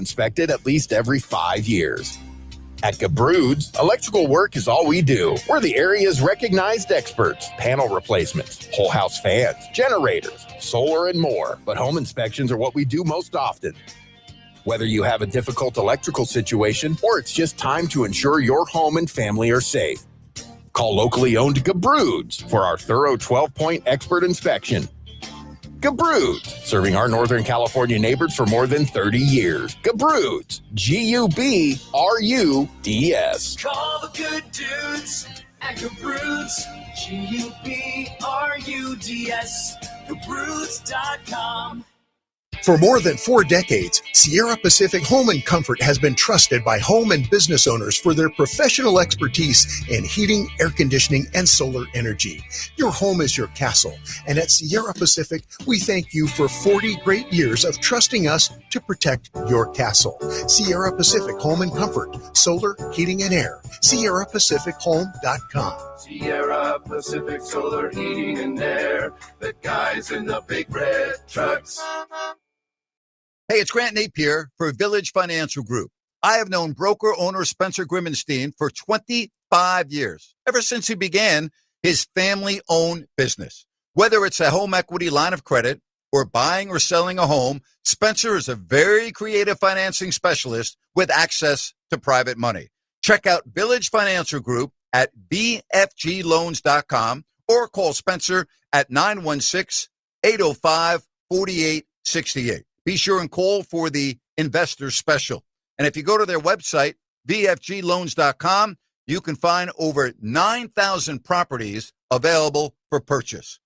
inspected at least every 5 years. At Gabroods, electrical work is all we do. We're the area's recognized experts. Panel replacements, whole house fans, generators, solar, and more. But home inspections are what we do most often. Whether you have a difficult electrical situation or it's just time to ensure your home and family are safe, call locally owned Gabroods for our thorough 12-point expert inspection. Gabroods, serving our Northern California neighbors for more than 30 years. Gabroods, G-U-B-R-U-D-S. Call the good dudes at Gabroods, G-U-B-R-U-D-S, Gabroods.com. For more than 4 decades, Sierra Pacific Home and Comfort has been trusted by home and business owners for their professional expertise in heating, air conditioning, and solar energy. Your home is your castle, and at Sierra Pacific, we thank you for 40 great years of trusting us to protect your castle. Sierra Pacific Home and Comfort, solar, heating, and air. SierraPacificHome.com. Sierra Pacific Solar Heating and Air. The guys in the big red trucks. Hey, it's Grant Napear for Village Financial Group. I have known broker owner Spencer Grimmenstein for 25 years, ever since he began his family-owned business. Whether it's a home equity line of credit or buying or selling a home, Spencer is a very creative financing specialist with access to private money. Check out Village Financial Group at bfgloans.com or call Spencer at 916-805-4868. Be sure and call for the investor special. And if you go to their website, bfgloans.com, you can find over 9,000 properties available for purchase.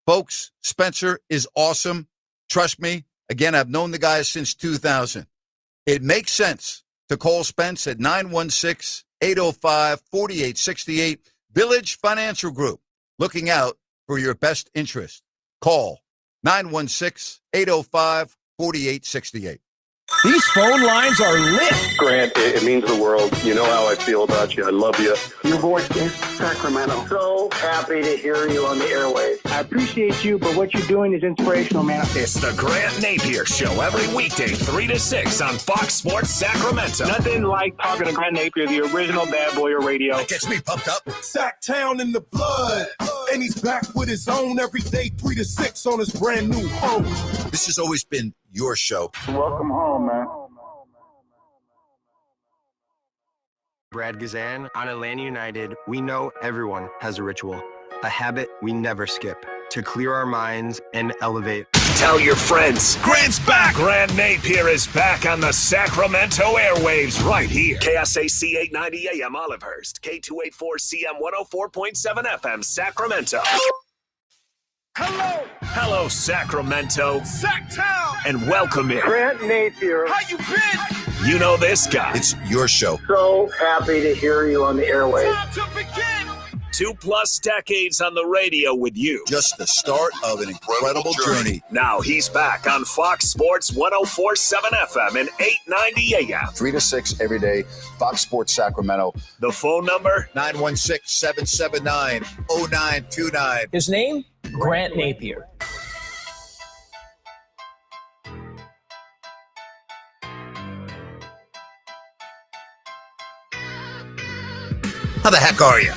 Folks, Spencer is awesome. Trust me. Again, I've known the guy since 2000. It makes sense to call Spence at 916-805-4868. Village Financial Group, looking out for your best interest. Call 916-805-4868. 4868. These phone lines are lit. Grant, it means the world. You know how I feel about you. I love you. Your voice is Sacramento. So happy to hear you on the airwaves. I appreciate you, but what you're doing is inspirational, man. It's the Grant Napear Show every weekday, 3 to 6 on Fox Sports Sacramento. Nothing like talking to Grant Napear, the original bad boy of radio. That gets me pumped up. Sacktown in the blood. And he's back with his own every day, 3 to 6 on his brand new home. This has always been your show. Welcome home, man. Brad Gazan, on Atlanta United, we know everyone has a ritual, a habit we never skip, to clear our minds and elevate. Tell your friends, Grant's back! Grant Napear is back on the Sacramento airwaves right here. KSAC 890 AM Olivehurst, K284CM 104.7 FM Sacramento. Hello, Sacramento. Sacktown! And welcome in. Grant Napear. How you been? You know this guy. It's your show. So happy to hear you on the airwaves. Time to begin. 2+ decades on the radio with you. Just the start of an incredible journey. Now he's back on Fox Sports 104.7 FM and 890 AM. 3 to 6 every day, Fox Sports Sacramento. The phone number? 916-779-0929. His name? Grant Napear. How the heck are you?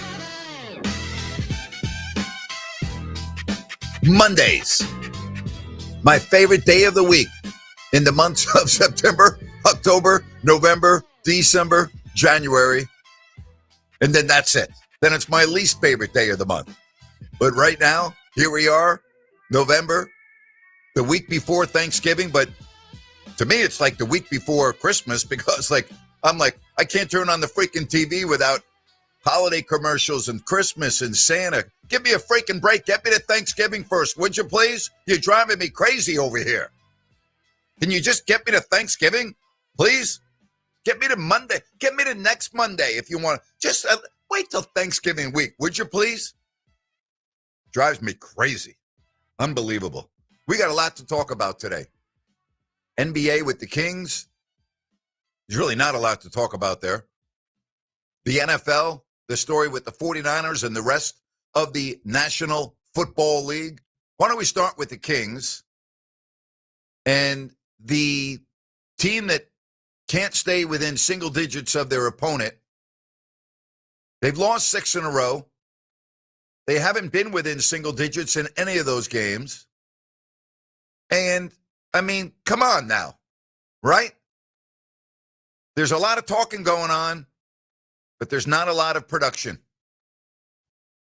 Mondays, my favorite day of the week in the months of September, October, November, December, January, and then that's it. Then it's my least favorite day of the month. But right now, here we are, November, the week before Thanksgiving, but to me, it's like the week before Christmas because I'm like, I can't turn on the freaking TV without holiday commercials and Christmas and Santa. Give me a freaking break. Get me to Thanksgiving first, would you please? You're driving me crazy over here. Can you just get me to Thanksgiving, please? Get me to Monday. Get me to next Monday if you want. Just wait till Thanksgiving week, would you please? Drives me crazy. Unbelievable. We got a lot to talk about today. NBA with the Kings. There's really not a lot to talk about there. The NFL, the story with the 49ers and the rest of the National Football League. Why don't we start with the Kings and the team that can't stay within single digits of their opponent. They've lost 6 in a row. They haven't been within single digits in any of those games. And, I mean, come on now, right? There's a lot of talking going on, but there's not a lot of production.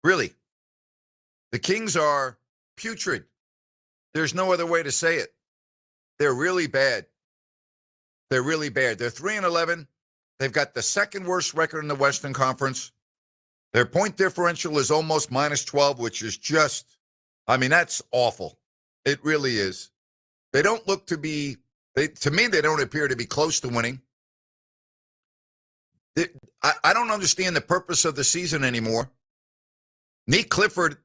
Really. The Kings are putrid. There's no other way to say it. They're really bad. They're really bad. They're 3-11. They've got the second worst record in the Western Conference. Their point differential is almost -12, which is just, I mean, that's awful. It really is. They don't look to be, to me, they don't appear to be close to winning. I don't understand the purpose of the season anymore. Nick Clifford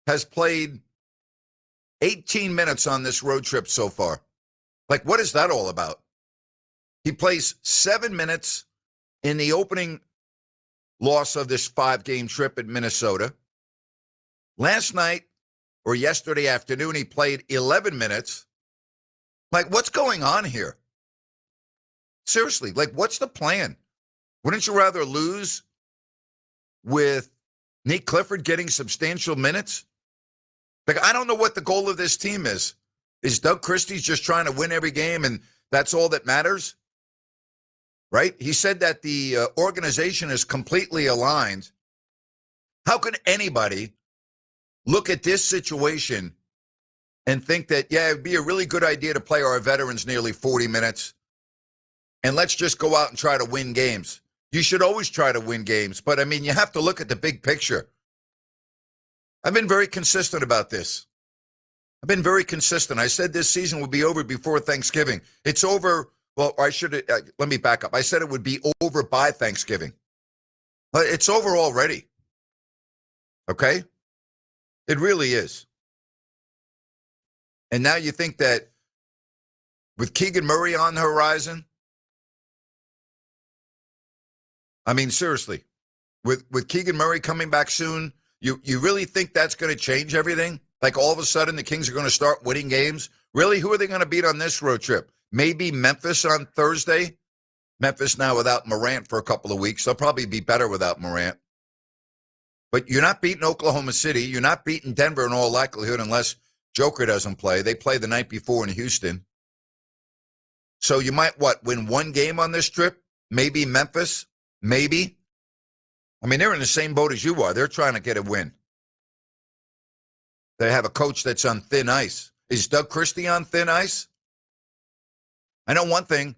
has played 18 minutes on this road trip so far. Like, what is that all about? He plays 7 minutes in the opening loss of this 5-game trip at Minnesota. Last night or yesterday afternoon, he played 11 minutes. Like, what's going on here? Seriously, like, what's the plan? Wouldn't you rather lose with Nick Clifford getting substantial minutes? Like, I don't know what the goal of this team is. Is Doug Christie's just trying to win every game and that's all that matters? Right? He said that the organization is completely aligned. How can anybody look at this situation and think that, yeah, it'd be a really good idea to play our veterans nearly 40 minutes and let's just go out and try to win games? You should always try to win games, but I mean, you have to look at the big picture. I've been very consistent about this. I've been very consistent. I said this season would be over before Thanksgiving. It's over. Well, let me back up. I said it would be over by Thanksgiving. But it's over already. Okay? It really is. And now you think that with Keegan Murray on the horizon, I mean, seriously, with Keegan Murray coming back soon, you really think that's going to change everything? Like all of a sudden the Kings are going to start winning games? Really? Who are they going to beat on this road trip? Maybe Memphis on Thursday? Memphis now without Morant for a couple of weeks. They'll probably be better without Morant. But you're not beating Oklahoma City. You're not beating Denver in all likelihood unless Joker doesn't play. They play the night before in Houston. So you might, win one game on this trip? Maybe Memphis? Maybe. I mean, they're in the same boat as you are. They're trying to get a win. They have a coach that's on thin ice. Is Doug Christie on thin ice? I know one thing.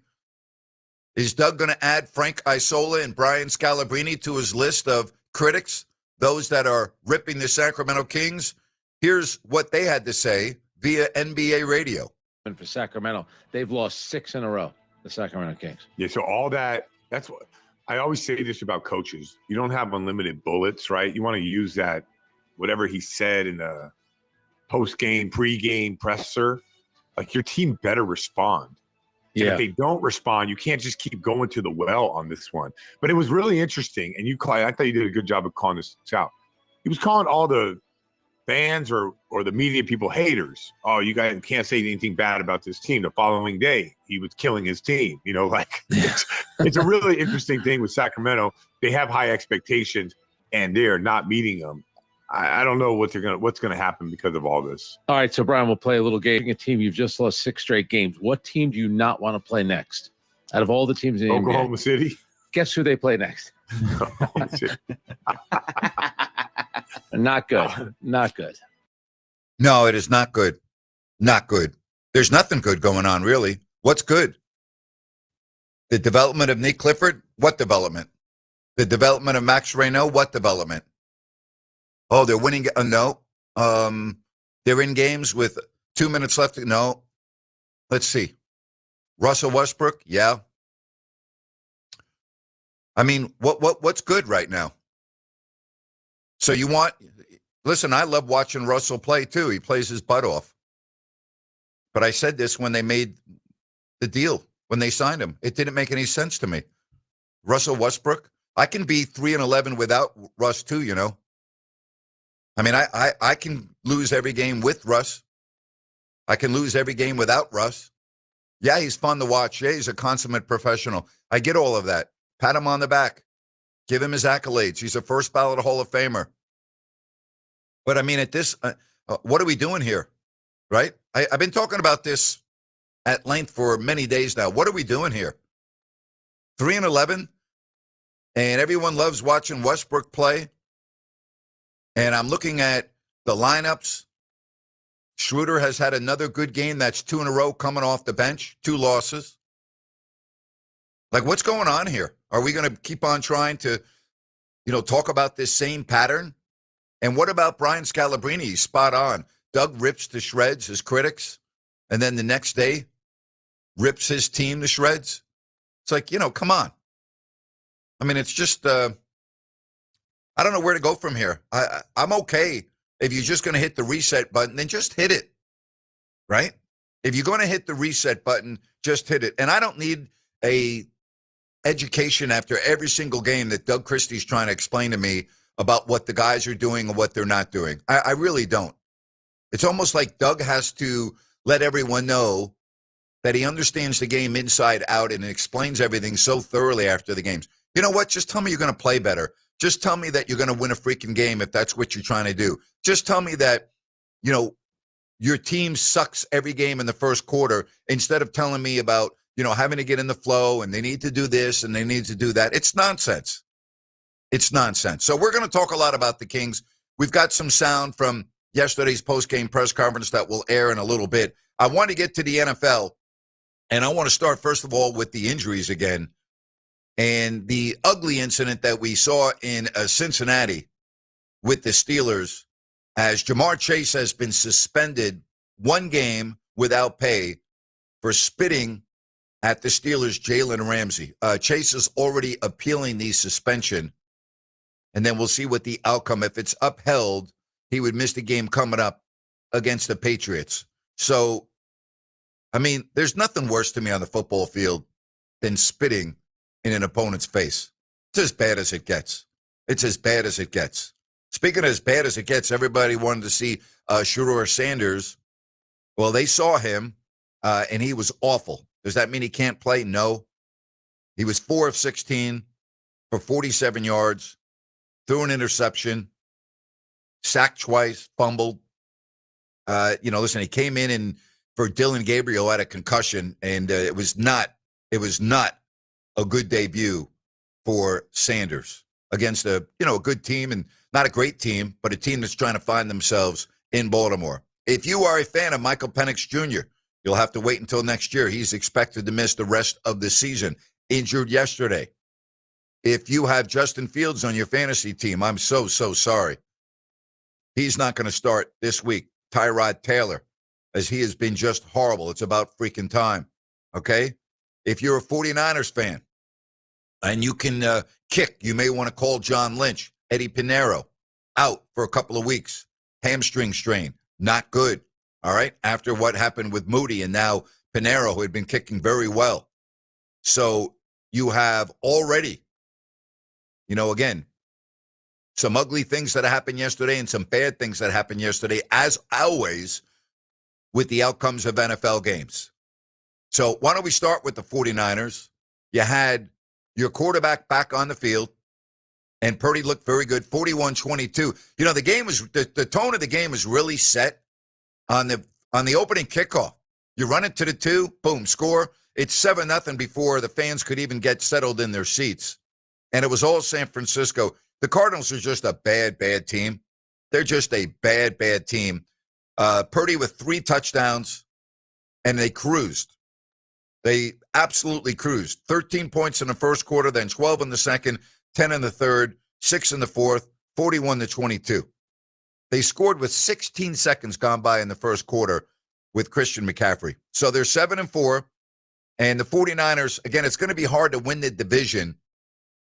Is Doug going to add Frank Isola and Brian Scalabrine to his list of critics, those that are ripping the Sacramento Kings? Here's what they had to say via NBA radio. And for Sacramento, they've lost 6 in a row, the Sacramento Kings. Yeah, so all that's what I always say this about coaches. You don't have unlimited bullets, right? You want to use that, whatever he said in the post-game, pre-game presser. Like, your team better respond. Yeah. If they don't respond, you can't just keep going to the well on this one. But it was really interesting, and I thought you did a good job of calling this out. He was calling all the fans or the media people haters. Oh, you guys can't say anything bad about this team. The following day, he was killing his team. It's a really interesting thing with Sacramento. They have high expectations, and they're not meeting them. I don't know what's going to happen because of all this. All right, so Brian, we'll play a little game. A team you've just lost 6 straight games. What team do you not want to play next? Out of all the teams in the Oklahoma NBA, City. Guess who they play next? Not good. Not good. No, it is not good. Not good. There's nothing good going on, really. What's good? The development of Nick Clifford? What development? The development of Max Reynaud? What development? Oh, they're winning. No. They're in games with 2 minutes left. No. Let's see. Russell Westbrook? Yeah. I mean, what's good right now? So listen, I love watching Russell play too. He plays his butt off. But I said this when they made the deal, when they signed him. It didn't make any sense to me. Russell Westbrook, I can be 3-11 without Russ too, you know. I mean, I can lose every game with Russ. I can lose every game without Russ. Yeah, he's fun to watch. Yeah, he's a consummate professional. I get all of that. Pat him on the back. Give him his accolades. He's a first ballot Hall of Famer. But I mean, at this, what are we doing here? Right? I've been talking about this at length for many days now. What are we doing here? 3-11, and everyone loves watching Westbrook play. And I'm looking at the lineups. Schroeder has had another good game. That's 2 in a row coming off the bench, 2 losses. Like, what's going on here? Are we going to keep on trying to, talk about this same pattern? And what about Brian Scalabrine? He's spot on. Doug rips to shreds his critics, and then the next day rips his team to shreds. It's like, come on. I mean, it's just, I don't know where to go from here. I'm okay. If you're just going to hit the reset button, then just hit it, right? If you're going to hit the reset button, just hit it. And I don't need a education after every single game that Doug Christie's trying to explain to me about what the guys are doing and what they're not doing. I really don't. It's almost like Doug has to let everyone know that he understands the game inside out and explains everything so thoroughly after the games. You know what? Just tell me you're going to play better. Just tell me that you're going to win a freaking game if that's what you're trying to do. Just tell me that, your team sucks every game in the first quarter instead of telling me about, having to get in the flow and they need to do this and they need to do that. It's nonsense. It's nonsense. So we're going to talk a lot about the Kings. We've got some sound from yesterday's post-game press conference that will air in a little bit. I want to get to the NFL, and I want to start, first of all, with the injuries again. And the ugly incident that we saw in Cincinnati with the Steelers, as Jamar Chase has been suspended 1 game without pay for spitting at the Steelers' Jalen Ramsey. Chase is already appealing the suspension, and then we'll see what the outcome. If it's upheld, he would miss the game coming up against the Patriots. So, I mean, there's nothing worse to me on the football field than spitting in an opponent's face. It's as bad as it gets. It's as bad as it gets. Speaking of as bad as it gets, everybody wanted to see Shedeur Sanders. Well, they saw him, and he was awful. Does that mean he can't play? No. He was 4 of 16 for 47 yards, threw an interception, sacked twice, fumbled. Listen, he came in and for Dylan Gabriel had a concussion, and it was not a good debut for Sanders against a good team, and not a great team, but a team that's trying to find themselves in Baltimore. If you are a fan of Michael Penix Jr., you'll have to wait until next year. He's expected to miss the rest of the season, injured yesterday. If you have Justin Fields on your fantasy team, I'm so sorry. He's not going to start this week. Tyrod Taylor, as he has been just horrible. It's about freaking time, okay? If you're a 49ers fan and you can kick, you may want to call John Lynch. Eddie Pinheiro, out for a couple of weeks. Hamstring strain, not good, all right? After what happened with Moody and now Pinheiro, who had been kicking very well. So you have already, again, some ugly things that happened yesterday and some bad things that happened yesterday, as always, with the outcomes of NFL games. So why don't we start with the 49ers? You had your quarterback back on the field, and Purdy looked very good, 41-22. The game was the tone of the game was really set on the opening kickoff. You run it to the 2, boom, score. It's 7-0 before the fans could even get settled in their seats. And it was all San Francisco. The Cardinals are just a bad team. They're just a bad team. Purdy with 3 touchdowns, and they cruised. They absolutely cruised. 13 points in the first quarter, then 12 in the second, 10 in the third, 6 in the fourth, 41-22. They scored with 16 seconds gone by in the first quarter with Christian McCaffrey. So they're 7-4, and the 49ers, again, it's going to be hard to win the division,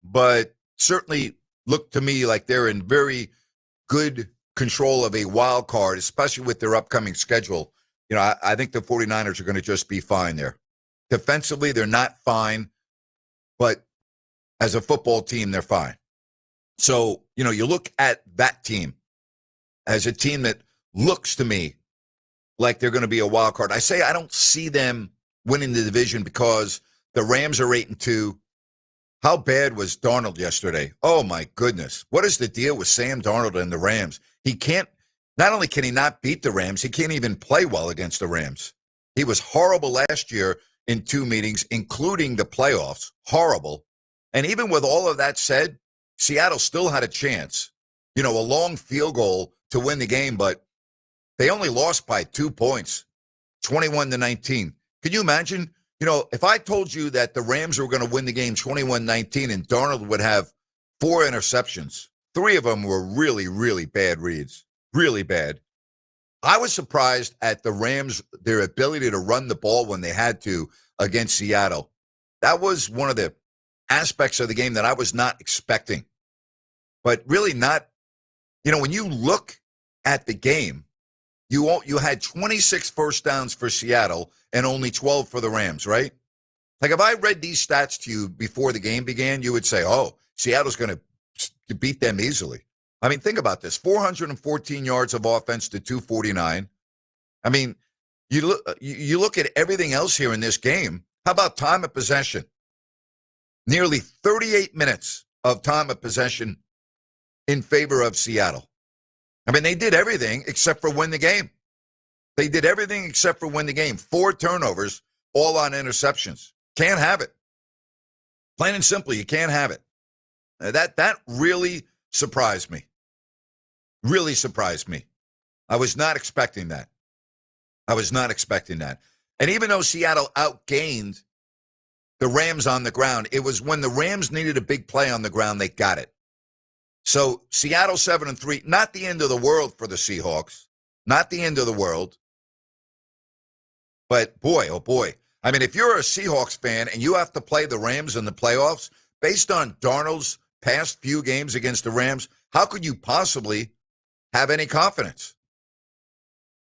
but certainly look to me like they're in very good control of a wild card, especially with their upcoming schedule. I think the 49ers are going to just be fine there. Defensively, they're not fine, but as a football team, they're fine. So, you look at that team as a team that looks to me like they're going to be a wild card. I say I don't see them winning the division because the Rams are 8-2. How bad was Darnold yesterday? Oh, my goodness. What is the deal with Sam Darnold and the Rams? He can't, not only can he not beat the Rams, he can't even play well against the Rams. He was horrible last year in 2 meetings, including the playoffs. Horrible. And even with all of that said, Seattle still had a chance. A long field goal to win the game, but they only lost by 2 points, 21-19. Can you imagine? If I told you that the Rams were going to win the game 21-19 and Darnold would have 4 interceptions, 3 of them were really, really bad reads, really bad. I was surprised at the Rams, their ability to run the ball when they had to against Seattle. That was one of the aspects of the game that I was not expecting. But really not, when you look at the game, you had 26 first downs for Seattle and only 12 for the Rams, right? Like if I read these stats to you before the game began, you would say, oh, Seattle's going to beat them easily. I mean, think about this, 414 yards of offense to 249. I mean, you look at everything else here in this game. How about time of possession? Nearly 38 minutes of time of possession in favor of Seattle. I mean, they did everything except for win the game. They did everything except for win the game. 4 turnovers, all on interceptions. Can't have it. Plain and simple, you can't have it. That really surprised me. Really surprised me. I was not expecting that. And even though Seattle outgained the Rams on the ground, it was when the Rams needed a big play on the ground, they got it. So Seattle 7-3, not the end of the world for the Seahawks. Not the end of the world. But boy, oh boy. I mean, if you're a Seahawks fan and you have to play the Rams in the playoffs, based on Darnold's past few games against the Rams, how could you possibly have any confidence?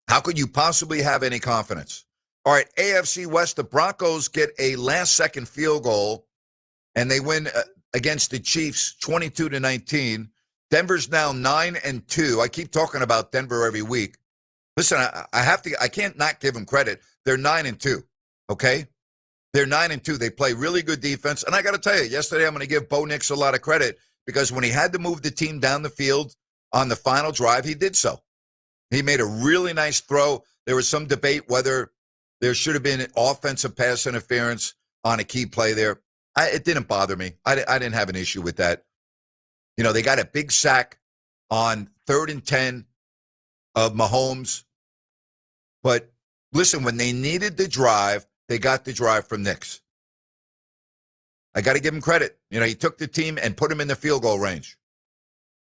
How could you possibly have any confidence? All right, AFC West, the Broncos get a last-second field goal, and they win against the Chiefs 22-19. Denver's now 9-2. I keep talking about Denver every week. Listen, I can't not give them credit. They're 9-2, okay? They're 9-2. They play really good defense. And I got to tell you, yesterday I'm going to give Bo Nix a lot of credit because when he had to move the team down the field on the final drive, he did so. He made a really nice throw. There was some debate whether there should have been offensive pass interference on a key play there. It didn't bother me. I didn't have an issue with that. They got a big sack on 3rd and 10 of Mahomes. But listen, when they needed the drive, they got the drive from Nix. I got to give him credit. He took the team and put him in the field goal range.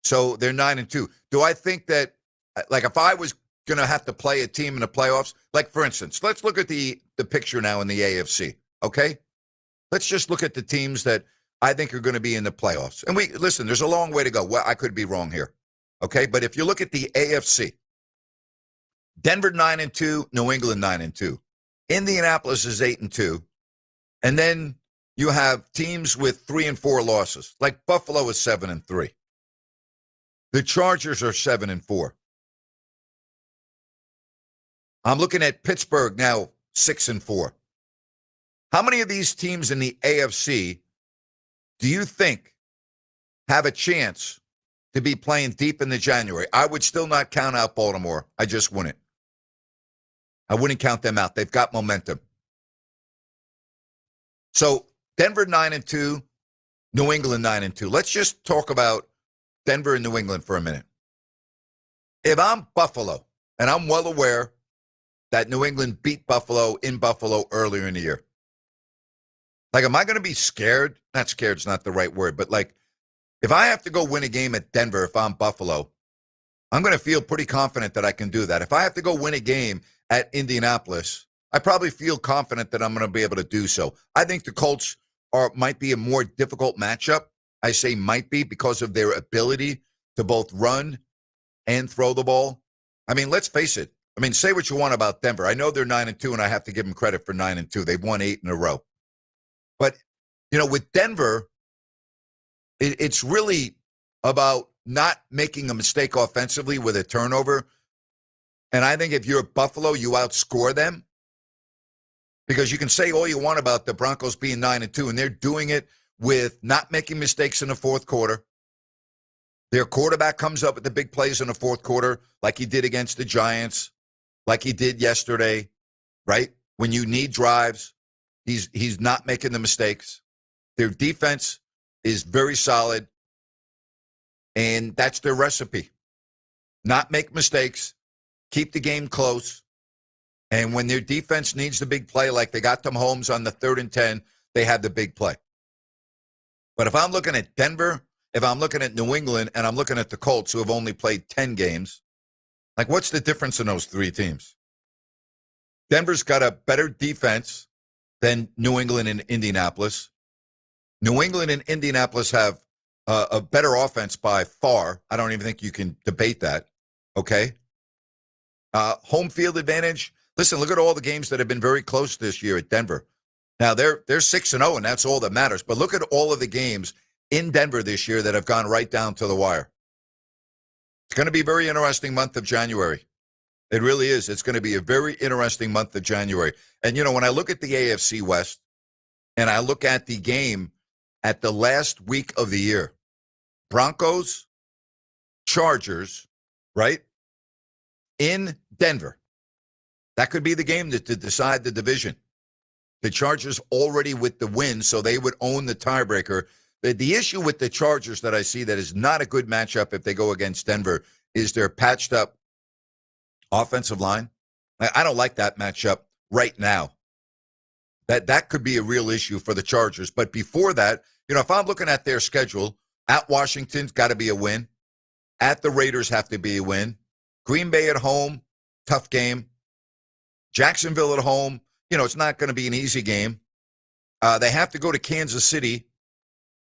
So they're 9-2. Do I think that, like, if I was going to have to play a team in the playoffs, like, for instance, let's look at the picture now in the AFC, okay? Let's just look at the teams that I think are going to be in the playoffs. And listen, there's a long way to go. Well, I could be wrong here, okay? But if you look at the AFC, Denver 9-2, New England 9-2. Indianapolis is 8-2. And then you have teams with 3 and 4 losses, like Buffalo is 7-3. The Chargers are 7-4. I'm looking at Pittsburgh now 6-4. How many of these teams in the AFC do you think have a chance to be playing deep into January? I would still not count out Baltimore. I just wouldn't. I wouldn't count them out. They've got momentum. So Denver 9-2, New England 9-2. Let's just talk about Denver and New England for a minute. If I'm Buffalo, and I'm well aware that New England beat Buffalo in Buffalo earlier in the year. Like, am I going to be scared? Not scared is not the right word, but like, if I have to go win a game at Denver, if I'm Buffalo, I'm going to feel pretty confident that I can do that. If I have to go win a game at Indianapolis, I probably feel confident that I'm going to be able to do so. I think the Colts might be a more difficult matchup. I say might be because of their ability to both run and throw the ball. I mean, let's face it. I mean, say what you want about Denver. I know they're 9-2, and I have to give them credit for 9-2. They've won 8 in a row. But, with Denver, it's really about not making a mistake offensively with a turnover. And I think if you're Buffalo, you outscore them. Because you can say all you want about the Broncos being 9-2, and they're doing it with not making mistakes in the fourth quarter. Their quarterback comes up with the big plays in the fourth quarter, like he did against the Giants, like he did yesterday, right? When you need drives, he's not making the mistakes. Their defense is very solid, and that's their recipe. Not make mistakes, keep the game close, and when their defense needs the big play, like they got them Holmes on the 3rd and 10, they had the big play. But if I'm looking at Denver, if I'm looking at New England, and I'm looking at the Colts, who have only played 10 games, like what's the difference in those three teams? Denver's got a better defense than New England and Indianapolis. New England and Indianapolis have a better offense by far. I don't even think you can debate that, okay? Home field advantage. Listen, look at all the games that have been very close this year at Denver. Now, they're 6-0, and that's all that matters. But look at all of the games in Denver this year that have gone right down to the wire. It's going to be a very interesting month of January. It really is. It's going to be a very interesting month of January. And, you know, when I look at the AFC West and I look at the game at the last week of the year, Broncos, Chargers, right, in Denver, that could be the game to decide the division. The Chargers already with the win, so they would own the tiebreaker. The issue with the Chargers that I see that is not a good matchup if they go against Denver is their patched up offensive line. I don't like that matchup right now. That could be a real issue for the Chargers. But before that, you know, if I'm looking at their schedule, at Washington's got to be a win. At the Raiders have to be a win. Green Bay at home, tough game. Jacksonville at home, you know, it's not going to be an easy game. They have to go to Kansas City,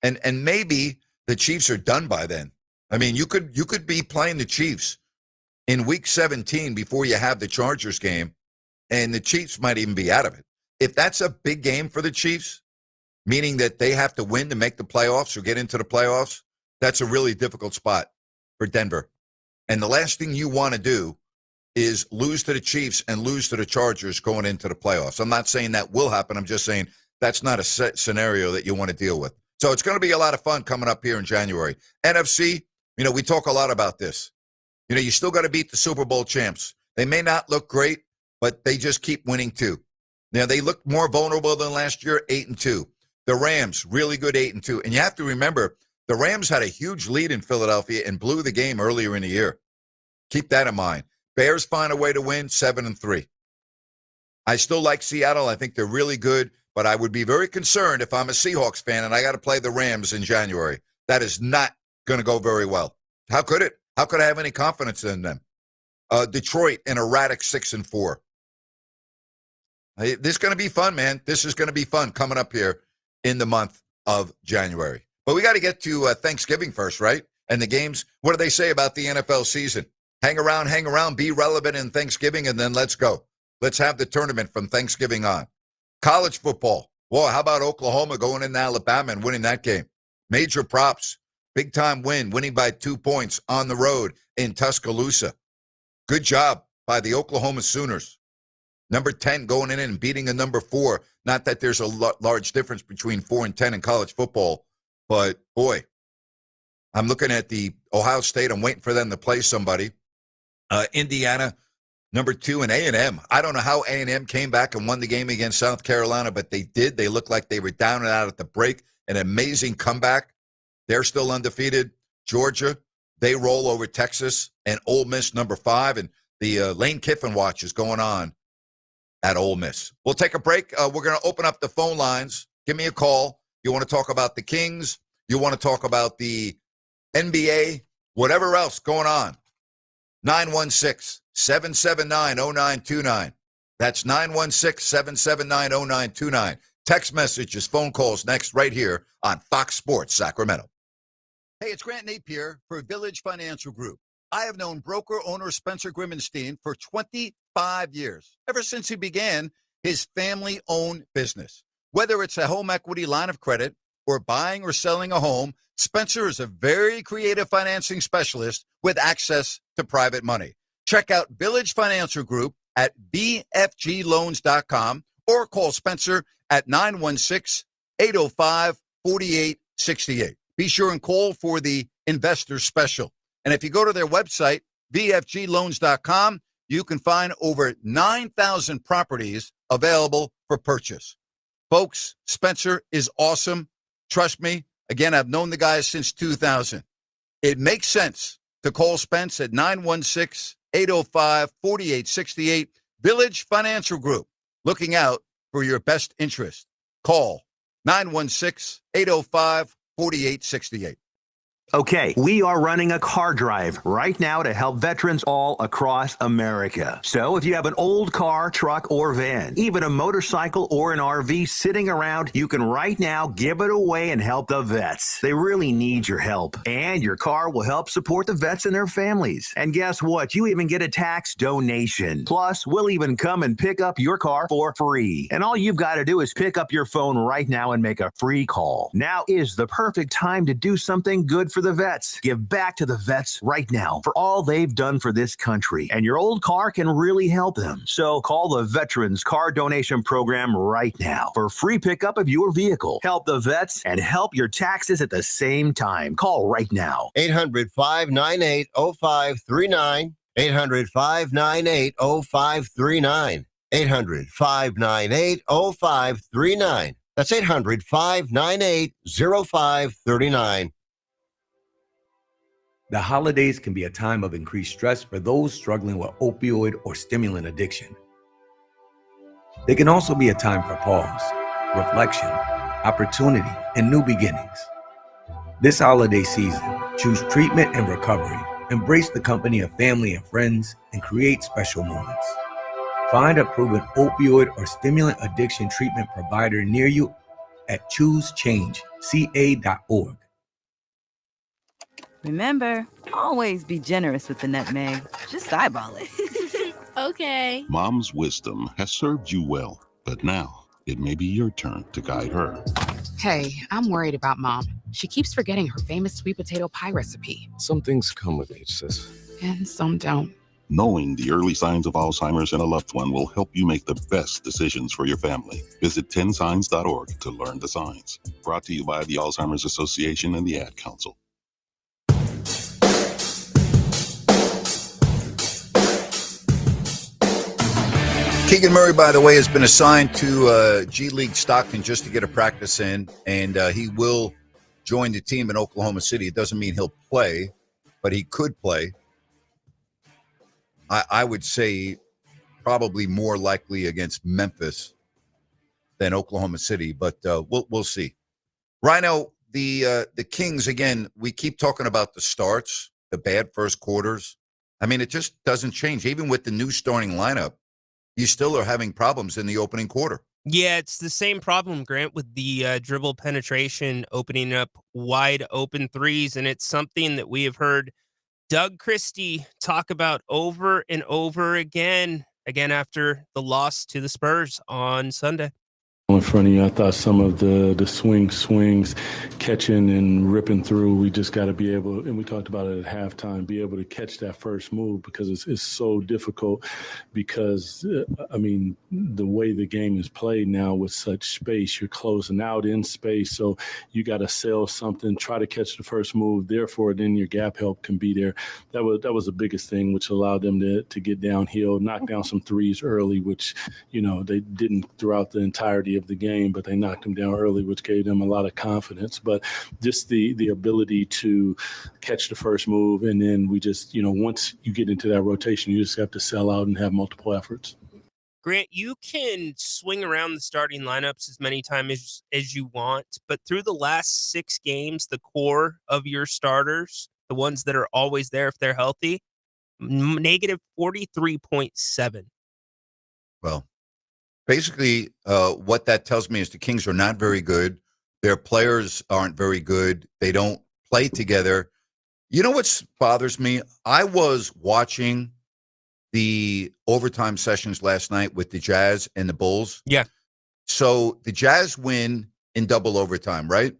and maybe the Chiefs are done by then. I mean, you could be playing the Chiefs in Week 17 before you have the Chargers game, and the Chiefs might even be out of it. If that's a big game for the Chiefs, meaning that they have to win to make the playoffs or get into the playoffs, that's a really difficult spot for Denver. And the last thing you want to do is lose to the Chiefs and lose to the Chargers going into the playoffs. I'm not saying that will happen. I'm just saying that's not a scenario that you want to deal with. So it's going to be a lot of fun coming up here in January. NFC, you know, we talk a lot about this. You know, you still got to beat the Super Bowl champs. They may not look great, but they just keep winning too. Now, they look more vulnerable than last year, 8-2. The Rams, really good 8-2. And you have to remember, the Rams had a huge lead in Philadelphia and blew the game earlier in the year. Keep that in mind. Bears find a way to win, 7-3. I still like Seattle. I think they're really good, but I would be very concerned if I'm a Seahawks fan and I got to play the Rams in January. That is not going to go very well. How could it? How could I have any confidence in them? Detroit, an erratic 6-4. This is going to be fun, man. This is going to be fun coming up here in the month of January. But we got to get to Thanksgiving first, right? And the games. What do they say about the NFL season? Hang around, be relevant in Thanksgiving, and then let's go. Let's have the tournament from Thanksgiving on. College football. Whoa, how about Oklahoma going into Alabama and winning that game? Major props. Big-time win, winning by 2 points on the road in Tuscaloosa. Good job by the Oklahoma Sooners. Number 10 going in and beating a number 4. Not that there's a large difference between 4 and 10 in college football, but, boy, I'm looking at the Ohio State. I'm waiting for them to play somebody. Indiana, number 2, and A&M. I don't know how A&M came back and won the game against South Carolina, but they did. They looked like they were down and out at the break. An amazing comeback. They're still undefeated. Georgia, they roll over Texas and Ole Miss, number 5. And the Lane Kiffin watch is going on at Ole Miss. We'll take a break. We're going to open up the phone lines. Give me a call. You want to talk about the Kings? You want to talk about the NBA? Whatever else going on. 916-779-0929. That's 916-779-0929. Text messages, phone calls next right here on Fox Sports Sacramento. Hey, it's Grant Napear for Village Financial Group. I have known broker-owner Spencer Grimmenstein for 25 years, ever since he began his family-owned business. Whether it's a home equity line of credit or buying or selling a home, Spencer is a very creative financing specialist with access to private money. Check out Village Financial Group at bfgloans.com or call Spencer at 916-805-4868. Be sure and call for the investor special. And if you go to their website, vfgloans.com, you can find over 9,000 properties available for purchase. Folks, Spencer is awesome. Trust me. Again, I've known the guy since 2000. It makes sense to call Spence at 916-805-4868. Village Financial Group, looking out for your best interest. Call 916-805-4868. Okay, we are running a car drive right now to help veterans all across America. So if you have an old car, truck, or van, even a motorcycle or an RV sitting around, you can right now give it away and help the vets. They really need your help. And your car will help support the vets and their families. And guess what? You even get a tax donation. Plus, we'll even come and pick up your car for free. And all you've got to do is pick up your phone right now and make a free call. Now is the perfect time to do something good for the vets. Give back to the vets right now for all they've done for this country. And your old car can really help them. So call the Veterans Car Donation Program right now for free pickup of your vehicle. Help the vets and help your taxes at the same time. Call right now. 800-598-0539. 800-598-0539. 800-598-0539. That's 800-598-0539. The holidays can be a time of increased stress for those struggling with opioid or stimulant addiction. They can also be a time for pause, reflection, opportunity, and new beginnings. This holiday season, choose treatment and recovery. Embrace the company of family and friends and create special moments. Find a proven opioid or stimulant addiction treatment provider near you at choosechangeca.org. Remember, always be generous with the nutmeg. Just eyeball it. Okay. Mom's wisdom has served you well, but now it may be your turn to guide her. Hey, I'm worried about Mom. She keeps forgetting her famous sweet potato pie recipe. Some things come with age, sis. And some don't. Knowing the early signs of Alzheimer's in a loved one will help you make the best decisions for your family. Visit 10signs.org to learn the signs. Brought to you by the Alzheimer's Association and the Ad Council. Keegan Murray, by the way, has been assigned to G League Stockton just to get a practice in, and he will join the team in Oklahoma City. It doesn't mean he'll play, but he could play. I would say probably more likely against Memphis than Oklahoma City, but we'll see. Rhino, the Kings, again, we keep talking about the starts, the bad first quarters. I mean, it just doesn't change. Even with the new starting lineup, you still are having problems in the opening quarter. Yeah, it's the same problem, Grant, with the dribble penetration opening up wide open threes, and it's something that we have heard Doug Christie talk about over and over again after the loss to the Spurs on Sunday. In front of you, I thought some of the swings, catching and ripping through, we just got to be able, and we talked about it at halftime, be able to catch that first move because it's so difficult because, the way the game is played now with such space, you're closing out in space, so you got to sell something, try to catch the first move, therefore then your gap help can be there. That was the biggest thing, which allowed them to get downhill, knock down some threes early, which, they didn't throughout the entirety of the game, but they knocked them down early, which gave them a lot of confidence. But just the ability to catch the first move, and then we just, once you get into that rotation, you just have to sell out and have multiple efforts. Grant, you can swing around the starting lineups as many times as you want, but through the last 6 games, the core of your starters, the ones that are always there if they're healthy, negative 43.7. Well, basically, what that tells me is the Kings are not very good. Their players aren't very good. They don't play together. You know what bothers me? I was watching the overtime sessions last night with the Jazz and the Bulls. Yeah. So the Jazz win in double overtime, right?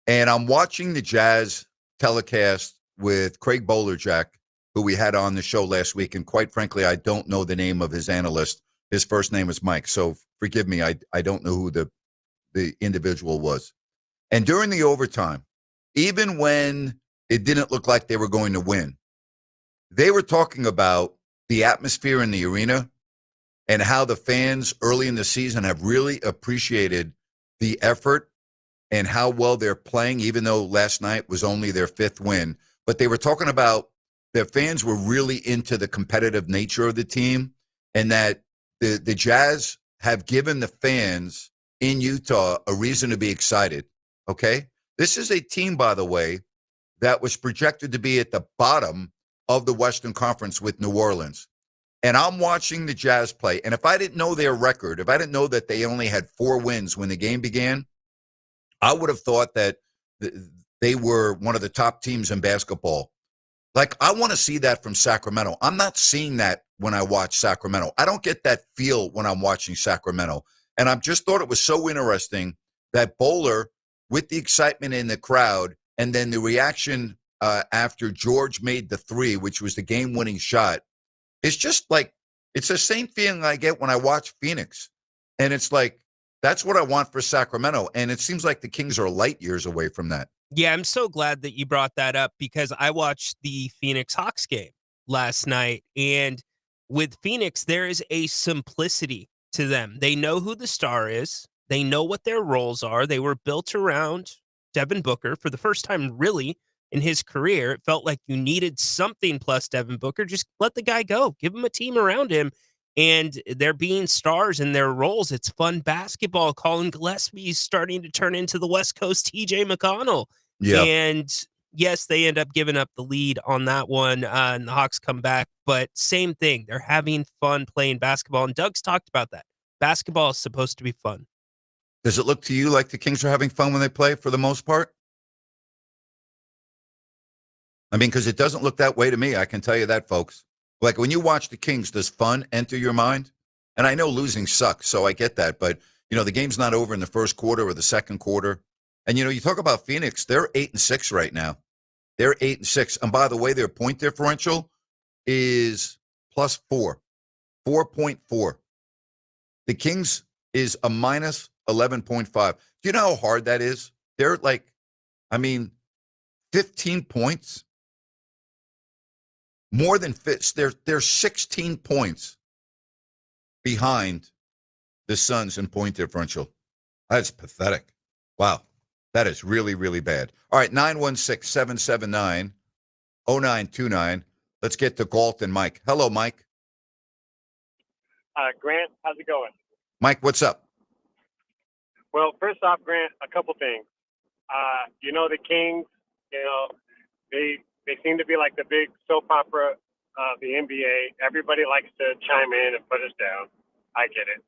And I'm watching the Jazz telecast with Craig Bolerjack, who we had on the show last week. And quite frankly, I don't know the name of his analyst. his first name was Mike. So forgive me, I don't know who the individual was. And during the overtime, even when it didn't look like they were going to win, they were talking about the atmosphere in the arena and how the fans early in the season have really appreciated the effort and how well they're playing, even though last night was only their 5th win. But they were talking about their fans were really into the competitive nature of the team, and that the Jazz have given the fans in Utah a reason to be excited, okay? This is a team, by the way, that was projected to be at the bottom of the Western Conference with New Orleans. And I'm watching the Jazz play, and if I didn't know their record, if I didn't know that they only had 4 wins when the game began, I would have thought that they were one of the top teams in basketball. Like, I want to see that from Sacramento. I'm not seeing that when I watch Sacramento. I don't get that feel when I'm watching Sacramento. And I just thought it was so interesting that Bowler, with the excitement in the crowd, and then the reaction after George made the 3, which was the game-winning shot, it's just like, it's the same feeling I get when I watch Phoenix. And it's like, that's what I want for Sacramento. And it seems like the Kings are light years away from that. Yeah, I'm so glad that you brought that up because I watched the Phoenix Hawks game last night. And with Phoenix, there is a simplicity to them. They know who the star is. They know what their roles are. They were built around Devin Booker for the first time, really, in his career. It felt like you needed something plus Devin Booker. Just let the guy go. Give him a team around him. And they're being stars in their roles. It's fun basketball. Colin Gillespie's starting to turn into the West Coast TJ McConnell. Yeah. And yes, they end up giving up the lead on that one, and the Hawks come back. But same thing. They're having fun playing basketball. And Doug's talked about that. Basketball is supposed to be fun. Does it look to you like the Kings are having fun when they play for the most part? I mean, because it doesn't look that way to me. I can tell you that, folks. Like, when you watch the Kings, does fun enter your mind? And I know losing sucks, so I get that. But, you know, the game's not over in the first quarter or the second quarter. And, you know, you talk about Phoenix, they're 8-6 right now. They're 8-6. And by the way, their point differential is +4, 4.4. The Kings is a minus 11.5. Do you know how hard that is? They're like, 15 points. More than fits. They're 16 points behind the Suns in point differential. That's pathetic. Wow. That is really, really bad. All right, 916-779-0929. Let's get to Galton Mike. Hello, Mike. Grant, how's it going? Mike, what's up? Well, first off, Grant, a couple things. The Kings, they seem to be like the big soap opera of the NBA. Everybody likes to chime in and put us down. I get it.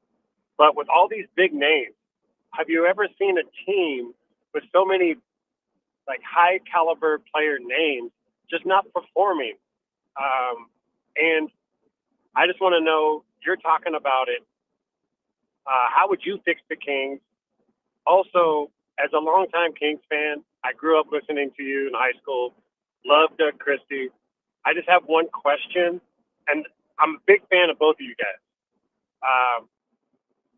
But with all these big names, have you ever seen a team with so many like high caliber player names just not performing? And I just want to know, you're talking about it. How would you fix the Kings? Also, as a longtime Kings fan, I grew up listening to you in high school. Love Doug Christie. I just have one question, and I'm a big fan of both of you guys.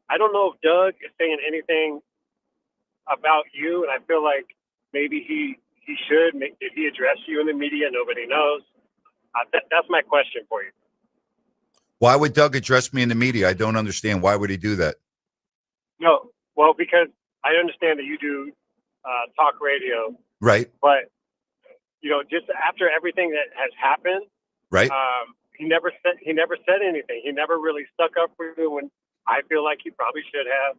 I don't know if Doug is saying anything about you, and I feel like maybe he should. Did he address you in the media? Nobody knows. That's my question for you. Why would Doug address me in the media? I don't understand. Why would he do that? No, well, because I understand that you do talk radio. Right. But, just after everything that has happened, right? He never said anything. He never really stuck up for you when I feel like he probably should have.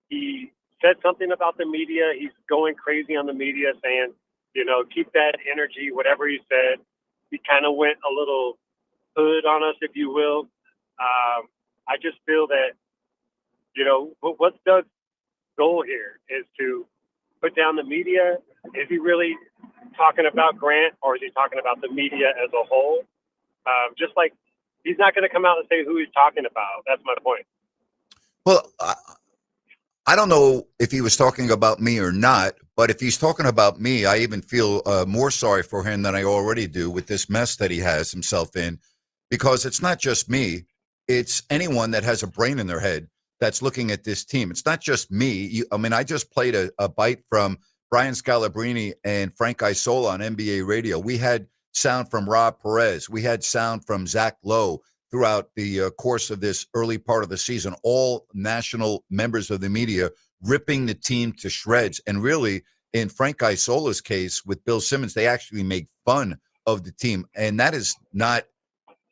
He said something about the media. He's going crazy on the media saying, keep that energy, whatever he said. He kind of went a little hood on us, if you will. I just feel that, what's Doug's goal here is to put down the media. Is he really talking about Grant, or is he talking about the media as a whole? Just like he's not going to come out and say who he's talking about. That's my point. Well, I don't know if he was talking about me or not, but if he's talking about me, I even feel more sorry for him than I already do with this mess that he has himself in, because it's not just me. it's anyone that has a brain in their head that's looking at this team. It's not just me. I just played a bite from Brian Scalabrine and Frank Isola on NBA radio. We had sound from Rob Perez. We had sound from Zach Lowe throughout the course of this early part of the season, all national members of the media ripping the team to shreds. And really, in Frank Isola's case with Bill Simmons, they actually made fun of the team. And that is not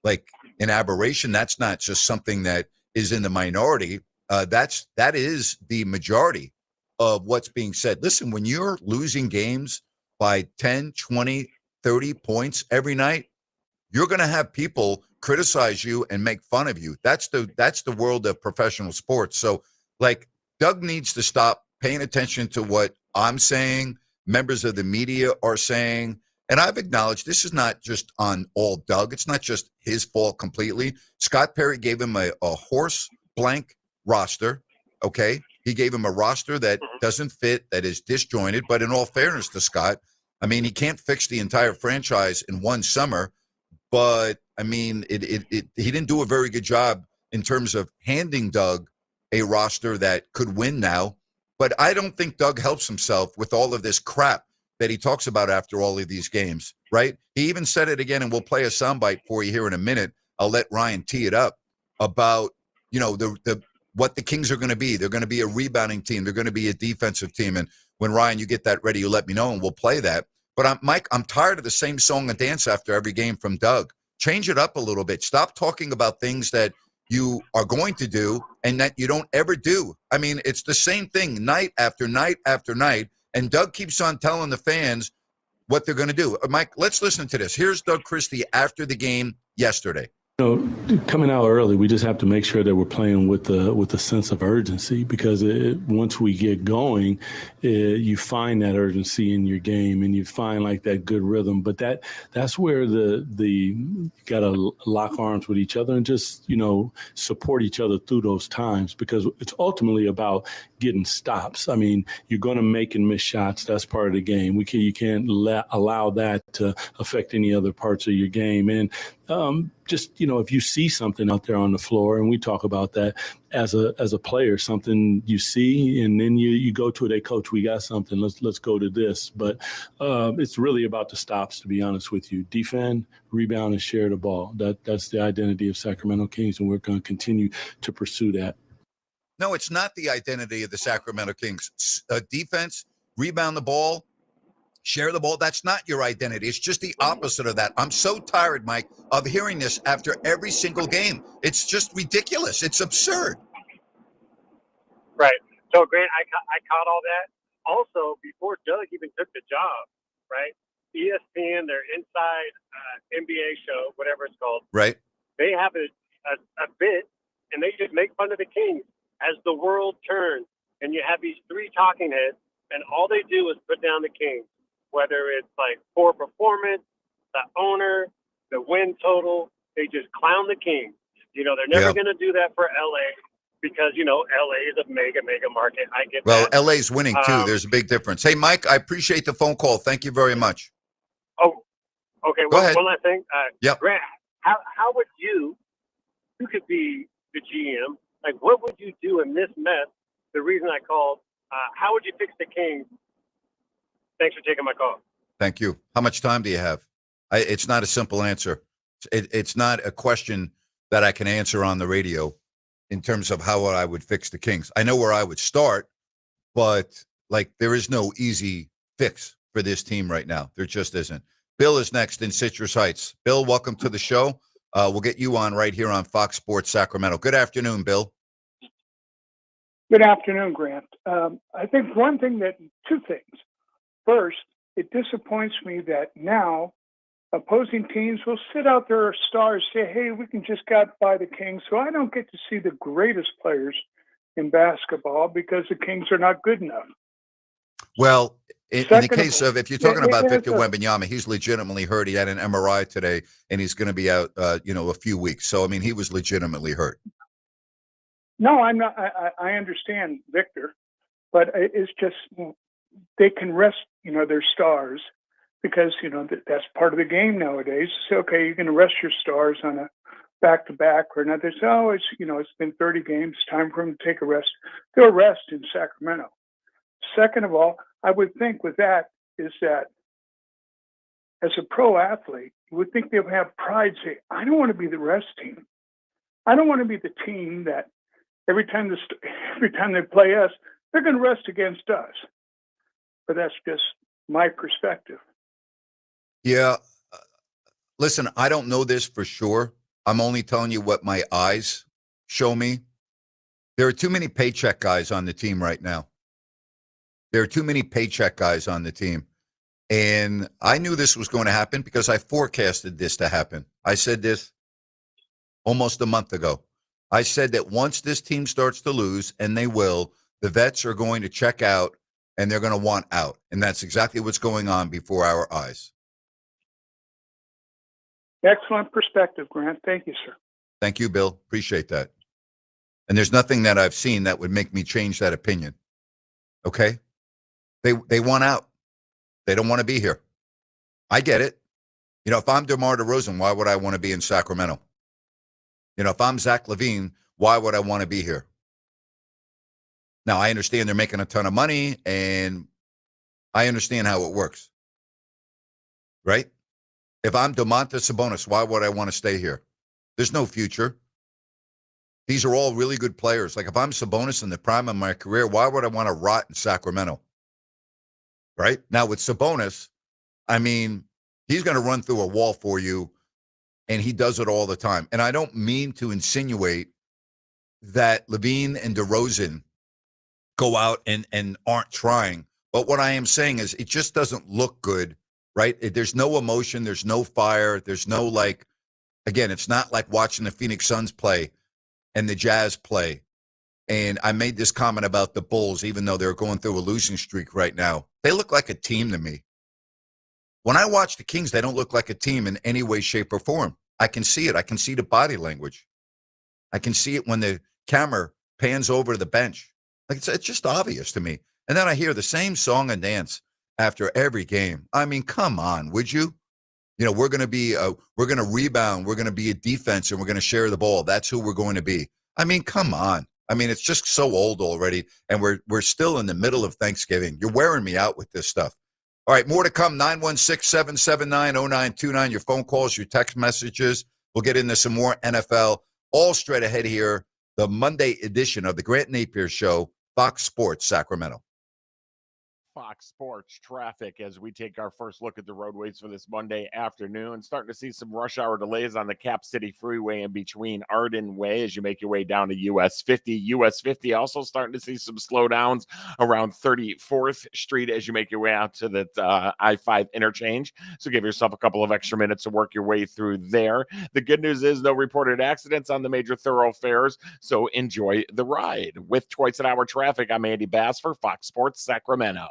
like an aberration. That's not just something that is in the minority. That is the majority of what's being said. Listen, when you're losing games by 10, 20, 30 points every night, you're going to have people criticize you and make fun of you. That's the world of professional sports. So, like, Doug needs to stop paying attention to what I'm saying, members of the media are saying. And I've acknowledged this is not just on all Doug. It's not just his fault completely. Scott Perry gave him a horse blank roster, okay? He gave him a roster that doesn't fit, that is disjointed. But in all fairness to Scott, I mean, he can't fix the entire franchise in one summer. But, I mean, he didn't do a very good job in terms of handing Doug a roster that could win now. But I don't think Doug helps himself with all of this crap that he talks about after all of these games, right? He even said it again, and we'll play a soundbite for you here in a minute. I'll let Ryan tee it up about, what the Kings are going to be. They're going to be a rebounding team. They're going to be a defensive team. And when, Ryan, you get that ready, you let me know, and we'll play that. But Mike, I'm tired of the same song and dance after every game from Doug. Change it up a little bit. Stop talking about things that you are going to do and that you don't ever do. I mean, it's the same thing night after night after night. And Doug keeps on telling the fans what they're going to do. Mike, let's listen to this. Here's Doug Christie after the game yesterday. Coming out early, we just have to make sure that we're playing with a sense of urgency, because once we get going, you find that urgency in your game and you find like that good rhythm. But that's where you got to lock arms with each other and just, support each other through those times, because it's ultimately about getting stops. I mean, you're going to make and miss shots. That's part of the game. You can't allow that to affect any other parts of your game. And if you see something out there on the floor, and we talk about that as a player, something you see, and then you go to it, hey, coach, we got something. Let's go to this. But it's really about the stops, to be honest with you. Defend, rebound, and share the ball. That's the identity of Sacramento Kings, and we're going to continue to pursue that. No, it's not the identity of the Sacramento Kings. Defense, rebound the ball, share the ball. That's not your identity. It's just the opposite of that. I'm so tired, Mike, of hearing this after every single game. It's just ridiculous. It's absurd. Right. So, Grant, I caught all that. Also, before Doug even took the job, right, ESPN, their Inside NBA show, whatever it's called, right? They have a bit, and they just make fun of the Kings as the world turns. And you have these three talking heads, and all they do is put down the Kings. Whether it's like poor performance, the owner, the win total, they just clown the Kings. They're never going to do that for LA because, LA is a mega market. I get that. Well, LA's winning too. There's a big difference. Hey, Mike, I appreciate the phone call. Thank you very much. Oh, okay. Go ahead. One last thing. Yep. Grant, how would you could be the GM, like what would you do in this mess? The reason I called, how would you fix the Kings? Thanks for taking my call. Thank you. How much time do you have? It's not a simple answer. It's not a question that I can answer on the radio in terms of how I would fix the Kings. I know where I would start, but there is no easy fix for this team right now. There just isn't. Bill is next in Citrus Heights. Bill, welcome to the show. We'll get you on right here on Fox Sports Sacramento. Good afternoon, Bill. Good afternoon, Grant. I think two things. First, it disappoints me that now opposing teams will sit out their stars, say, hey, we can just get by the Kings. So I don't get to see the greatest players in basketball because the Kings are not good enough. Well, in the case of, if you're talking about Victor Wembanyama, he's legitimately hurt. He had an MRI today, and he's going to be out, a few weeks. So, I mean, he was legitimately hurt. No, I'm not. I understand Victor, but it's just they can rest, their stars because, that's part of the game nowadays. So, okay, you're going to rest your stars on back to back, or not. They say, oh, it's been 30 games, time for them to take a rest. They'll rest in Sacramento. Second of all, I would think with that is that as a pro athlete, you would think they would have pride. Say, I don't want to be the rest team. I don't want to be the team that every time they play us, they're going to rest against us. But that's just my perspective. Yeah. Listen, I don't know this for sure. I'm only telling you what my eyes show me. There are too many paycheck guys on the team right now. There are too many paycheck guys on the team. And I knew this was going to happen because I forecasted this to happen. I said this almost a month ago. I said that once this team starts to lose, and they will, the vets are going to check out and they're going to want out. And that's exactly what's going on before our eyes. Excellent perspective, Grant. Thank you, sir. Thank you, Bill. Appreciate that. And there's nothing that I've seen that would make me change that opinion. Okay? They want out. They don't want to be here. I get it. If I'm DeMar DeRozan, why would I want to be in Sacramento? If I'm Zach LaVine, why would I want to be here? Now, I understand they're making a ton of money, and I understand how it works. Right? If I'm Domantas Sabonis, why would I want to stay here? There's no future. These are all really good players. Like if I'm Sabonis in the prime of my career, why would I want to rot in Sacramento? Right? Now with Sabonis, I mean, he's going to run through a wall for you, and he does it all the time. And I don't mean to insinuate that LaVine and DeRozan go out and aren't trying. But what I am saying is it just doesn't look good. Right? There's no emotion. There's no fire. There's no again, it's not like watching the Phoenix Suns play and the Jazz play. And I made this comment about the Bulls, even though they're going through a losing streak right now. They look like a team to me. When I watch the Kings, they don't look like a team in any way, shape, or form. I can see it. I can see the body language. I can see it when the camera pans over to the bench. It's just obvious to me. And then I hear the same song and dance after every game. I mean, come on, would you? We're going to rebound. We're going to be a defense, and we're going to share the ball. That's who we're going to be. I mean, come on. I mean, it's just so old already, and we're still in the middle of Thanksgiving. You're wearing me out with this stuff. All right, more to come. 916-779-0929. Your phone calls, your text messages. We'll get into some more NFL. All straight ahead here, the Monday edition of the Grant Napear Show, Fox Sports Sacramento. Fox Sports traffic as we take our first look at the roadways for this Monday afternoon. Starting to see some rush hour delays on the Cap City Freeway in between Arden Way as you make your way down to US 50. US 50 also starting to see some slowdowns around 34th Street as you make your way out to the I-5 interchange. So give yourself a couple of extra minutes to work your way through there. The good news is no reported accidents on the major thoroughfares, so enjoy the ride. With Twice an Hour traffic, I'm Andy Bass for Fox Sports Sacramento.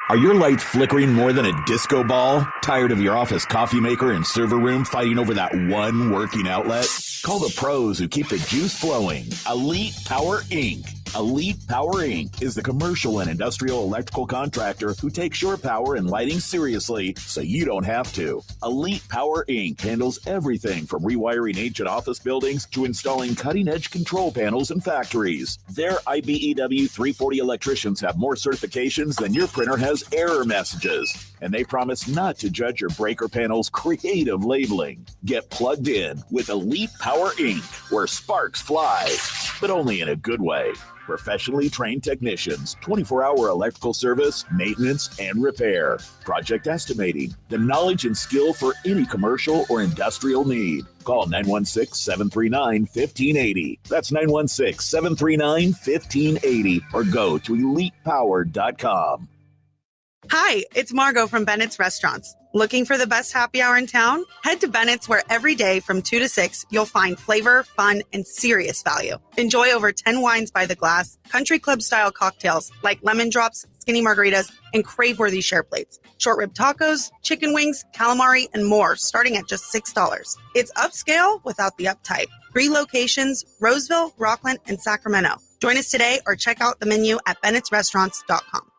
Are your lights flickering more than a disco ball? Tired of your office coffee maker and server room fighting over that one working outlet? Call the pros who keep the juice flowing. Elite Power Inc. Elite Power Inc. is the commercial and industrial electrical contractor who takes your power and lighting seriously so you don't have to. Elite Power Inc. handles everything from rewiring ancient office buildings to installing cutting-edge control panels in factories. Their IBEW 340 electricians have more certifications than your printer has error messages. And they promise not to judge your breaker panel's creative labeling. Get plugged in with Elite Power Inc., where sparks fly, but only in a good way. Professionally trained technicians, 24-hour electrical service, maintenance, and repair. Project estimating, the knowledge and skill for any commercial or industrial need. Call 916-739-1580. That's 916-739-1580 or go to elitepower.com. Hi, it's Margot from Bennett's Restaurants. Looking for the best happy hour in town? Head to Bennett's, where every day from 2 to 6, you'll find flavor, fun, and serious value. Enjoy over 10 wines by the glass, country club-style cocktails like lemon drops, skinny margaritas, and crave-worthy share plates. Short rib tacos, chicken wings, calamari, and more, starting at just $6. It's upscale without the uptight. 3 locations, Roseville, Rockland, and Sacramento. Join us today or check out the menu at bennettsrestaurants.com.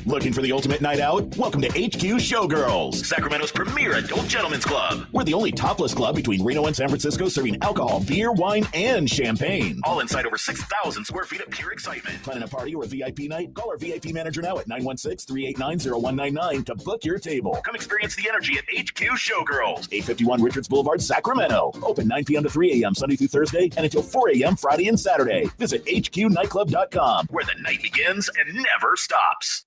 Looking for the ultimate night out? Welcome to HQ Showgirls, Sacramento's premier adult gentlemen's club. We're the only topless club between Reno and San Francisco serving alcohol, beer, wine, and champagne. All inside over 6,000 square feet of pure excitement. Planning a party or a VIP night? Call our VIP manager now at 916-389-0199 to book your table. Come experience the energy at HQ Showgirls, 851 Richards Boulevard, Sacramento. Open 9 p.m. to 3 a.m. Sunday through Thursday and until 4 a.m. Friday and Saturday. Visit hqnightclub.com, where the night begins and never stops.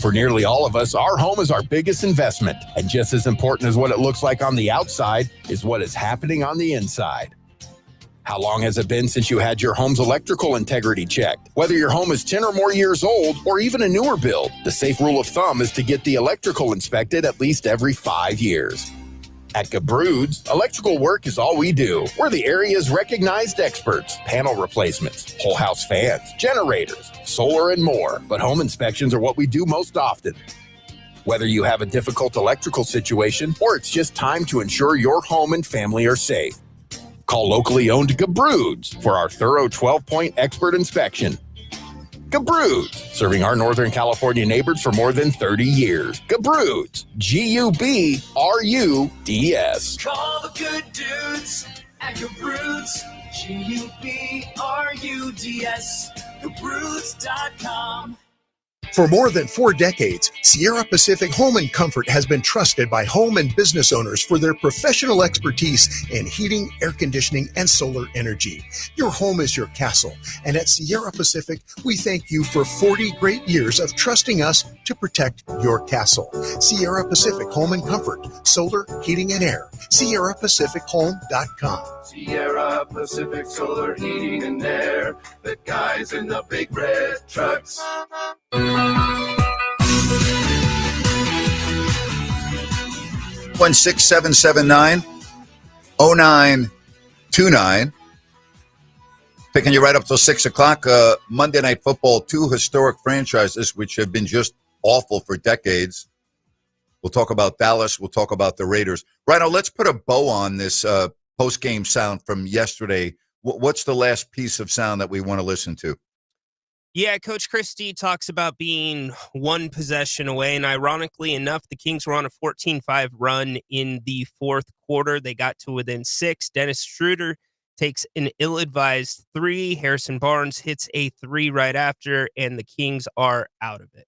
For nearly all of us, our home is our biggest investment. And just as important as what it looks like on the outside is what is happening on the inside. How long has it been since you had your home's electrical integrity checked? Whether your home is 10 or more years old or even a newer build, the safe rule of thumb is to get the electrical inspected at least every 5 years. At Gabroods, electrical work is all we do. We're the area's recognized experts. Panel replacements, whole house fans, generators, solar, and more. But home inspections are what we do most often. Whether you have a difficult electrical situation or it's just time to ensure your home and family are safe. Call locally owned Gabroods for our thorough 12-point expert inspection. Gabroods, serving our Northern California neighbors for more than 30 years. Gabroods, G-U-B-R-U-D-S. Call the good dudes at Gabroods, G-U-B-R-U-D-S, Gabroods.com. For more than 4 decades, Sierra Pacific Home and Comfort has been trusted by home and business owners for their professional expertise in heating, air conditioning, and solar energy. Your home is your castle, and at Sierra Pacific, we thank you for 40 great years of trusting us to protect your castle. Sierra Pacific Home and Comfort, solar, heating, and air. SierraPacificHome.com. Sierra Pacific Solar Heating and Air, the guys in the big red trucks. 16779-0929. Picking you right up till 6 o'clock. Monday Night Football, 2 historic franchises which have been just awful for decades. We'll talk about Dallas. We'll talk about the Raiders. Rhino, let's put a bow on this post-game sound from yesterday. What's the last piece of sound that we want to listen to? Yeah, Coach Christie talks about being one possession away, and ironically enough, the Kings were on a 14-5 run in the fourth quarter. They got to within 6. Dennis Schroeder takes an ill-advised 3. Harrison Barnes hits a 3 right after, and the Kings are out of it.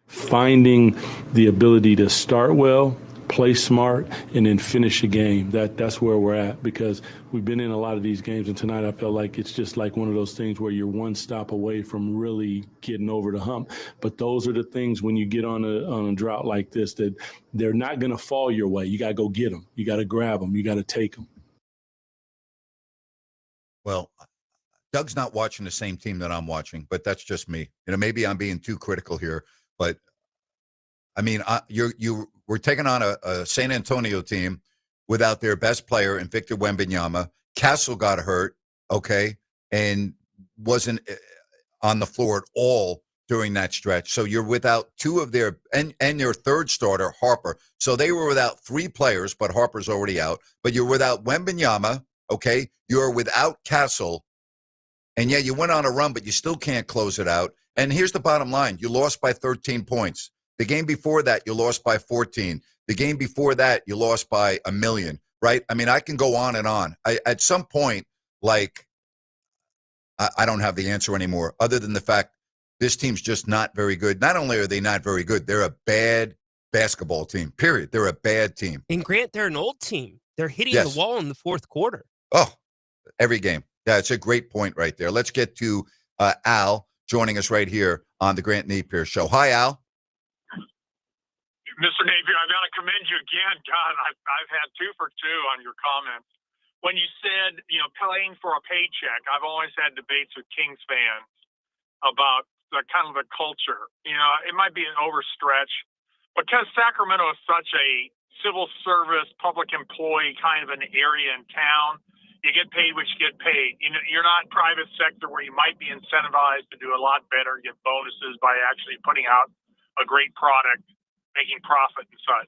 Finding the ability to start well, play smart, and then finish a game. That's where we're at, because we've been in a lot of these games, and tonight I felt like it's just like one of those things where you're one stop away from really getting over the hump. But those are the things when you get on a drought like this that they're not going to fall your way. You got to go get them. You got to grab them. You got to take them. Well, Doug's not watching the same team that I'm watching, but that's just me. Maybe I'm being too critical here, but I mean, we're taking on a San Antonio team without their best player in Victor Wembanyama. Castle got hurt, okay, and wasn't on the floor at all during that stretch. So you're without 2 of their and your third starter, Harper. So they were without 3 players, but Harper's already out. But you're without Wembanyama, okay? You're without Castle. And yeah, you went on a run, but you still can't close it out. And here's the bottom line. You lost by 13 points. The game before that, you lost by 14. The game before that, you lost by 1 million, right? I mean, I can go on and on. At some point, I don't have the answer anymore, other than the fact this team's just not very good. Not only are they not very good, they're a bad basketball team, period. They're a bad team. And Grant, they're an old team. They're hitting the wall in the fourth quarter. Oh, every game. Yeah, it's a great point right there. Let's get to Al joining us right here on the Grant Napear Show. Hi, Al. Mr. Napear, I've got to commend you again. God, I've had 2 for 2 on your comments. When you said, playing for a paycheck, I've always had debates with Kings fans about the kind of the culture. It might be an overstretch, because Sacramento is such a civil service, public employee kind of an area in town. You get paid what you get paid. You're not private sector where you might be incentivized to do a lot better, get bonuses by actually putting out a great product, making profit and such.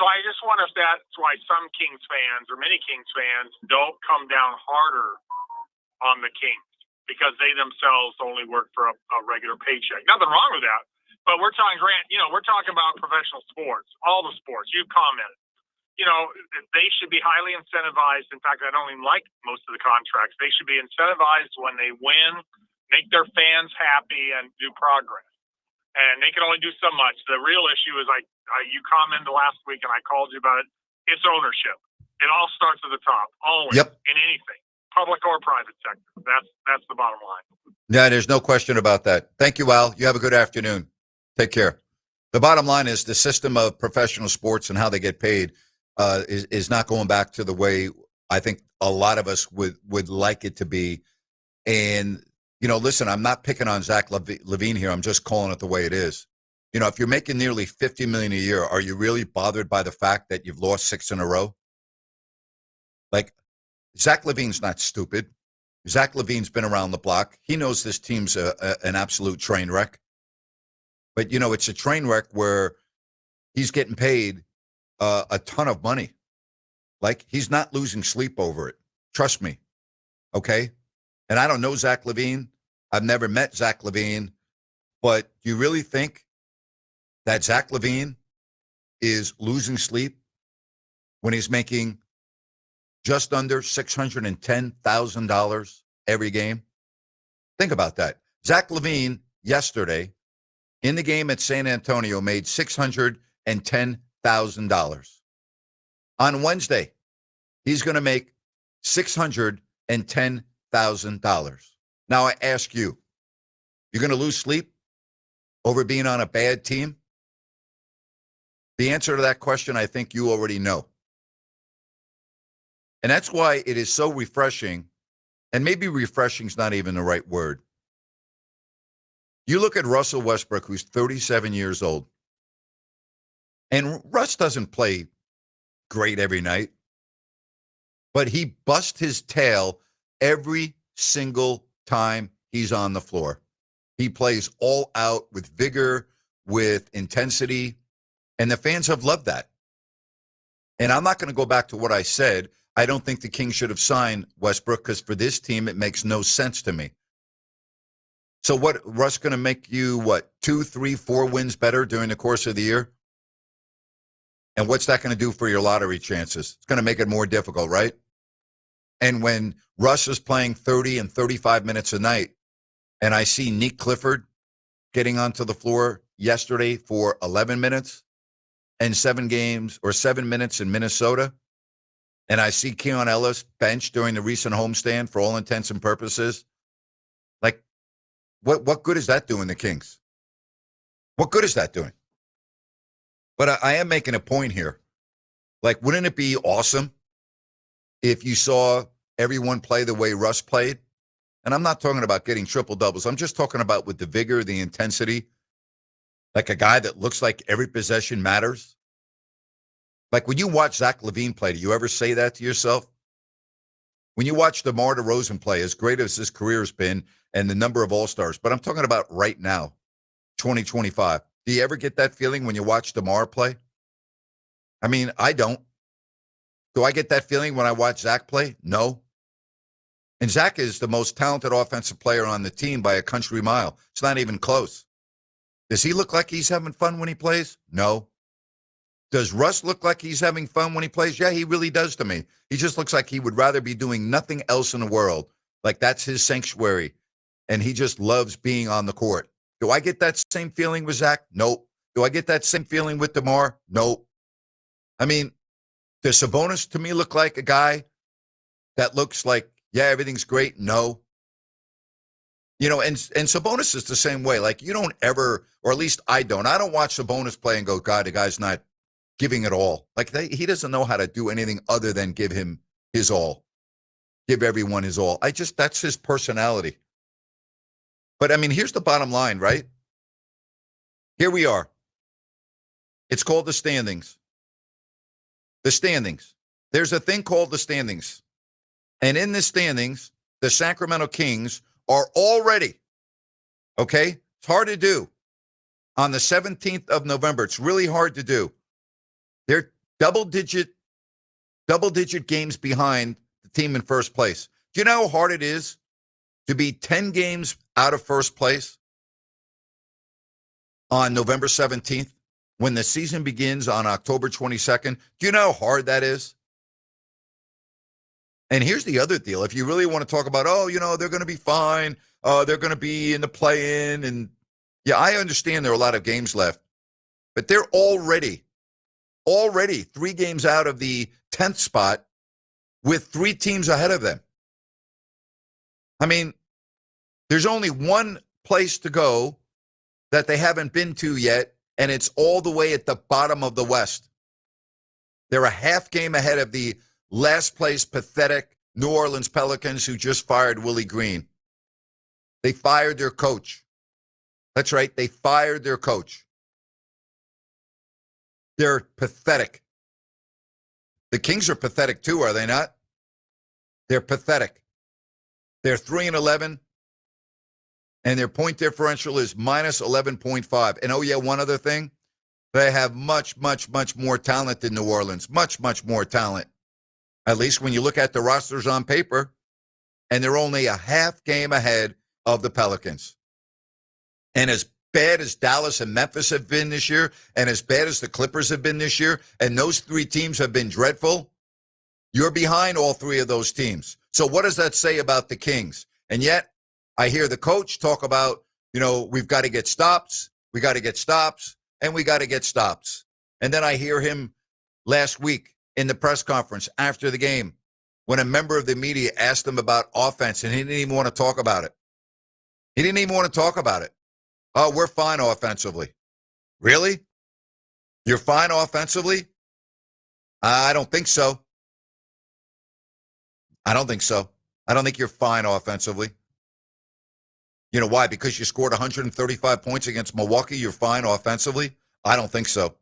So I just wonder if that's why some Kings fans or many Kings fans don't come down harder on the Kings. because they themselves only work for a regular paycheck. Nothing wrong with that. But we're talking, Grant, we're talking about professional sports, all the sports. You've commented. They should be highly incentivized. In fact, I don't even like most of the contracts. They should be incentivized when they win, make their fans happy, and do progress. And they can only do so much. The real issue is, you commented last week, and I called you about it. It's ownership. It all starts at the top, always, in anything, public or private sector. That's the bottom line. Yeah, there's no question about that. Thank you, Al. You have a good afternoon. Take care. The bottom line is the system of professional sports and how they get paid is not going back to the way I think a lot of us would like it to be. And, listen, I'm not picking on Zach Levine here. I'm just calling it the way it is. If you're making nearly $50 million a year, are you really bothered by the fact that you've lost 6 in a row? Like, Zach Levine's not stupid. Zach Levine's been around the block. He knows this team's an absolute train wreck. But, it's a train wreck where he's getting paid a ton of money. Like, he's not losing sleep over it. Trust me. Okay? And I don't know Zach Levine. I've never met Zach Levine. But do you really think that Zach Levine is losing sleep when he's making just under $610,000 every game? Think about that. Zach Levine yesterday in the game at San Antonio made $610,000. On Wednesday, he's going to make $610,000. Now I ask you, you're going to lose sleep over being on a bad team? The answer to that question, I think you already know. And that's why it is so refreshing, and maybe refreshing is not even the right word. You look at Russell Westbrook, who's 37 years old, and Russ doesn't play great every night, but he busts his tail every single time he's on the floor. He plays all out with vigor, with intensity, and the fans have loved that. And I'm not going to go back to what I said. I don't think the Kings should have signed Westbrook because for this team, it makes no sense to me. So what, Russ going to make you, 2, 3, 4 wins better during the course of the year? And what's that going to do for your lottery chances? It's going to make it more difficult, right? And when Russ is playing 30 and 35 minutes a night, and I see Nick Clifford getting onto the floor yesterday for 11 minutes and 7 minutes in Minnesota, and I see Keon Ellis benched during the recent homestand for all intents and purposes, like, what good is that doing the Kings? What good is that doing? But I am making a point here. Like, wouldn't it be awesome if you saw everyone play the way Russ played? And I'm not talking about getting triple doubles. I'm just talking about with the vigor, the intensity, like a guy that looks like every possession matters. Like when you watch Zach Levine play, do you ever say that to yourself? When you watch DeMar DeRozan play, as great as his career has been and the number of All-Stars, but I'm talking about right now, 2025. Do you ever get that feeling when you watch DeMar play? I mean, I don't. Do I get that feeling when I watch Zach play? No. And Zach is the most talented offensive player on the team by a country mile. It's not even close. Does he look like he's having fun when he plays? No. Does Russ look like he's having fun when he plays? Yeah, he really does to me. He just looks like he would rather be doing nothing else in the world. Like that's his sanctuary. And he just loves being on the court. Do I get that same feeling with Zach? Nope. Do I get that same feeling with DeMar? Nope. I mean, does Sabonis to me look like a guy that looks like, yeah, everything's great? No. You know, and Sabonis is the same way. Like, you don't ever, or at least I don't watch Sabonis play and go, God, the guy's not giving it all. Like, he doesn't know how to do anything other than give him his all. Give everyone his all. That's his personality. But, I mean, here's the bottom line, right? Here we are. It's called the standings. The standings. There's a thing called the standings. And in the standings, the Sacramento Kings are already, okay? It's hard to do. On the 17th of November, it's really hard to do. They're double-digit games behind the team in first place. Do you know how hard it is to be 10 games out of first place on November 17th when the season begins on October 22nd? Do you know how hard that is? And here's the other deal. If you really want to talk about, they're going to be fine. They're going to be in the play-in. And yeah, I understand there are a lot of games left. But they're already 3 games out of the 10th spot with 3 teams ahead of them. I mean, there's only one place to go that they haven't been to yet, and it's all the way at the bottom of the West. They're a half game ahead of the last place pathetic New Orleans Pelicans who just fired Willie Green. They fired their coach. That's right, they fired their coach. They're pathetic. The Kings are pathetic too, are they not? They're pathetic. They're 3-11, and their point differential is minus 11.5. And oh yeah, one other thing, they have much, much, much more talent than New Orleans. Much, much more talent. At least when you look at the rosters on paper, and they're only a half game ahead of the Pelicans. And as bad as Dallas and Memphis have been this year, and as bad as the Clippers have been this year, and those 3 teams have been dreadful, you're behind all 3 of those teams. So what does that say about the Kings? And yet, I hear the coach talk about, we've got to get stops, we got to get stops, and we got to get stops. And then I hear him last week in the press conference after the game when a member of the media asked him about offense, and he didn't even want to talk about it. He didn't even want to talk about it. Oh, we're fine offensively. Really? You're fine offensively? I don't think so. I don't think so. I don't think you're fine offensively. You know why? Because you scored 135 points against Milwaukee, you're fine offensively? I don't think so.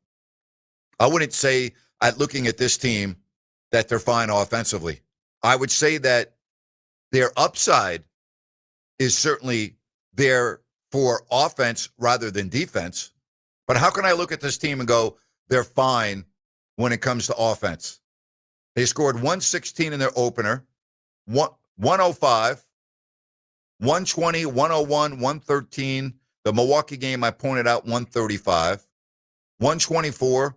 I wouldn't say, at looking at this team, that they're fine offensively. I would say that their upside is certainly there for offense rather than defense. But how can I look at this team and go, they're fine when it comes to offense? They scored 116 in their opener, 105, 120, 101, 113. The Milwaukee game, I pointed out, 135, 124,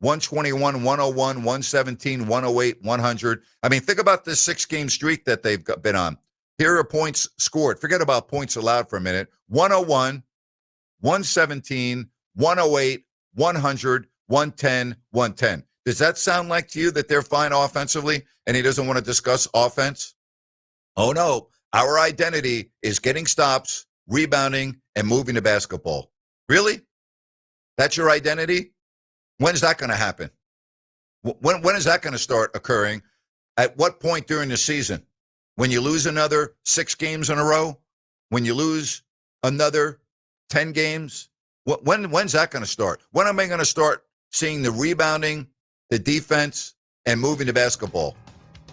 121, 101, 117, 108, 100. I mean, think about this 6-game streak that they've been on. Here are points scored. Forget about points allowed for a minute. 101, 117, 108, 100, 110, 110. Does that sound like to you that they're fine offensively and he doesn't want to discuss offense? Oh, no. Our identity is getting stops, rebounding, and moving the basketball. Really? That's your identity? When's that going to happen? When is that going to start occurring? At what point during the season? When you lose another 6 games in a row? When you lose another 10 games? When's that going to start? When am I going to start seeing the rebounding, the defense, and moving the basketball?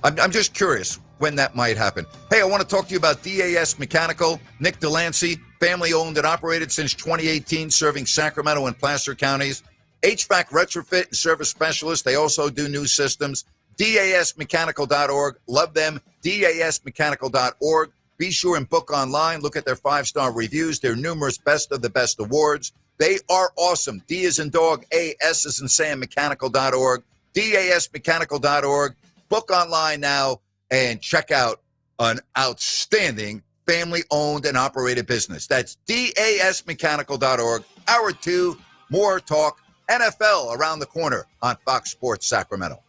I'm just curious when that might happen. Hey, I want to talk to you about DAS Mechanical. Nick Delancey, family owned and operated since 2018, serving Sacramento and Placer counties. HVAC retrofit and service specialist. They also do new systems. DASmechanical.org. Love them. DASmechanical.org. Be sure and book online. Look at their 5-star reviews, their numerous best of the best awards. They are awesome. D as in dog, A, S as in Sam, mechanical.org. DASmechanical.org. Book online now and check out an outstanding family-owned and operated business. That's DASmechanical.org. Hour 2, more talk. NFL around the corner on Fox Sports Sacramento.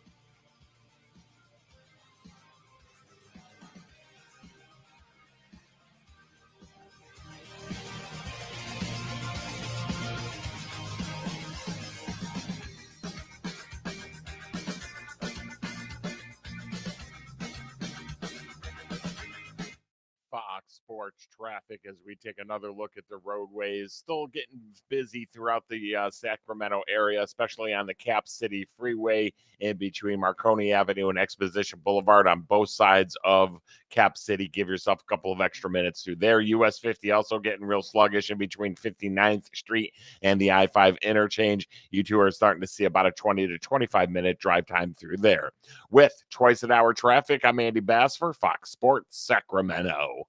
Fox Sports traffic as we take another look at the roadways. Still getting busy throughout the Sacramento area, especially on the Cap City Freeway in between Marconi Avenue and Exposition Boulevard on both sides of Cap City. Give yourself a couple of extra minutes through there. US 50 also getting real sluggish in between 59th Street and the I-5 interchange. You two are starting to see about a 20 to 25 minute drive time through there. With twice an hour traffic, I'm Andy Bass for Fox Sports Sacramento.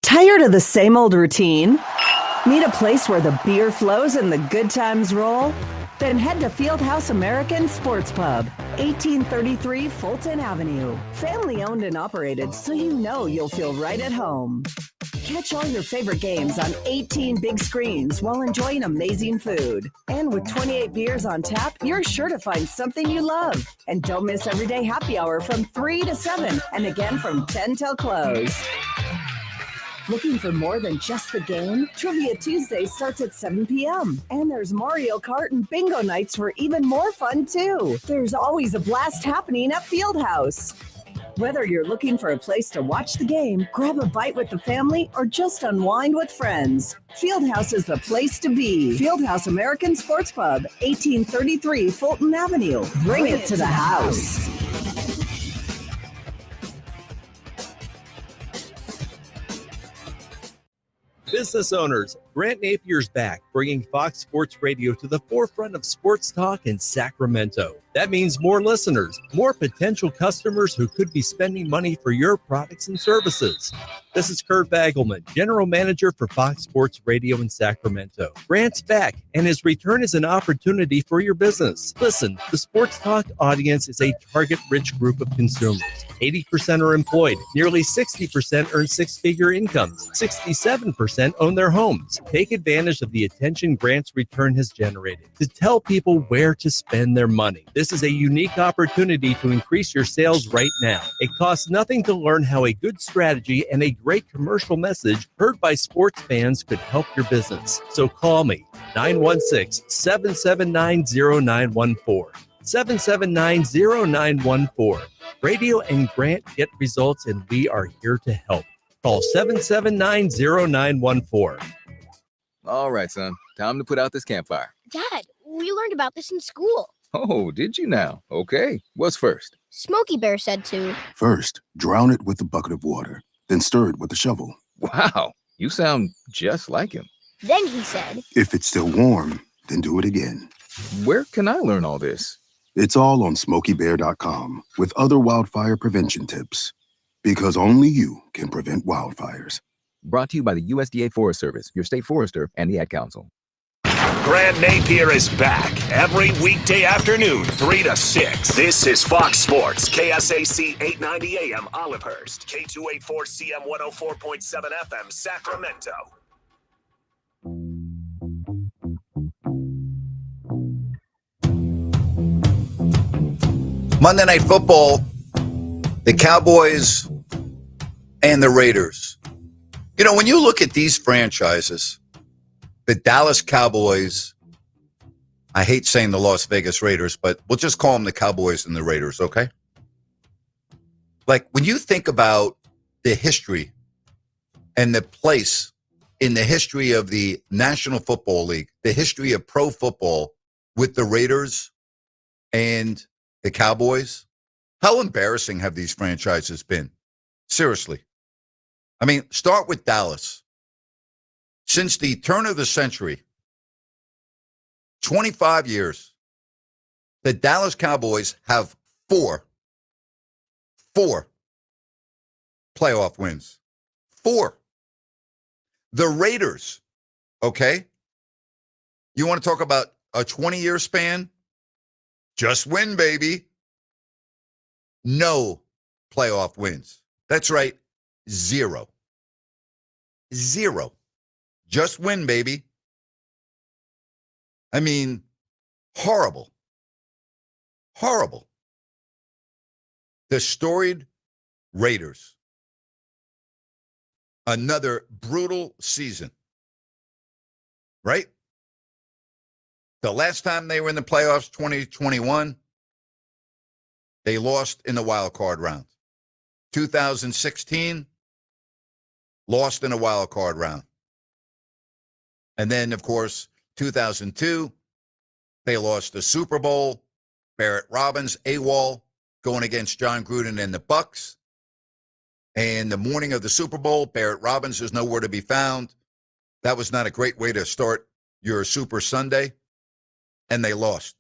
Tired of the same old routine? Need a place where the beer flows and the good times roll? Then head to Fieldhouse American Sports Pub, 1833 Fulton Avenue. Family owned and operated, so you know you'll feel right at home. Catch all your favorite games on 18 big screens while enjoying amazing food. And with 28 beers on tap, you're sure to find something you love. And don't miss everyday happy hour from 3 to 7 and again from 10 till close. Looking for more than just the game? Trivia Tuesday starts at 7 p.m. And there's Mario Kart and bingo nights for even more fun, too. There's always a blast happening at Fieldhouse. Whether you're looking for a place to watch the game, grab a bite with the family, or just unwind with friends, Fieldhouse is the place to be. Fieldhouse American Sports Pub, 1833 Fulton Avenue. Bring it to the house. Business owners, Grant Napier's back, bringing Fox Sports Radio to the forefront of sports talk in Sacramento. That means more listeners, more potential customers who could be spending money for your products and services. This is Kurt Bagelman, General Manager for Fox Sports Radio in Sacramento. Grant's back, and his return is an opportunity for your business. Listen, the sports talk audience is a target-rich group of consumers. 80% are employed. Nearly 60% earn six-figure incomes. 67% own their homes. Take advantage of the attention Grant's return has generated to tell people where to spend their money. This is a unique opportunity to increase your sales right now. It costs nothing to learn how a good strategy and a great commercial message heard by sports fans could help your business. So call me, 916-779-0914. 779-0914. Radio and Grant get results, and we are here to help. Call 779-0914. All right, son. Time to put out this campfire. Dad, we learned about this in school. Oh, did you now? Okay. What's first? Smokey Bear said to. First, drown it with a bucket of water, then stir it with a shovel. Wow, you sound just like him. Then he said. If it's still warm, then do it again. Where can I learn all this? It's all on SmokeyBear.com with other wildfire prevention tips. Because only you can prevent wildfires. Brought to you by the USDA Forest Service, your state forester, and the Ad Council. Grant Napear is back every weekday afternoon, 3 to 6. This is Fox Sports, KSAC 890 AM Olivehurst, K284CM 104.7 FM Sacramento. Monday Night Football, the Cowboys and the Raiders. You know, when you look at these franchises, the Dallas Cowboys, I hate saying the Las Vegas Raiders, but we'll just call them the Cowboys and the Raiders, okay? Like, when you think about the history and the place in the history of the National Football League, the history of pro football with the Raiders and the Cowboys, how embarrassing have these franchises been? Seriously. I mean, start with Dallas. Since the turn of the century, 25 years, the Dallas Cowboys have four playoff wins. 4. The Raiders, okay? You want to talk about a 20-year span? Just win, baby. No playoff wins. That's right, 0. 0. Just win, baby. I mean, horrible. Horrible. The storied Raiders. Another brutal season. Right? The last time they were in the playoffs, 2021, they lost in the wild card round. 2016, lost in a wild card round. And then, of course, 2002, they lost the Super Bowl. Barrett Robbins, AWOL, going against John Gruden and the Bucs. And the morning of the Super Bowl, Barrett Robbins is nowhere to be found. That was not a great way to start your Super Sunday. And they lost.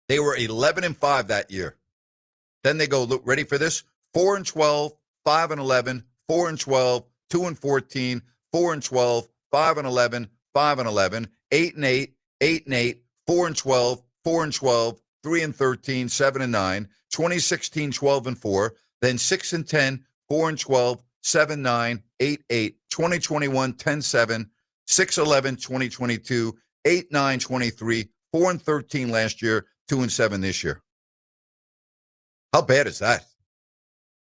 They were 11-5 that year. Then they go, look, ready for this? 4-12, 5-11, 4-12, 2-14, 4-12, 5-11, 5-11, 8-8, 8-8, 4-12, 4-12, 3-13, 7-9, 2016, 12-4, then 6-10, 4-12, 7-9, 8-8, 2021, 10-7, 6-11, 2022, 8-9, 23, 4-13 last year, 2-7 this year. How bad is that?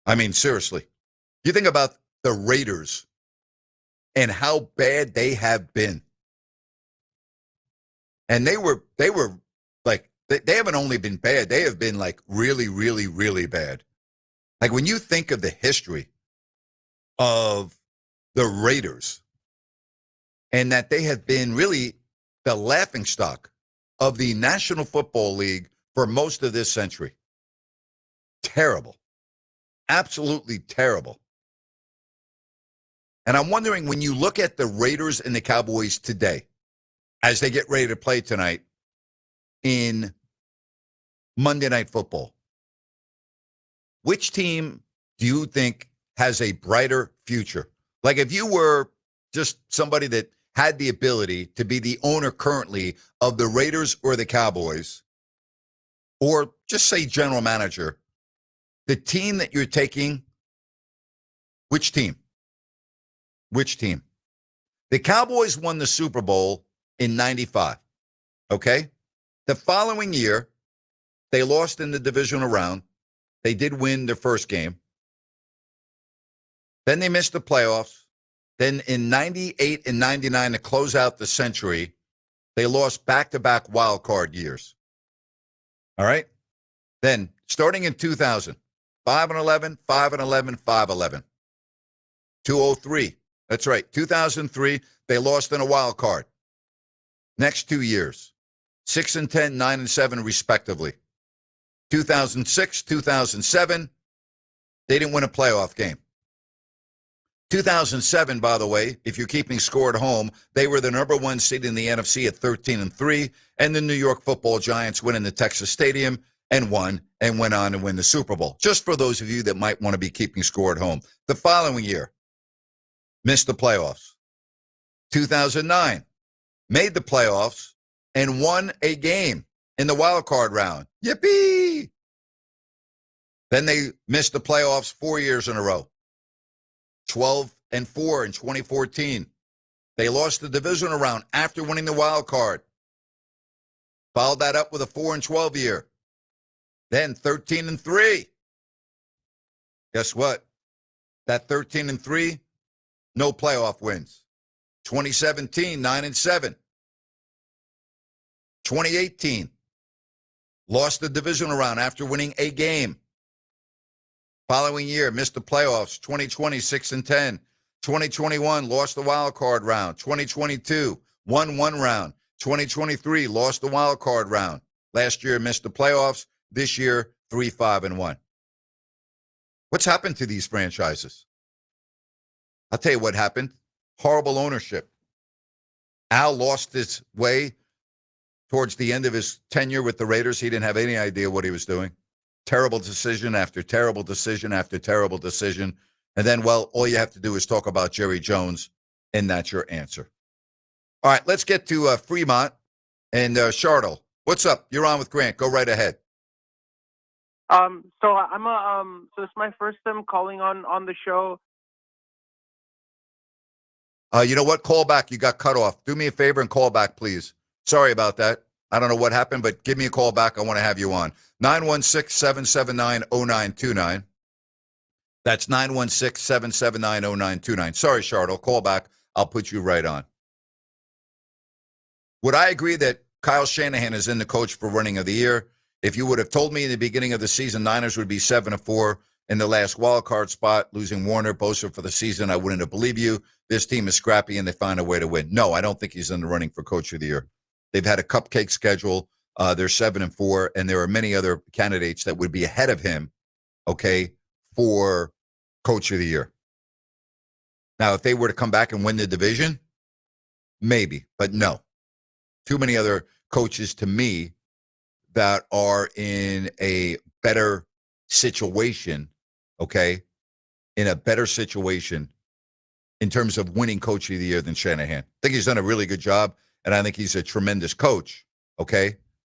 I mean, seriously. You think about the Raiders and how bad they have been. And they were like, they haven't only been bad, they have been like really, really, really bad. Like when you think of the history of the Raiders and that they have been really the laughingstock of the National Football League for most of this century. Terrible. Absolutely terrible. And I'm wondering, when you look at the Raiders and the Cowboys today, as they get ready to play tonight in Monday Night Football, which team do you think has a brighter future? Like if you were just somebody that had the ability to be the owner currently of the Raiders or the Cowboys, or just say general manager, the team that you're taking, which team? Which team? The Cowboys won the Super Bowl in 95, okay? The following year, they lost in the divisional round. They did win their first game. Then they missed the playoffs. Then in 98 and 99 to close out the century, they lost back-to-back wild card years. All right? Then, starting in 2000, 5-11, 5-11, 5-11. 203. That's right. 2003, they lost in a wild card. Next 2 years, 6-10, 9-7, respectively. 2006, 2007, they didn't win a playoff game. 2007, by the way, if you're keeping score at home, they were the number one seed in the NFC at 13-3, and the New York Football Giants went in the Texas Stadium and won and went on to win the Super Bowl. Just for those of you that might want to be keeping score at home. The following year, missed the playoffs. 2009, made the playoffs and won a game in the wild card round. Yippee! Then they missed the playoffs 4 years in a row. 12-4 in 2014. They lost the divisional round after winning the wild card. Followed that up with a 4-12 year. Then 13-3. Guess what? That 13-3, no playoff wins. 2017, 9-7. 2018, lost the divisional round after winning a game. Following year, missed the playoffs. 2020, 6-10. 2021, lost the wild card round. 2022, won one round. 2023, lost the wild card round. Last year, missed the playoffs. This year, 3-5-1. What's happened to these franchises? I'll tell you what happened. Horrible ownership. Al lost his way towards the end of his tenure with the Raiders. He didn't have any idea what he was doing. Terrible decision after terrible decision after terrible decision. And then, well, all you have to do is talk about Jerry Jones, and that's your answer. All right, let's get to Fremont and Charlotte. What's up? You're on with Grant. Go right ahead. So it's my first time calling on the show. You know what? Call back. You got cut off. Do me a favor and call back, please. Sorry about that. I don't know what happened, but give me a call back. I want to have you on. 916-779-0929. That's 916-779-0929. Sorry, Charlotte. Call back. I'll put you right on. Would I agree that Kyle Shanahan is in the coach for running of the year? If you would have told me in the beginning of the season Niners would be 7-4 in the last wild card spot, losing Warner, Bosa for the season, I wouldn't have believed you. This team is scrappy and they find a way to win. No, I don't think he's in the running for coach of the year. They've had a cupcake schedule. They're 7-4, and there are many other candidates that would be ahead of him, okay, for coach of the year. Now, if they were to come back and win the division, maybe, but no. Too many other coaches to me that are in a better situation, okay, in a better situation in terms of winning Coach of the Year than Shanahan. I think he's done a really good job, and I think he's a tremendous coach, okay?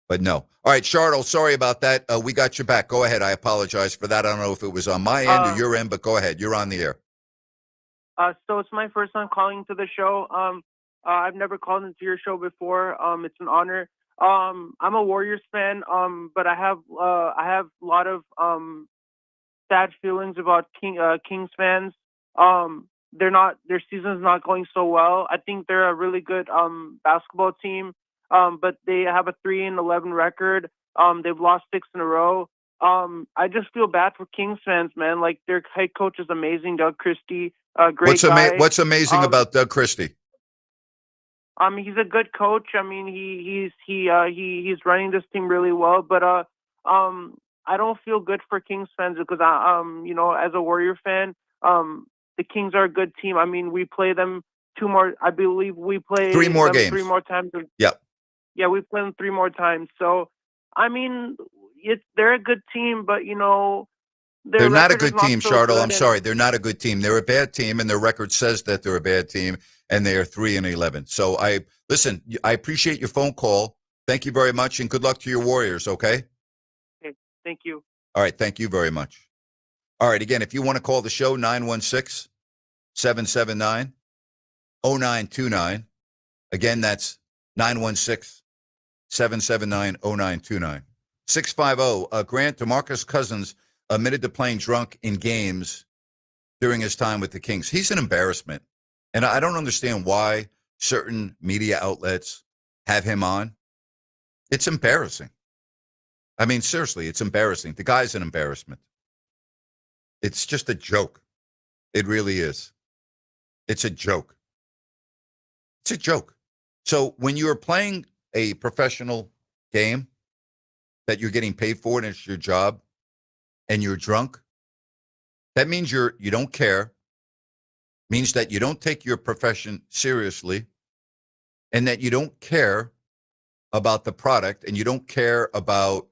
But no. All right, Charlotte, sorry about that. We got you back. Go ahead. I apologize for that. I don't know if it was on my end or your end, but go ahead. You're on the air. So it's my first time calling to the show. I've never called into your show before. It's an honor. I'm a Warriors fan, but I have a lot of sad feelings about Kings fans. Their season's not going so well. I think they're a really good basketball team, but they have a 3-11 record. They've lost 6 in a row. I just feel bad for Kings fans, man. Like, their head coach is amazing, Doug Christie. Great guy. What's amazing about Doug Christie? He's a good coach. I mean, he's running this team really well, but I don't feel good for Kings fans because as a Warrior fan, the Kings are a good team. I mean, we play them 2 more. I believe we play 3 more games. 3 more times. Yep. Yeah, we play them 3 more times. So, I mean, they're a good team, but they're not a good team, so Charlotte. I'm good, sorry. They're not a good team. They're a bad team, and their record says that they're a bad team, and they are 3-11. So I appreciate your phone call. Thank you very much, and good luck to your Warriors, okay? Okay, thank you. All right, thank you very much. All right, again, if you want to call the show, 916-779-0929. Again, that's 916-779-0929. 650, Grant, DeMarcus Cousins admitted to playing drunk in games during his time with the Kings. He's an embarrassment. And I don't understand why certain media outlets have him on. It's embarrassing. I mean, seriously, it's embarrassing. The guy's an embarrassment. It's just a joke. It really is. It's a joke. It's a joke. So when you're playing a professional game that you're getting paid for and it's your job, and you're drunk, that means you don't care, means that you don't take your profession seriously, and that you don't care about the product, and you don't care about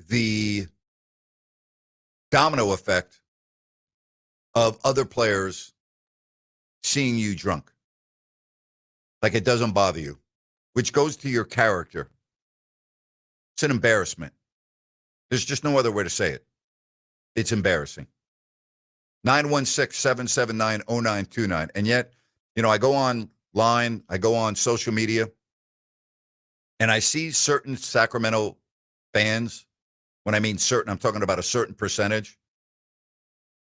the domino effect of other players seeing you drunk. Like, it doesn't bother you, which goes to your character. It's an embarrassment. There's just no other way to say it. It's embarrassing. 916-779-0929. And yet, I go online, I go on social media, and I see certain Sacramento fans, when I mean certain, I'm talking about a certain percentage,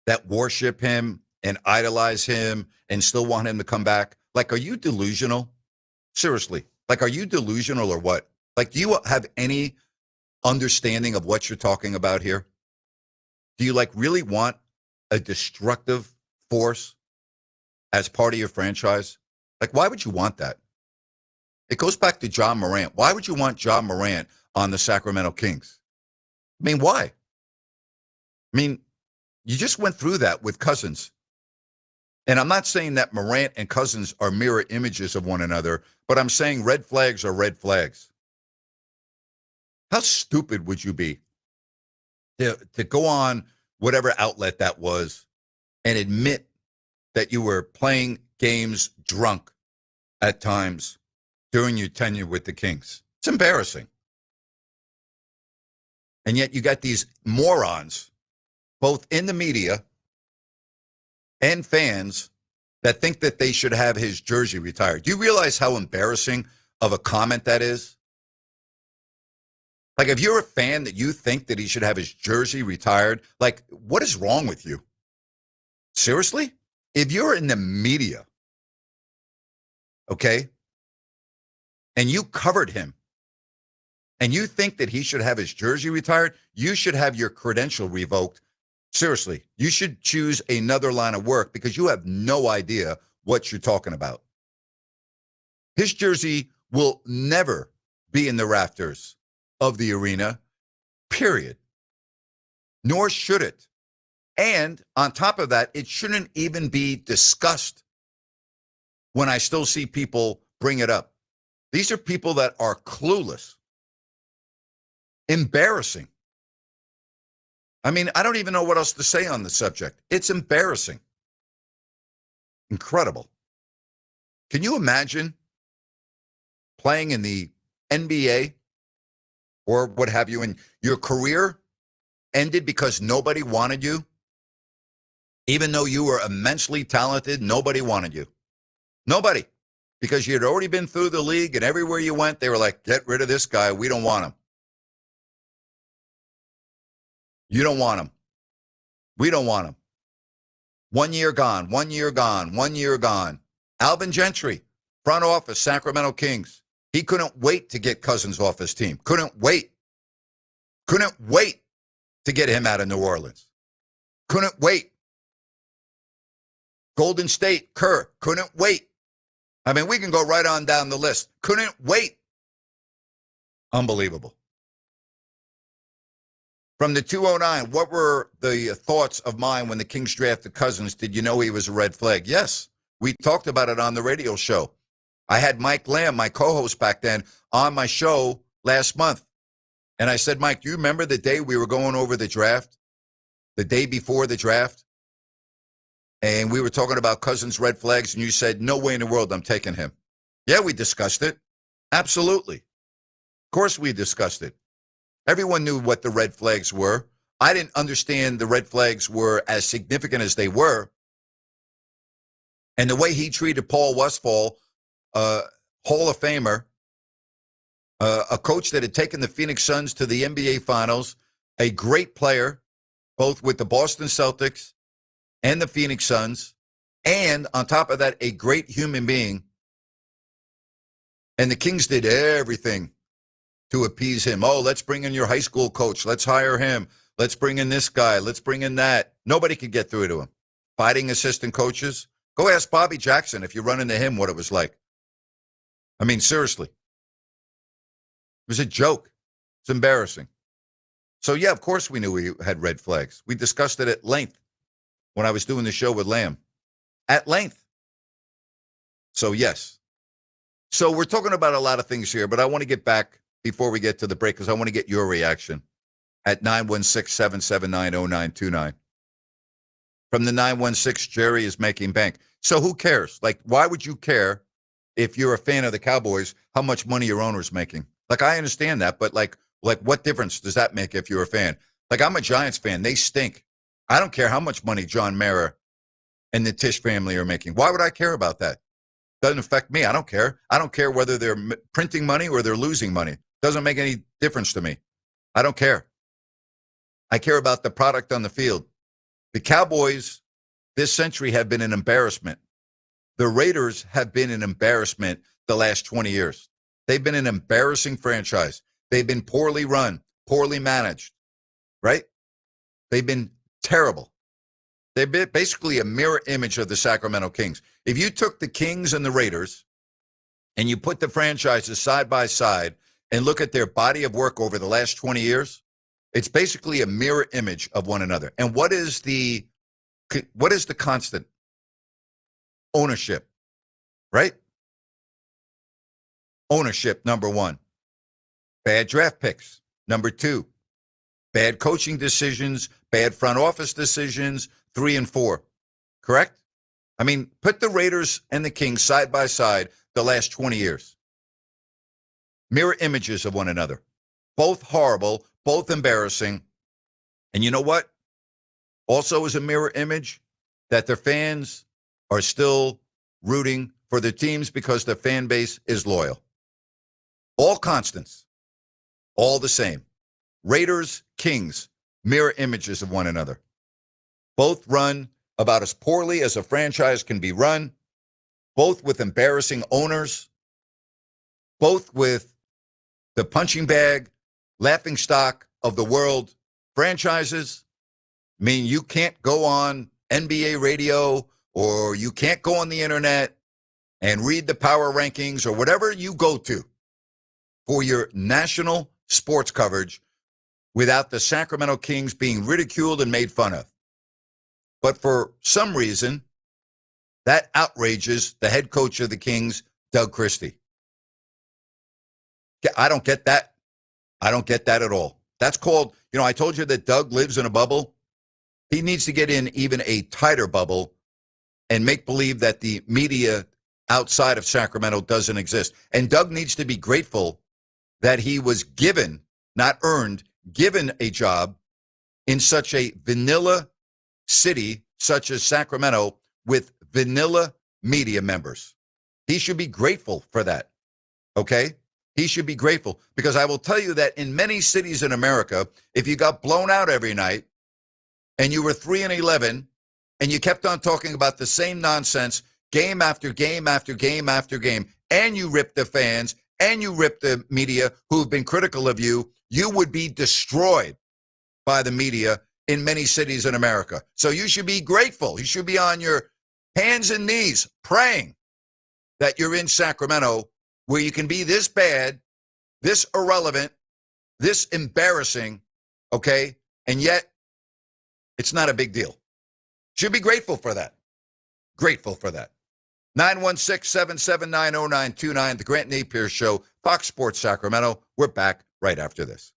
that worship him and idolize him and still want him to come back. Like, are you delusional? Seriously. Like, are you delusional or what? Like, do you have any understanding of what you're talking about here? Do you really want a destructive force as part of your franchise? Like, why would you want that? It goes back to John Morant. Why would you want John Morant on the Sacramento Kings? I mean, why? I mean, you just went through that with Cousins. And I'm not saying that Morant and Cousins are mirror images of one another, but I'm saying red flags are red flags. How stupid would you be to go on whatever outlet that was and admit that you were playing games drunk at times during your tenure with the Kings? It's embarrassing. And yet you got these morons, both in the media and fans, that think that they should have his jersey retired. Do you realize how embarrassing of a comment that is? Like, if you're a fan that you think that he should have his jersey retired, like, what is wrong with you? Seriously? If you're in the media, okay, and you covered him, and you think that he should have his jersey retired, you should have your credential revoked. Seriously, you should choose another line of work because you have no idea what you're talking about. His jersey will never be in the rafters of the arena, period. Nor should it. And on top of that, it shouldn't even be discussed when I still see people bring it up. These are people that are clueless. Embarrassing. I mean, I don't even know what else to say on the subject. It's embarrassing. Incredible. Can you imagine playing in the NBA or what have you, and your career ended because nobody wanted you? Even though you were immensely talented, nobody wanted you. Nobody. Because you had already been through the league, and everywhere you went, they were like, get rid of this guy. We don't want him. You don't want him. We don't want him. 1 year gone, 1 year gone, 1 year gone. Alvin Gentry, front office, Sacramento Kings. He couldn't wait to get Cousins off his team. Couldn't wait. Couldn't wait to get him out of New Orleans. Couldn't wait. Golden State, Kerr, couldn't wait. I mean, we can go right on down the list. Couldn't wait. Unbelievable. From the 209, what were the thoughts of mine when the Kings drafted Cousins? Did you know he was a red flag? Yes. We talked about it on the radio show. I had Mike Lamb, my co-host back then, on my show last month. And I said, Mike, do you remember the day we were going over the draft? The day before the draft? And we were talking about Cousins' red flags, and you said, no way in the world I'm taking him. Yeah, we discussed it. Absolutely. Of course we discussed it. Everyone knew what the red flags were. I didn't understand the red flags were as significant as they were. And the way he treated Paul Westphal, Hall of Famer, a coach that had taken the Phoenix Suns to the NBA Finals, a great player, both with the Boston Celtics and the Phoenix Suns, and on top of that, a great human being. And the Kings did everything to appease him. Oh, let's bring in your high school coach. Let's hire him. Let's bring in this guy. Let's bring in that. Nobody could get through to him. Fighting assistant coaches. Go ask Bobby Jackson if you run into him what it was like. I mean, seriously. It was a joke. It's embarrassing. So, yeah, of course we knew we had red flags. We discussed it at length when I was doing the show with Lamb. At length. So, yes. So we're talking about a lot of things here, but I want to get back before we get to the break because I want to get your reaction at 916-779-0929. From the 916, Jerry is making bank. So who cares? Like, why would you care if you're a fan of the Cowboys how much money your owner's making? Like, I understand that, but like what difference does that make if you're a fan? Like, I'm a Giants fan. They stink. I don't care how much money John Mara and the Tisch family are making. Why would I care about that? Doesn't affect me. I don't care. I don't care whether they're printing money or they're losing money. Doesn't make any difference to me. I don't care. I care about the product on the field. The Cowboys this century have been an embarrassment. The Raiders have been an embarrassment the last 20 years. They've been an embarrassing franchise. They've been poorly run, poorly managed, right? They've been terrible. They've been basically a mirror image of the Sacramento Kings. If you took the Kings and the Raiders and you put the franchises side by side and look at their body of work over the last 20 years, it's basically a mirror image of one another. And what is the constant? Ownership, right? Ownership, number one. Bad draft picks, number two. Bad coaching decisions, bad front office decisions, 3 and 4. Correct? I mean, put the Raiders and the Kings side by side the last 20 years. Mirror images of one another. Both horrible, both embarrassing. And you know what? Also is a mirror image that their fans are still rooting for their teams because their fan base is loyal. All constants. All the same. Raiders, Kings, mirror images of one another. Both run about as poorly as a franchise can be run. Both with embarrassing owners. Both with the punching bag, laughing stock of the world franchises. I mean, you can't go on NBA radio or you can't go on the internet and read the power rankings or whatever you go to for your national sports coverage without the Sacramento Kings being ridiculed and made fun of. But for some reason, that outrages the head coach of the Kings, Doug Christie. I don't get that. I don't get that at all. That's called, I told you that Doug lives in a bubble. He needs to get in even a tighter bubble and make believe that the media outside of Sacramento doesn't exist. And Doug needs to be grateful that he was given, not earned, given a job in such a vanilla city such as Sacramento with vanilla media members. He should be grateful for that, okay? He should be grateful, because I will tell you that in many cities in America, if you got blown out every night and you were 3-11 and you kept on talking about the same nonsense game after game after game after game, and you ripped the fans and you ripped the media who've been critical of you, you would be destroyed by the media in many cities in America. So you should be grateful. You should be on your hands and knees praying that you're in Sacramento, where you can be this bad, this irrelevant, this embarrassing, okay? And yet, it's not a big deal. Should be grateful for that. Grateful for that. 916-779-0929, The Grant Napear Show, Fox Sports Sacramento. We're back right after this.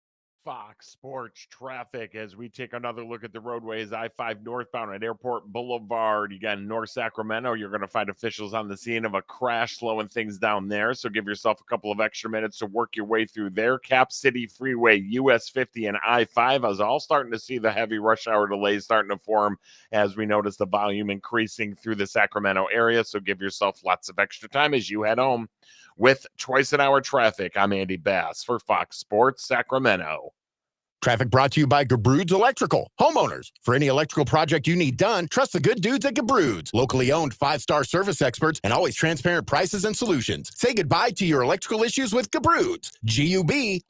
Fox Sports traffic as we take another look at the roadways. I-5 northbound at Airport Boulevard. You got North Sacramento. You're going to find officials on the scene of a crash slowing things down there. So give yourself a couple of extra minutes to work your way through there. Cap City Freeway, US 50 and I-5. I was all starting to see the heavy rush hour delays starting to form as we notice the volume increasing through the Sacramento area. So give yourself lots of extra time as you head home. With twice an hour traffic, I'm Andy Bass for Fox Sports Sacramento. Traffic brought to you by Gabroods Electrical. Homeowners, for any electrical project you need done, trust the good dudes at Gabroods. Locally owned, 5-star service experts, and always transparent prices and solutions. Say goodbye to your electrical issues with Gabroods. GUBRUDS.com.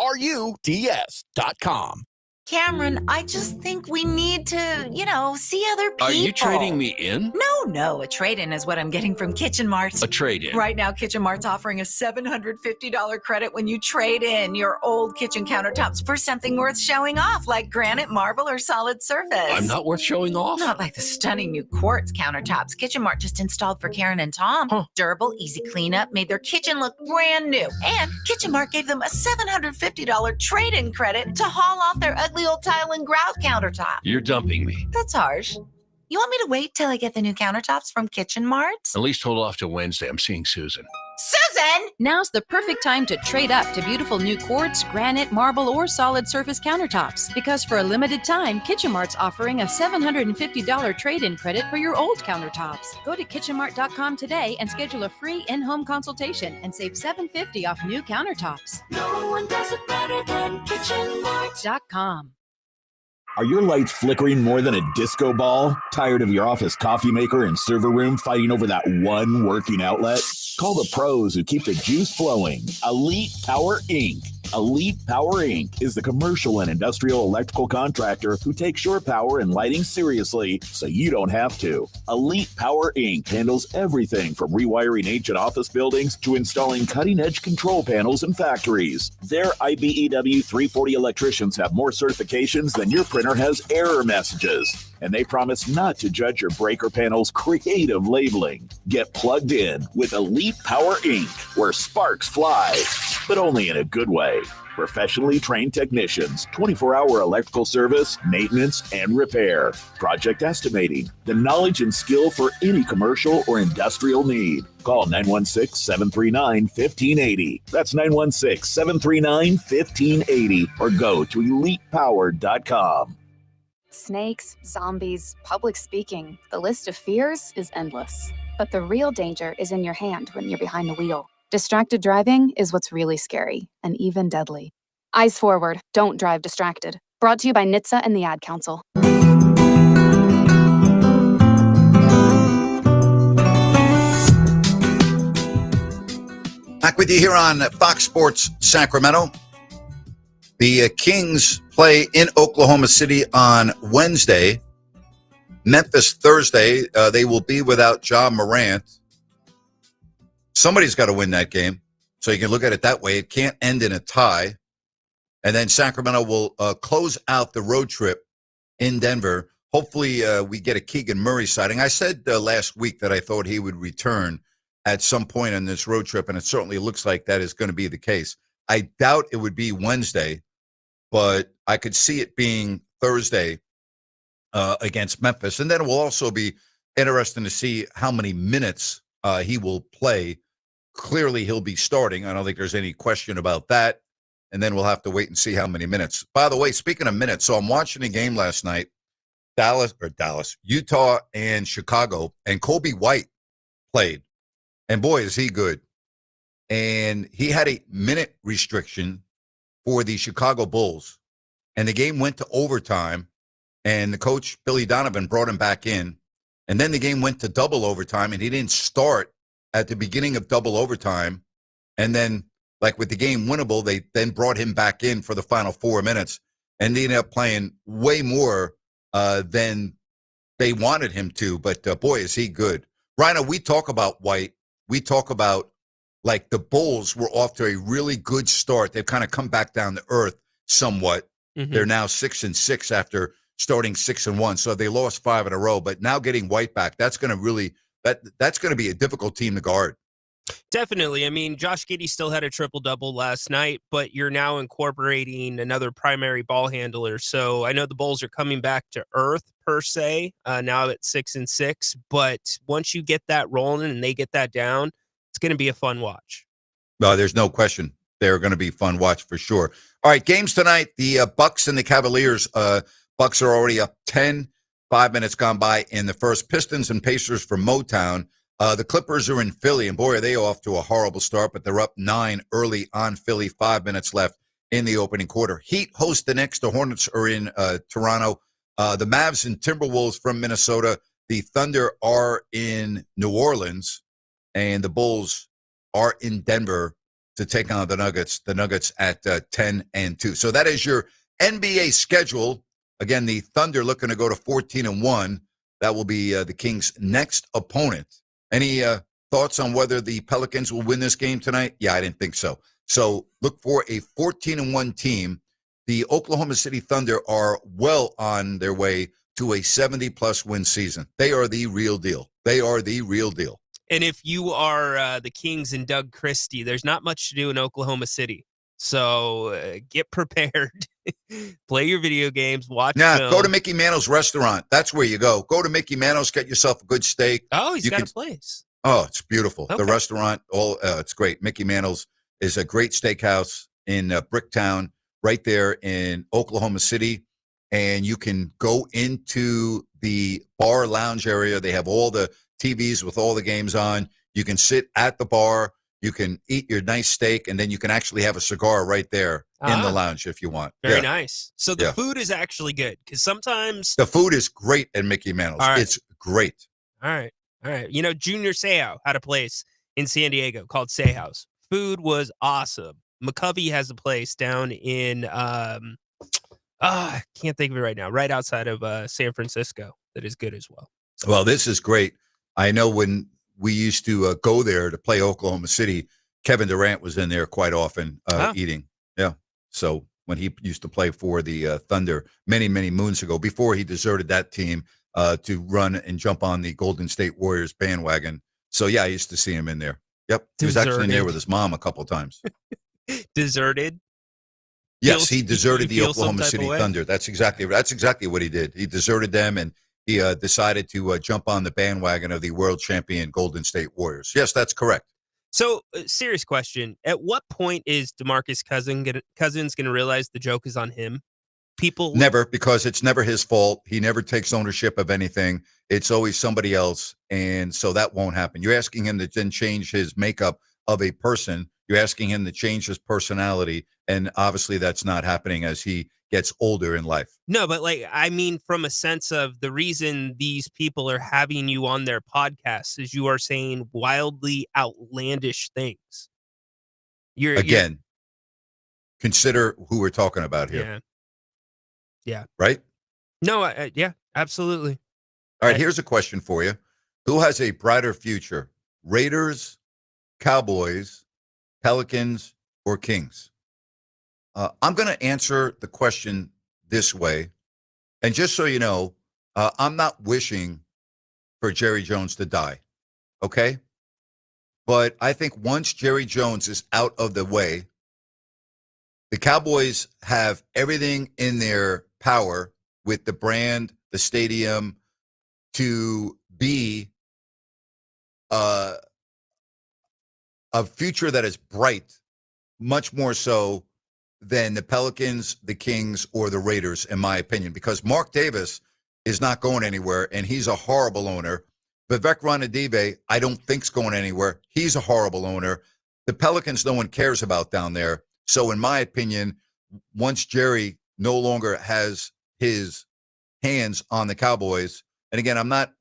Cameron, I just think we need to, see other people. Are you trading me in? No. A trade-in is what I'm getting from Kitchen Mart. A trade-in? Right now, Kitchen Mart's offering a $750 credit when you trade in your old kitchen countertops for something worth showing off, like granite, marble, or solid surface. I'm not worth showing off? Not like the stunning new quartz countertops Kitchen Mart just installed for Karen and Tom. Huh. Durable, easy cleanup, made their kitchen look brand new. And Kitchen Mart gave them a $750 trade-in credit to haul off their ugly old tile and grout countertop. You're dumping me. That's harsh. You want me to wait till I get the new countertops from Kitchen Mart? At least hold off till Wednesday. I'm seeing Susan. Susan! Now's the perfect time to trade up to beautiful new quartz, granite, marble, or solid surface countertops. Because for a limited time, Kitchen Mart's offering a $750 trade-in credit for your old countertops. Go to kitchenmart.com today and schedule a free in-home consultation and save $750 off new countertops. No one does it better than kitchenmart.com. Are your lights flickering more than a disco ball? Tired of your office coffee maker and server room fighting over that one working outlet? Call the pros who keep the juice flowing. Elite Power Inc. Elite Power Inc. is the commercial and industrial electrical contractor who takes your power and lighting seriously so you don't have to. Elite Power Inc. handles everything from rewiring ancient office buildings to installing cutting-edge control panels in factories. Their IBEW 340 electricians have more certifications than your printer has error messages. And they promise not to judge your breaker panel's creative labeling. Get plugged in with Elite Power Inc., where sparks fly, but only in a good way. Professionally trained technicians, 24-hour electrical service, maintenance, and repair. Project estimating, the knowledge and skill for any commercial or industrial need. Call 916-739-1580. That's 916-739-1580. Or go to elitepower.com. Snakes, zombies, public speaking. The list of fears is endless. But the real danger is in your hand when you're behind the wheel. Distracted driving is what's really scary and even deadly. Eyes forward, don't drive distracted. Brought to you by NHTSA and the Ad Council. Back with you here on Fox Sports Sacramento. The Kings play in Oklahoma City on Wednesday. Memphis Thursday. They will be without Ja Morant. Somebody's got to win that game. So you can look at it that way. It can't end in a tie. And then Sacramento will close out the road trip in Denver. Hopefully we get a Keegan Murray sighting. I said last week that I thought he would return at some point on this road trip, and it certainly looks like that is going to be the case. I doubt it would be Wednesday, but I could see it being Thursday against Memphis. And then it will also be interesting to see how many minutes he will play. Clearly, he'll be starting. I don't think there's any question about that. And then we'll have to wait and see how many minutes. By the way, speaking of minutes, so I'm watching a game last night, Utah and Chicago, and Kobe White played. And boy, is he good. And he had a minute restriction for the Chicago Bulls. And the game went to overtime. And the coach, Billy Donovan, brought him back in. And then the game went to double overtime, and he didn't start at the beginning of double overtime. And then, like with the game winnable, they then brought him back in for the final 4 minutes. And they ended up playing way more than they wanted him to. But boy, is he good. Rhino, we talk about White. We talk about, like, the Bulls were off to a really good start. They've kind of come back down to earth somewhat. Mm-hmm. They're now 6-6 after starting 6-1. So they lost 5 in a row. But now getting White back, that's going to really that's going to be a difficult team to guard. Definitely. I mean, Josh Giddey still had a triple-double last night, but you're now incorporating another primary ball handler. So I know the Bulls are coming back to earth, per se, now at 6-6. But once you get that rolling and they get that down, it's going to be a fun watch. No, there's no question. They're going to be fun watch for sure. All right, games tonight, the Bucks and the Cavaliers. Bucks are already up 10, 5 minutes gone by in the first. Pistons and Pacers from Motown. The Clippers are in Philly, and boy, are they off to a horrible start, but they're up 9 early on Philly, 5 minutes left in the opening quarter. Heat host the Knicks. The Hornets are in Toronto. The Mavs and Timberwolves from Minnesota. The Thunder are in New Orleans, and the Bulls are in Denver to take on the Nuggets. The Nuggets at 10-2. So that is your NBA schedule. Again, the Thunder looking to go to 14-1. That will be the Kings' next opponent. Any thoughts on whether the Pelicans will win this game tonight? Yeah, I didn't think so. So look for a 14-1 team. The Oklahoma City Thunder are well on their way to a 70-plus win season. They are the real deal. They are the real deal. And if you are the Kings and Doug Christie, there's not much to do in Oklahoma City. So get prepared. Play your video games, watch film. Go to Mickey Mantle's restaurant. That's where you go. Go to Mickey Mantle's, get yourself a good steak. Oh, he's got a place. Oh, it's beautiful. Okay. The restaurant, it's great. Mickey Mantle's is a great steakhouse in Bricktown, right there in Oklahoma City. And you can go into the bar lounge area. They have all the TVs with all the games on. You can sit at the bar. You can eat your nice steak, and then you can actually have a cigar right there in the lounge if you want. Very nice. So the food is actually good, because sometimes the food is great at Mickey Mantle's. Right. It's great. All right. You know, Junior Seau had a place in San Diego called Say House. Food was awesome. McCovey has a place down in I can't think of it right now, right outside of San Francisco, that is good as well. Well, this is great. I know when we used to go there to play Oklahoma City, Kevin Durant was in there quite often eating. Yeah. So when he used to play for the Thunder many, many moons ago, before he deserted that team to run and jump on the Golden State Warriors bandwagon. So, yeah, I used to see him in there. Yep. He was actually in there with his mom a couple times. Deserted? Yes, he deserted the Oklahoma City Thunder. That's exactly what he did. He deserted them, and he decided to jump on the bandwagon of the world champion Golden State Warriors. Yes, that's correct. So, serious question. At what point is DeMarcus Cousins going to realize the joke is on him? People never, because it's never his fault. He never takes ownership of anything. It's always somebody else, and so that won't happen. You're asking him to then change his makeup of a person. You're asking him to change his personality, and obviously that's not happening as he gets older in life. No, but I mean, from a sense of the reason these people are having you on their podcasts is you are saying wildly outlandish things. Consider who we're talking about here. Yeah. Right? No, yeah, absolutely. All right, here's a question for you. Who has a brighter future? Raiders, Cowboys, Pelicans, or Kings? I'm going to answer the question this way. And just so you know, I'm not wishing for Jerry Jones to die, okay? But I think once Jerry Jones is out of the way, the Cowboys have everything in their power with the brand, the stadium, to be a future that is bright, much more so than the Pelicans, the Kings, or the Raiders, in my opinion, because Mark Davis is not going anywhere, and he's a horrible owner. Vivek Ranadive, I don't think's going anywhere. He's a horrible owner. The Pelicans, no one cares about down there. So, in my opinion, once Jerry no longer has his hands on the Cowboys, and again, I'm not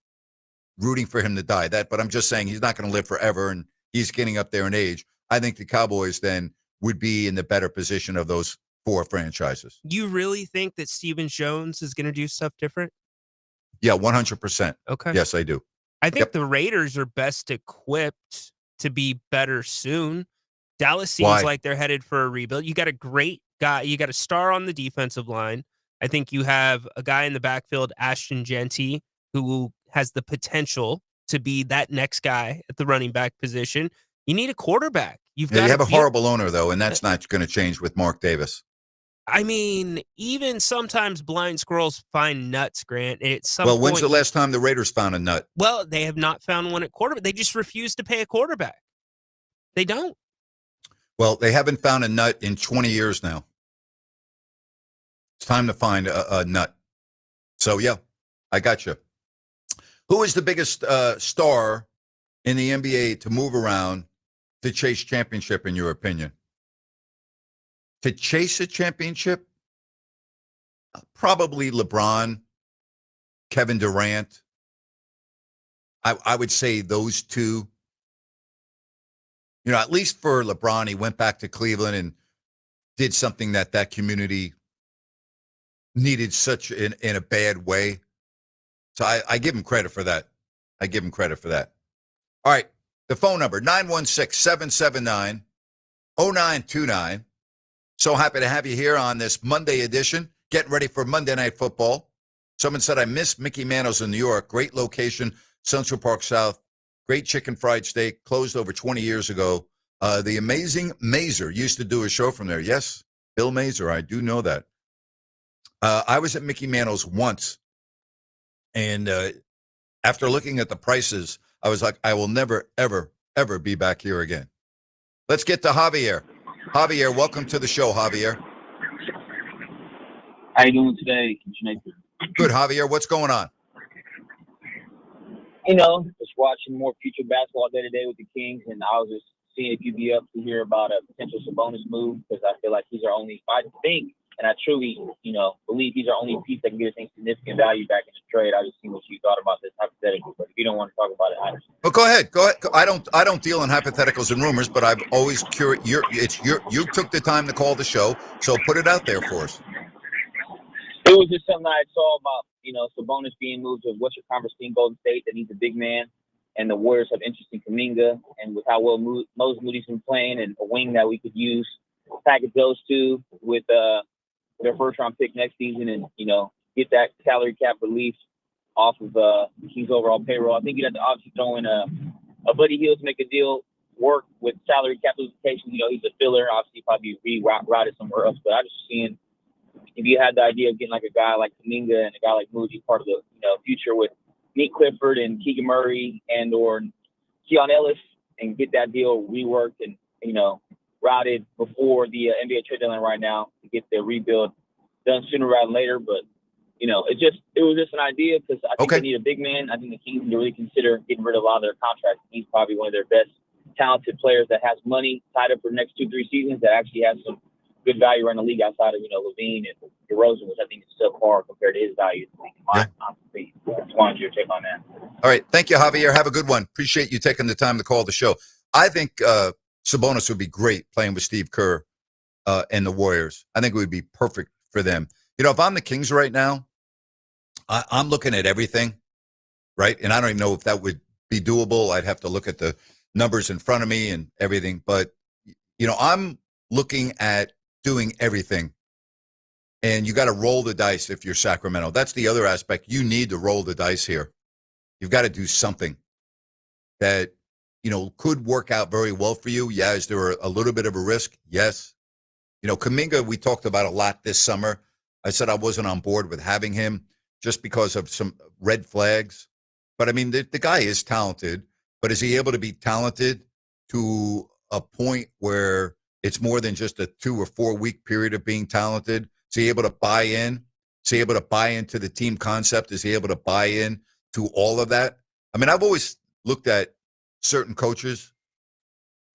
rooting for him to die, but I'm just saying he's not going to live forever, and he's getting up there in age. I think the Cowboys then would be in the better position of those four franchises. You really think that Stephen Jones is going to do stuff different? Yeah, 100%. Okay. Yes, I do. I think the Raiders are best equipped to be better soon. Dallas seems like they're headed for a rebuild. You got a great guy. You got a star on the defensive line. I think you have a guy in the backfield, Ashton Genty, who has the potential to be that next guy at the running back position. You need a quarterback. You have a horrible owner, though, and that's not going to change with Mark Davis. I mean, even sometimes blind squirrels find nuts, Grant. When's the last time the Raiders found a nut? Well, they have not found one at quarterback. They just refuse to pay a quarterback. They don't. Well, they haven't found a nut in 20 years now. It's time to find a nut. So, yeah, I got you. Who is the biggest star in the NBA to move around to chase championship, in your opinion? To chase a championship? Probably LeBron, Kevin Durant. I would say those two. You know, at least for LeBron, he went back to Cleveland and did something that community needed such in a bad way. So I give him credit for that. All right. The phone number, 916-779-0929. So happy to have you here on this Monday edition, getting ready for Monday Night Football. Someone said, I miss Mickey Mantl's in New York. Great location, Central Park South. Great chicken fried steak, closed over 20 years ago. The amazing Mazer used to do a show from there. Yes, Bill Mazer, I do know that. I was at Mickey Mantl's once, and after looking at the prices, I was like, I will never, ever, ever be back here again. Let's get to Javier. Javier, welcome to the show, Javier. How you doing today? Good, Javier. What's going on? You know, just watching more future basketball day to day with the Kings, and I was just seeing if you'd be up to hear about a potential Sabonis move, because I feel like he's our only, I think, and I truly, believe he's our only piece that can get us any significant value back in the trade. I just see what you thought about this hypothetically, but if you don't want to talk about it, I understand. Well, go ahead. I don't deal in hypotheticals and rumors, but I'm always curious. You took the time to call the show, so put it out there for us. It was just something I saw about, Sabonis being moved to Western Conference team Golden State, that he's a big man, and the Warriors have interest in Kuminga, and with how well Moses Moody's been playing, and a wing that we could use, package those two with their first-round pick next season, and, get that salary cap relief off of the Kings' overall payroll. I think you'd have to obviously throw in a Buddy Hield to make a deal work with salary cap implications. He's a filler. Obviously, probably rerouted somewhere else, but I just seeing if you had the idea of getting like a guy like Kuminga and a guy like Moody part of the future with Nick Clifford and Keegan Murray and or Keon Ellis, and get that deal reworked and routed before the NBA trade deadline right now to get the rebuild done sooner rather than later. But it was just an idea, because I think they need a big man. I think the Kings need to really consider getting rid of a lot of their contracts. He's probably one of their best talented players that has money tied up for the next 2-3 seasons, that actually has some good value around the league outside of Levine and DeRozan, which I think is subpar compared to his value. I just wanted your take on that. All right. Thank you, Javier. Have a good one. Appreciate you taking the time to call the show. I think Sabonis would be great playing with Steve Kerr and the Warriors. I think it would be perfect for them. If I'm the Kings right now, I'm looking at everything, right? And I don't even know if that would be doable. I'd have to look at the numbers in front of me and everything. But, I'm looking at doing everything. And you got to roll the dice if you're Sacramento. That's the other aspect. You need to roll the dice here. You've got to do something that, could work out very well for you. Yeah, is there a little bit of a risk? Yes. Kuminga, we talked about a lot this summer. I said I wasn't on board with having him just because of some red flags. but I mean, the guy is talented, but is he able to be talented to a point where it's more than just a 2 or 4 week period of being talented? Is he able to buy in? Is he able to buy into the team concept? Is he able to buy in to all of that? I mean, I've always looked at certain coaches.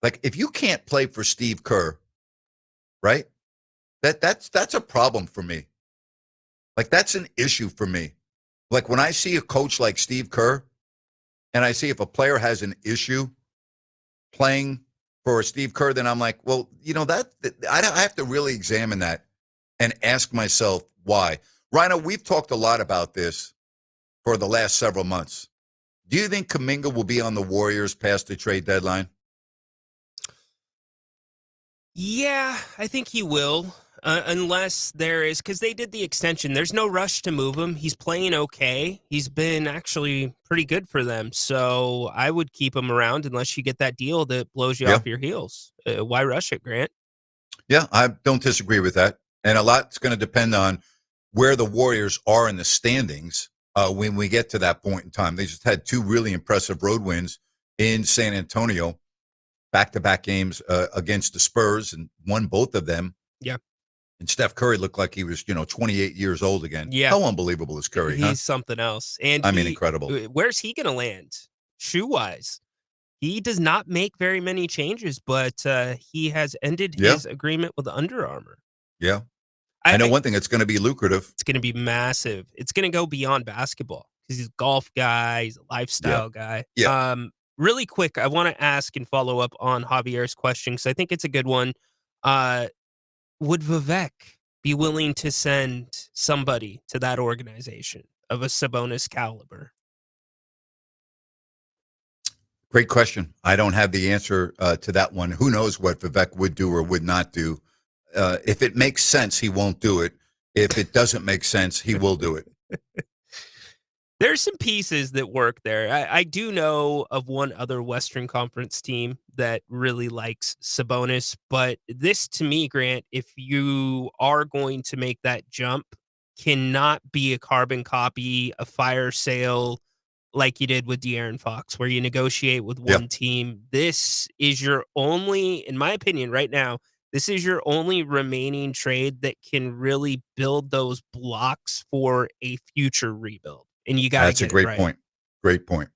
Like, if you can't play for Steve Kerr, right? That's a problem for me. Like, that's an issue for me. Like, when I see a coach like Steve Kerr, and I see if a player has an issue playing for Steve Kerr, then I'm like, well, you know, I have to really examine that and ask myself why. Rhino, we've talked a lot about this for the last several months. Do you think Kuminga will be on the Warriors past the trade deadline? Yeah, I think he will. Unless there is, because they did the extension. There's no rush to move him. He's playing okay. He's been actually pretty good for them. So I would keep him around unless you get that deal that blows you off your heels. Why rush it, Grant? Yeah, I don't disagree with that. And a lot's going to depend on where the Warriors are in the standings when we get to that point in time. They just had 2 really impressive road wins in San Antonio, back-to-back games against the Spurs, and won both of them. Yeah. And Steph Curry looked like he was, 28 years old again. Yeah. How unbelievable is Curry, huh? He's something else. And I mean, incredible. Where's he going to land shoe-wise? He does not make very many changes, but he has ended his agreement with Under Armour. Yeah. I know one thing, it's going to be lucrative. It's going to be massive. It's going to go beyond basketball because he's a golf guy. He's a lifestyle guy. Yeah. Really quick, I want to ask and follow up on Javier's question because I think it's a good one. Would Vivek be willing to send somebody to that organization of a Sabonis caliber? Great question. I don't have the answer to that one. Who knows what Vivek would do or would not do. If it makes sense, he won't do it. If it doesn't make sense, he will do it. There's some pieces that work there. I do know of one other Western Conference team that really likes Sabonis, but this to me, Grant, if you are going to make that jump, cannot be a carbon copy, a fire sale like you did with De'Aaron Fox, where you negotiate with one team. This is your only, in my opinion, right now, this is your only remaining trade that can really build those blocks for a future rebuild. And you got to That's a great point. Great point.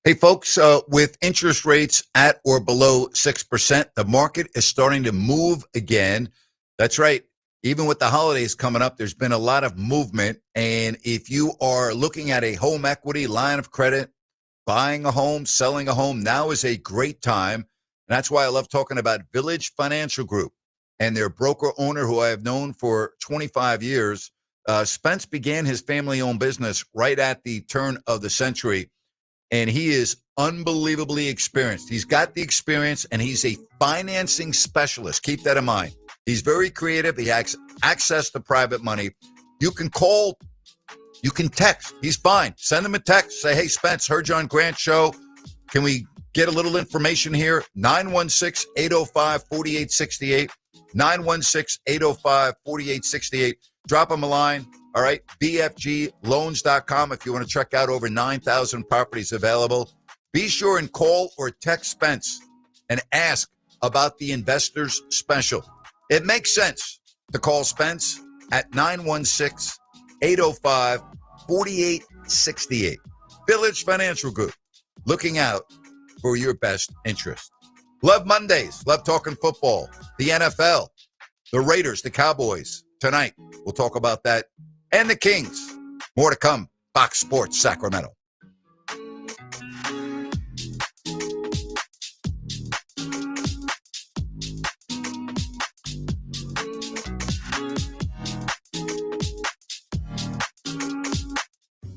Hey, folks, with interest rates at or below 6%, the market is starting to move again. That's right. Even with the holidays coming up, there's been a lot of movement. And if you are looking at a home equity line of credit, buying a home, selling a home, now is a great time. And that's why I love talking about Village Financial Group and their broker owner, who I have known for 25 years. Spence began his family-owned business right at the turn of the century, and he is unbelievably experienced. He's got the experience, and he's a financing specialist. Keep that in mind. He's very creative. He has access to private money. You can call. You can text. He's fine. Send him a text. Say, hey, Spence, heard you on Grant Show. Can we get a little information here? 916-805-4868. 916-805-4868. Drop him a line. All right. BFGloans.com if you want to check out over 9,000 properties available. Be sure and call or text Spence and ask about the investors special. It makes sense to call Spence at 916-805-4868. Village Financial Group, looking out for your best interest. Love Mondays. Love talking football, the NFL, the Raiders, the Cowboys. Tonight, we'll talk about that and the Kings. More to come. Fox Sports Sacramento.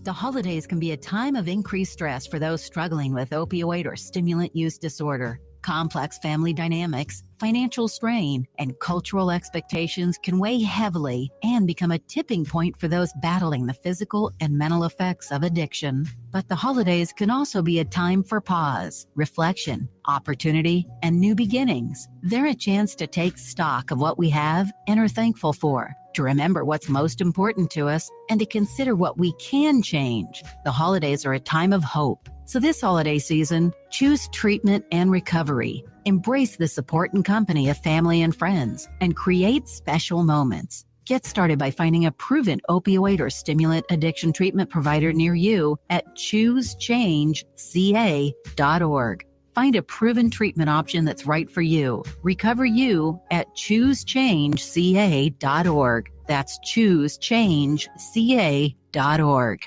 The holidays can be a time of increased stress for those struggling with opioid or stimulant use disorder. Complex family dynamics, financial strain, and cultural expectations can weigh heavily and become a tipping point for those battling the physical and mental effects of addiction. But the holidays can also be a time for pause, reflection, opportunity, and new beginnings. They're a chance to take stock of what we have and are thankful for. to remember what's most important to us and to consider what we can change. The holidays are a time of hope. So this holiday season, choose treatment and recovery. Embrace the support and company of family and friends and create special moments. Get started by finding a proven opioid or stimulant addiction treatment provider near you at choosechangeca.org. Find a proven treatment option that's right for you. Recover you at choosechangeca.org. That's choosechangeca.org.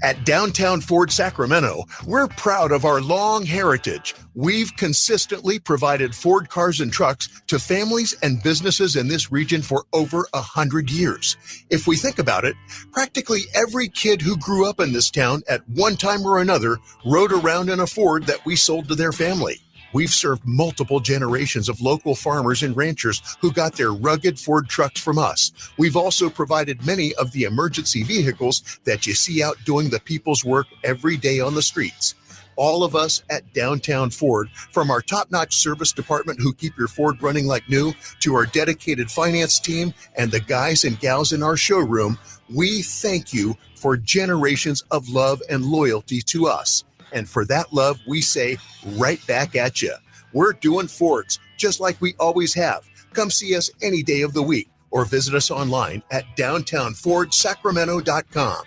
At Downtown Ford Sacramento, we're proud of our long heritage. We've consistently provided Ford cars and trucks to families and businesses in this region for over 100 years. If we think about it, practically every kid who grew up in this town at one time or another rode around in a Ford that we sold to their family. We've served multiple generations of local farmers and ranchers who got their rugged Ford trucks from us. We've also provided many of the emergency vehicles that you see out doing the people's work every day on the streets. All of us at Downtown Ford, from our top-notch service department who keep your Ford running like new, to our dedicated finance team and the guys and gals in our showroom, we thank you for generations of love and loyalty to us. And for that love, we say right back at you. We're doing Fords just like we always have. Come see us any day of the week or visit us online at downtownfordsacramento.com.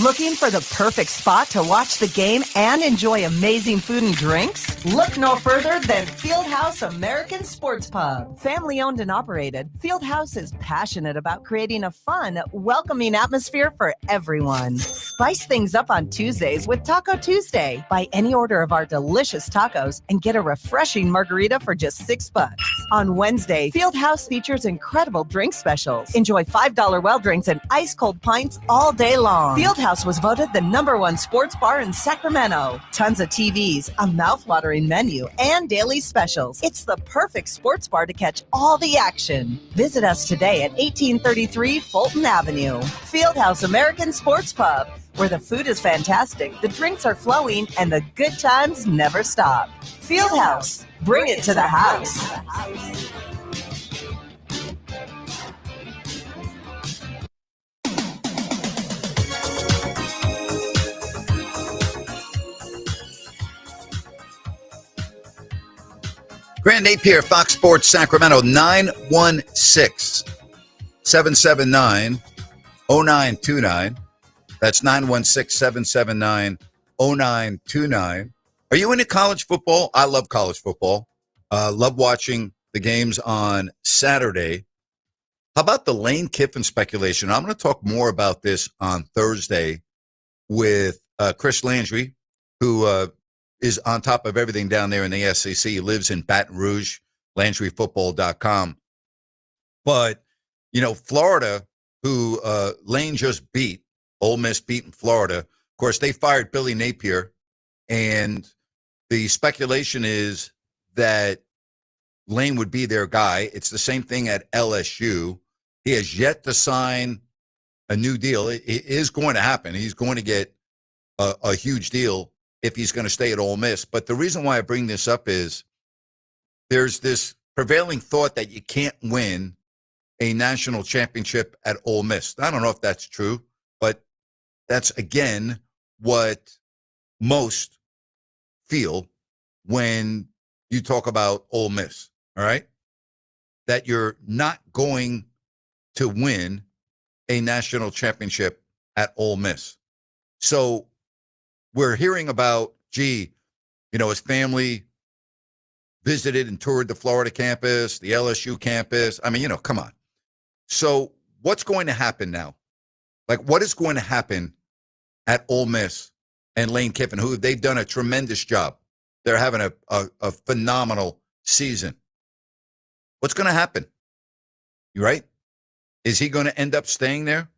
Looking for the perfect spot to watch the game and enjoy amazing food and drinks? Look no further than Fieldhouse American Sports Pub. Family owned and operated, Fieldhouse is passionate about creating a fun, welcoming atmosphere for everyone. Spice things up on Tuesdays with Taco Tuesday. Buy any order of our delicious tacos and get a refreshing margarita for just $6. On Wednesday, Fieldhouse features incredible drink specials. Enjoy $5 well drinks and ice cold pints all day long. Fieldhouse was voted the #1 sports bar in Sacramento. Tons of TVs, a mouth-watering menu, and daily specials. It's the perfect sports bar to catch all the action. Visit us today at 1833 Fulton Avenue. Fieldhouse American Sports Pub, where the food is fantastic, the drinks are flowing, and the good times never stop. Fieldhouse, bring it to the house. Grant Napear, Fox Sports Sacramento, 916-779-0929. That's 916-779-0929. Are you into college football? I love college football. Love watching the games on Saturday. How about the Lane Kiffin speculation? I'm going to talk more about this on Thursday with Chris Landry, who is on top of everything down there in the SEC. He lives in Baton Rouge, LandryFootball.com. But, you know, Florida, who Lane just beat, Ole Miss beat in Florida. Of course, they fired Billy Napier, and the speculation is that Lane would be their guy. It's the same thing at LSU. He has yet to sign a new deal. It is going to happen. He's going to get a huge deal if he's going to stay at Ole Miss. But the reason why I bring this up is there's this prevailing thought that you can't win a national championship at Ole Miss. I don't know if that's true, but that's, again, what most feel when you talk about Ole Miss, all right? That you're not going to win a national championship at Ole Miss. So we're hearing about, his family visited and toured the Florida campus, the LSU campus. I mean, come on. So what's going to happen now? Like, what is going to happen at Ole Miss and Lane Kiffin, who they've done a tremendous job? They're having a phenomenal season. What's going to happen? You right? Is he going to end up staying there?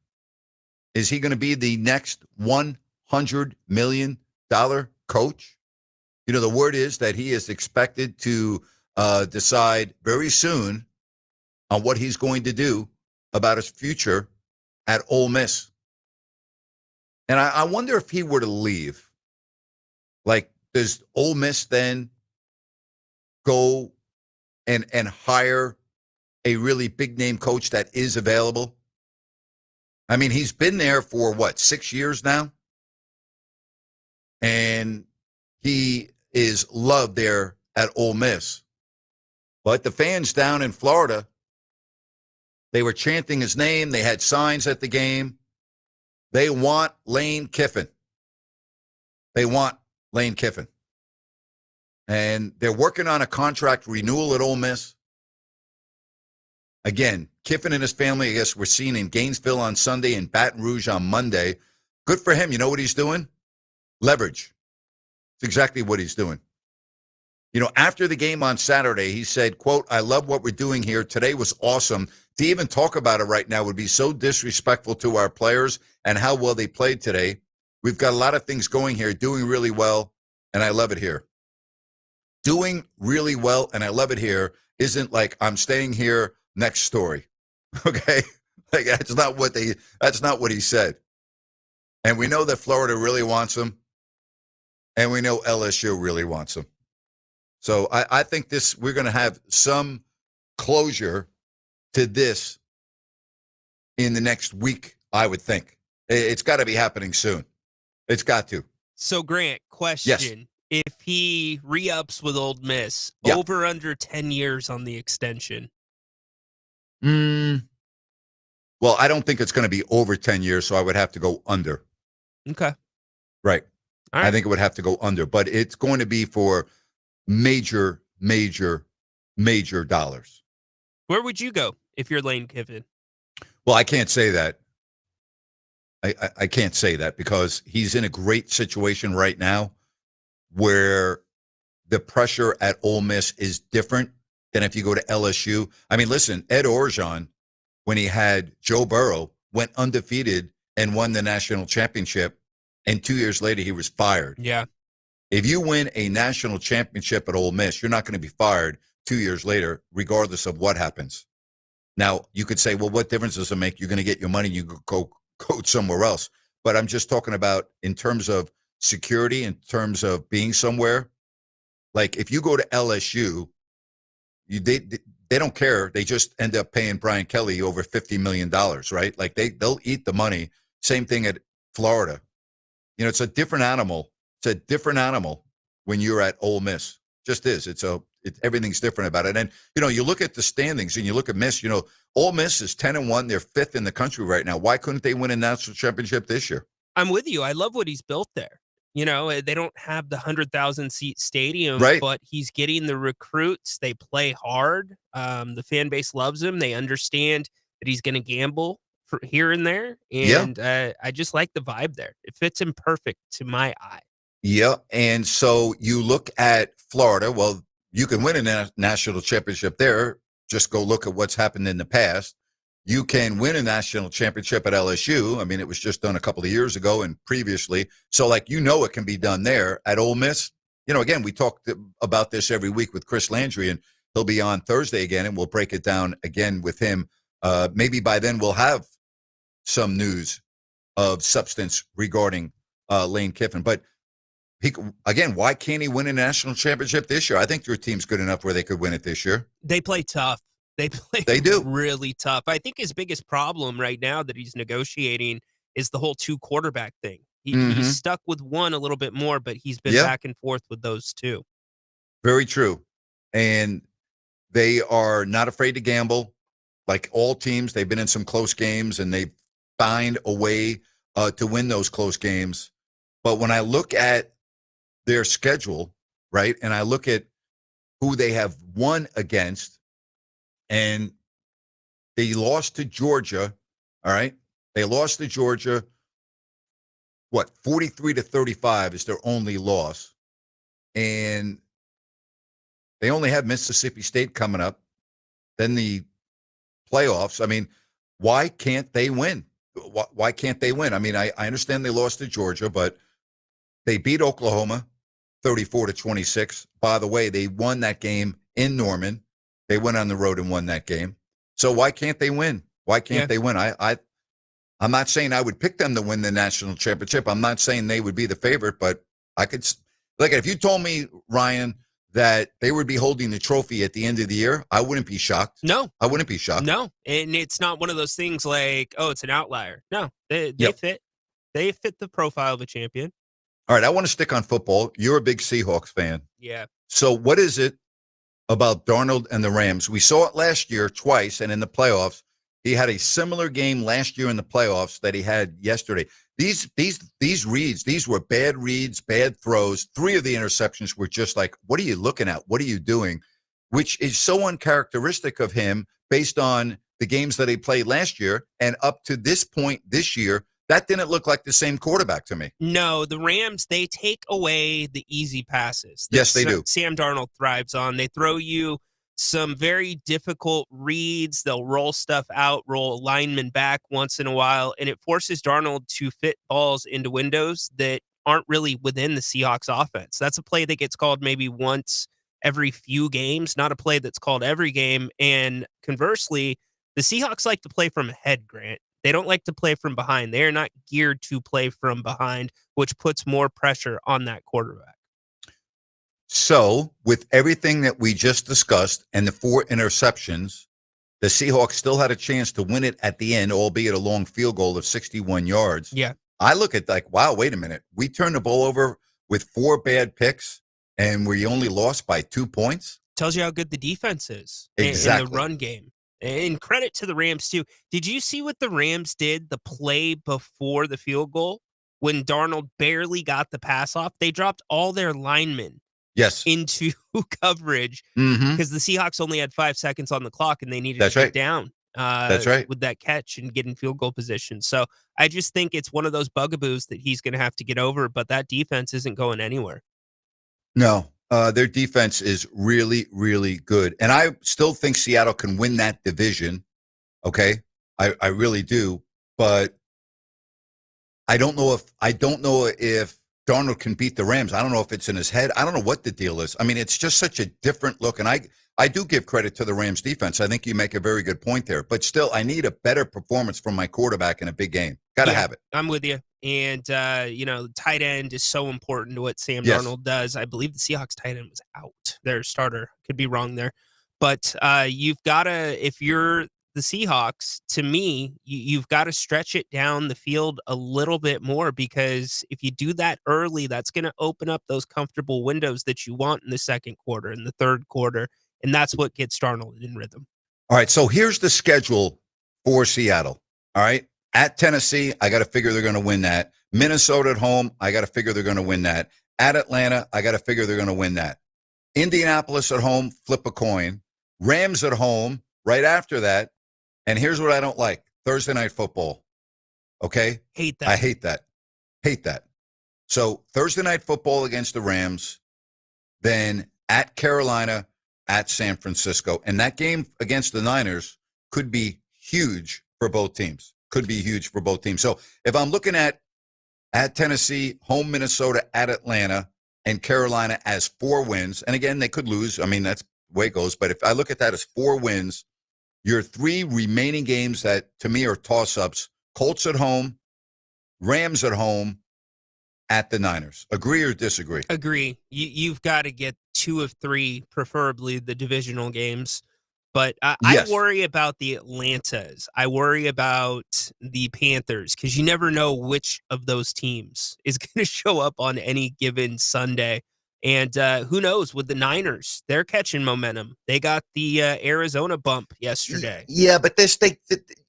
Is he going to be the next $100 million coach? The word is that he is expected to decide very soon on what he's going to do about his future at Ole Miss. And I wonder if he were to leave, like, does Ole Miss then go and hire a really big name coach that is available. I mean, he's been there for 6 years now? And he is loved there at Ole Miss. But the fans down in Florida, they were chanting his name. They had signs at the game. They want Lane Kiffin. They want Lane Kiffin. And they're working on a contract renewal at Ole Miss. Again, Kiffin and his family, I guess, were seen in Gainesville on Sunday and Baton Rouge on Monday. Good for him. You know what he's doing? Leverage. It's exactly what he's doing. You know, after the game on Saturday, he said, quote, "I love what we're doing here. Today was awesome. To even talk about it right now would be so disrespectful to our players and how well they played today. We've got a lot of things going here, doing really well, and I love it here." Doing really well, and I love it here isn't like I'm staying here, next story. Okay? Like that's not what he said. And we know that Florida really wants him, and we know LSU really wants him. So I think we're going to have some closure to this in the next week, I would think. It's got to be happening soon. It's got to. So, Grant, question. Yes. If he re-ups with Ole Miss, over under 10 years on the extension? Well, I don't think it's going to be over 10 years, so I would have to go under. Okay. Right. I think it would have to go under, but it's going to be for major, major, major dollars. Where would you go if you're Lane Kiffin? Well, I can't say that. I can't say that because he's in a great situation right now where the pressure at Ole Miss is different than if you go to LSU. I mean, listen, Ed Orgeron, when he had Joe Burrow, went undefeated and won the national championship, and 2 years later he was fired. Yeah. If you win a national championship at Ole Miss, you're not going to be fired 2 years later, regardless of what happens. Now, you could say, well, what difference does it make? You're going to get your money, you go coach somewhere else. But I'm just talking about in terms of security, in terms of being somewhere. Like if you go to LSU, they don't care. They just end up paying Brian Kelly over $50 million, right? Like they'll eat the money. Same thing at Florida. You know, it's a different animal. It's a different animal when you're at Ole Miss. Just is. Everything's different about it. And, you know, you look at the standings and you look at Miss, you know, Ole Miss is 10-1. They're fifth in the country right now. Why couldn't they win a national championship this year? I'm with you. I love what he's built there. You know, they don't have the 100,000 seat stadium, right, but he's getting the recruits. They play hard. The fan base loves him. They understand that he's going to gamble for here and there. And I just like the vibe there. It fits him perfect to my eye. Yeah. And so you look at Florida. Well, you can win a national championship there. Just go look at what's happened in the past. You can win a national championship at LSU. I mean, it was just done a couple of years ago and previously. So, like, you know, it can be done there. At Ole Miss, you know, again, we talked about this every week with Chris Landry, and he'll be on Thursday again, and we'll break it down again with him. Maybe by then we'll have some news of substance regarding Lane Kiffin. But again, why can't he win a national championship this year? I think your team's good enough where they could win it this year. They play tough. They do really tough. I think his biggest problem right now that he's negotiating is the whole 2 quarterback thing. He's stuck with one a little bit more, but he's been back and forth with those 2. Very true. And they are not afraid to gamble. Like all teams, they've been in some close games, and they find a way to win those close games. But when I look at their schedule, right, and I look at who they have won against, and they lost to Georgia, all right? They lost to Georgia, 43-35 is their only loss. And they only have Mississippi State coming up, then the playoffs. I mean, why can't they win? Why can't they win? I mean, I understand they lost to Georgia, but they beat Oklahoma 34-26. By the way, they won that game in Norman. They went on the road and won that game. So why can't they win? Why can't they win? I'm not saying I would pick them to win the national championship. I'm not saying they would be the favorite, but I could. Like, if you told me, Ryan, that they would be holding the trophy at the end of the year, I wouldn't be shocked. No. I wouldn't be shocked. No. And it's not one of those things like, oh, it's an outlier. No, they Yep. fit. They fit the profile of a champion. All right, I want to stick on football. You're a big Seahawks fan. Yeah. So what is it about Darnold and the Rams? We saw it last year twice, and in the playoffs, he had a similar game last year in the playoffs that he had yesterday. These reads, these were bad reads, bad throws. 3 of the interceptions were just like, what are you looking at? What are you doing? Which is so uncharacteristic of him based on the games that he played last year. And up to this point this year, that didn't look like the same quarterback to me. No, the Rams, they take away the easy passes. Yes, they do. Sam Darnold thrives on. They throw you some very difficult reads. They'll roll stuff out, roll linemen back once in a while, and it forces Darnold to fit balls into windows that aren't really within the Seahawks offense. That's a play that gets called maybe once every few games, not a play that's called every game. And conversely, the Seahawks like to play from ahead, Grant. They don't like to play from behind. They are not geared to play from behind, which puts more pressure on that quarterback. So, with everything that we just discussed and the 4 interceptions, the Seahawks still had a chance to win it at the end, albeit a long field goal of 61 yards. Yeah. I look at like, wow, wait a minute. We turned the ball over with 4 bad picks, and we only lost by 2 points? Tells you how good the defense is Exactly. in the run game. And credit to the Rams, too. Did you see what the Rams did the play before the field goal? When Darnold barely got the pass off, they dropped all their linemen. Yes. Into coverage Mhm. because the Seahawks only had 5 seconds on the clock and they needed That's to get right. down That's right. with that catch and get in field goal position. So I just think it's one of those bugaboos that he's going to have to get over, but that defense isn't going anywhere. No, their defense is really, really good. And I still think Seattle can win that division. Okay. I really do. But I don't know if Darnold can beat the Rams. I don't know if it's in his head. I don't know what the deal is. I mean, it's just such a different look. And I do give credit to the Rams defense. I think you make a very good point there. But still, I need a better performance from my quarterback in a big game. Got to have it. I'm with you. And, tight end is so important to what Sam Yes. Darnold does. I believe the Seahawks tight end was out. Their starter. Could be wrong there. But you've got to, if you're the Seahawks, to me, you've got to stretch it down the field a little bit more, because if you do that early, that's going to open up those comfortable windows that you want in the second quarter and the third quarter. And that's what gets Darnold in rhythm. All right, so here's the schedule for Seattle. All right, at Tennessee, I got to figure they're going to win that. Minnesota at home, I got to figure they're going to win that. At Atlanta, I got to figure they're going to win that. Indianapolis at home, flip a coin. Rams at home, right after that. And here's what I don't like. Thursday night football. Okay? Hate that. I hate that. Hate that. So Thursday night football against the Rams, then at Carolina, at San Francisco. And that game against the Niners could be huge for both teams. Could be huge for both teams. So if I'm looking at Tennessee, home Minnesota, at Atlanta, and Carolina as 4 wins, and again, they could lose. I mean, that's the way it goes. But if I look at that as 4 wins, your 3 remaining games that, to me, are toss-ups: Colts at home, Rams at home, at the Niners. Agree or disagree? Agree. You've got to get 2 of 3, preferably the divisional games. But Yes. I worry about the Atlantas. I worry about the Panthers, because you never know which of those teams is going to show up on any given Sunday. And who knows with the Niners? They're catching momentum. They got the Arizona bump yesterday. Yeah, but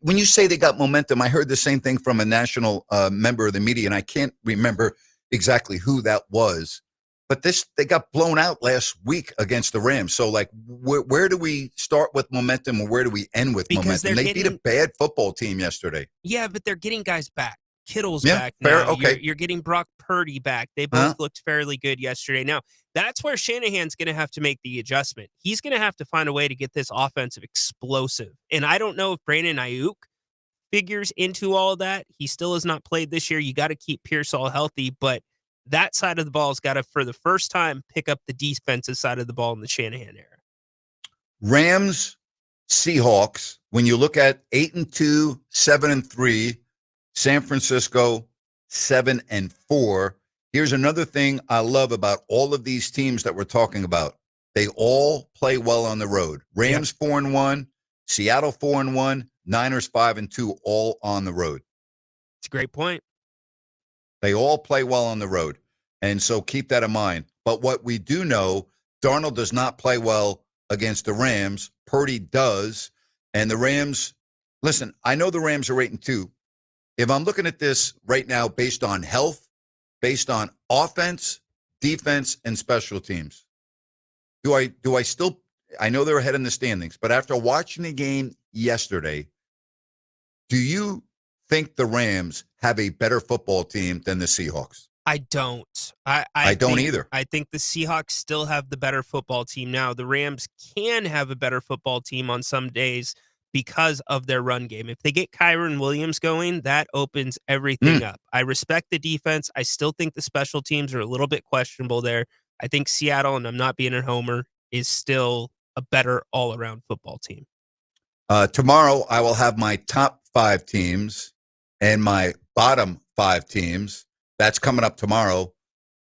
when you say they got momentum, I heard the same thing from a national member of the media, and I can't remember exactly who that was. But they got blown out last week against the Rams. So, like, where do we start with momentum, or where do we end with momentum? They beat a bad football team yesterday. Yeah, but they're getting guys back. Kittle's Yeah, back fair, now. okay. You're getting Brock Purdy back. They both looked fairly good yesterday. Now, that's where Shanahan's going to have to make the adjustment. He's going to have to find a way to get this offensive explosive. And I don't know if Brandon Ayuk figures into all of that. He still has not played this year. You got to keep Pearsall healthy, but that side of the ball has got to, for the first time, pick up the defensive side of the ball in the Shanahan era. Rams, Seahawks, when you look at 8-2, 7-3, San Francisco, 7-4. Here's another thing I love about all of these teams that we're talking about. They all play well on the road. Rams 4-1, Seattle 4-1, Niners 5-2, all on the road. It's a great point. They all play well on the road. And so keep that in mind. But what we do know, Darnold does not play well against the Rams. Purdy does. And the Rams, listen, I know the Rams are 8-2. If I'm looking at this right now based on health, based on offense, defense, and special teams, do I still, I know they're ahead in the standings, but after watching the game yesterday, do you think the Rams have a better football team than the Seahawks? I don't. I don't either. I think the Seahawks still have the better football team now. The Rams can have a better football team on some days because of their run game. If they get Kyron Williams going, that opens everything up. I respect the defense. I still think the special teams are a little bit questionable there. I think Seattle, and I'm not being a homer, is still a better all-around football team. Tomorrow, I will have my top 5 teams and my bottom 5 teams. That's coming up tomorrow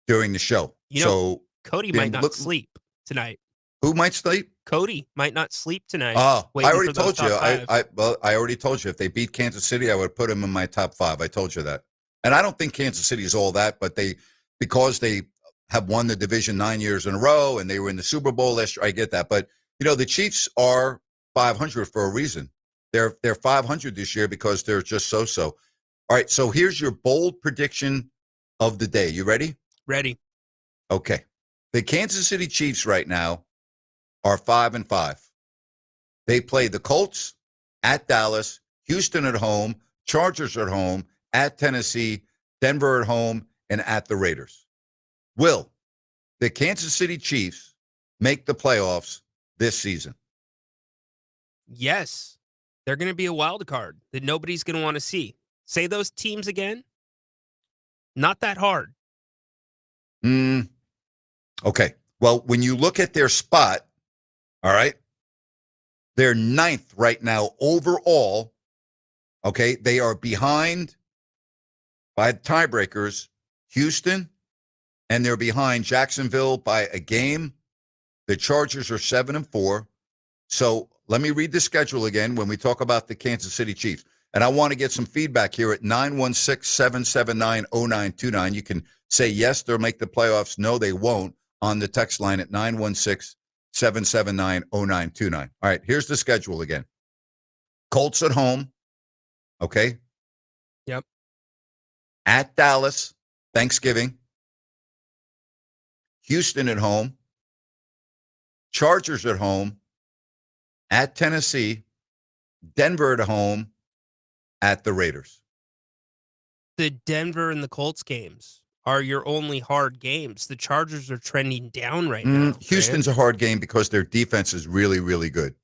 during the show. Cody might not sleep tonight. Who might sleep? Cody might not sleep tonight. Oh, I already told you. I already told you. If they beat Kansas City, I would put them in my top 5. I told you that. And I don't think Kansas City is all that, but because they have won the division 9 years in a row and they were in the Super Bowl last year, I get that. But, the Chiefs are 500 for a reason. They're 500 this year because they're just so-so. All right, so here's your bold prediction of the day. You ready? Ready. Okay. The Kansas City Chiefs right now are 5-5. They play the Colts at Dallas, Houston at home, Chargers at home, at Tennessee, Denver at home, and at the Raiders. Will the Kansas City Chiefs make the playoffs this season? Yes. They're going to be a wild card that nobody's going to want to see. Say those teams again. Not that hard. Okay. Well, when you look at their spot, all right, they're 9th right now overall. Okay. They are behind by tiebreakers, Houston, and they're behind Jacksonville by a game. The Chargers are 7-4. So let me read the schedule again when we talk about the Kansas City Chiefs. And I want to get some feedback here at 916-779-0929. You can say yes, they'll make the playoffs. No, they won't on the text line at 916-779-0929. All right, here's the schedule again. Colts at home. Okay. Yep. At Dallas, Thanksgiving. Houston at home. Chargers at home. At Tennessee. Denver at home. At the Raiders. The Denver and the Colts games are your only hard games. The Chargers are trending down right now. Houston's a hard game because their defense is really, really good.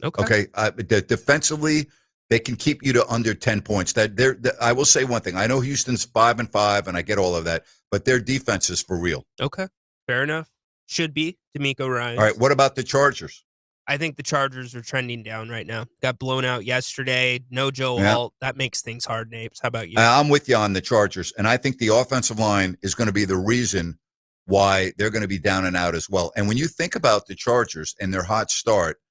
Okay. Defensively, they can keep you to under 10 points. I will say one thing. I know Houston's 5-5, and I get all of that, but their defense is for real. Okay. Fair enough. Should be. D'Amico Ryans. All right. What about the Chargers? I think the Chargers are trending down right now. Got blown out yesterday. No Joe Alt. That makes things hard, Napes. How about you? I'm with you on the Chargers, and I think the offensive line is going to be the reason why they're going to be down and out as well. And when you think about the Chargers and their hot start,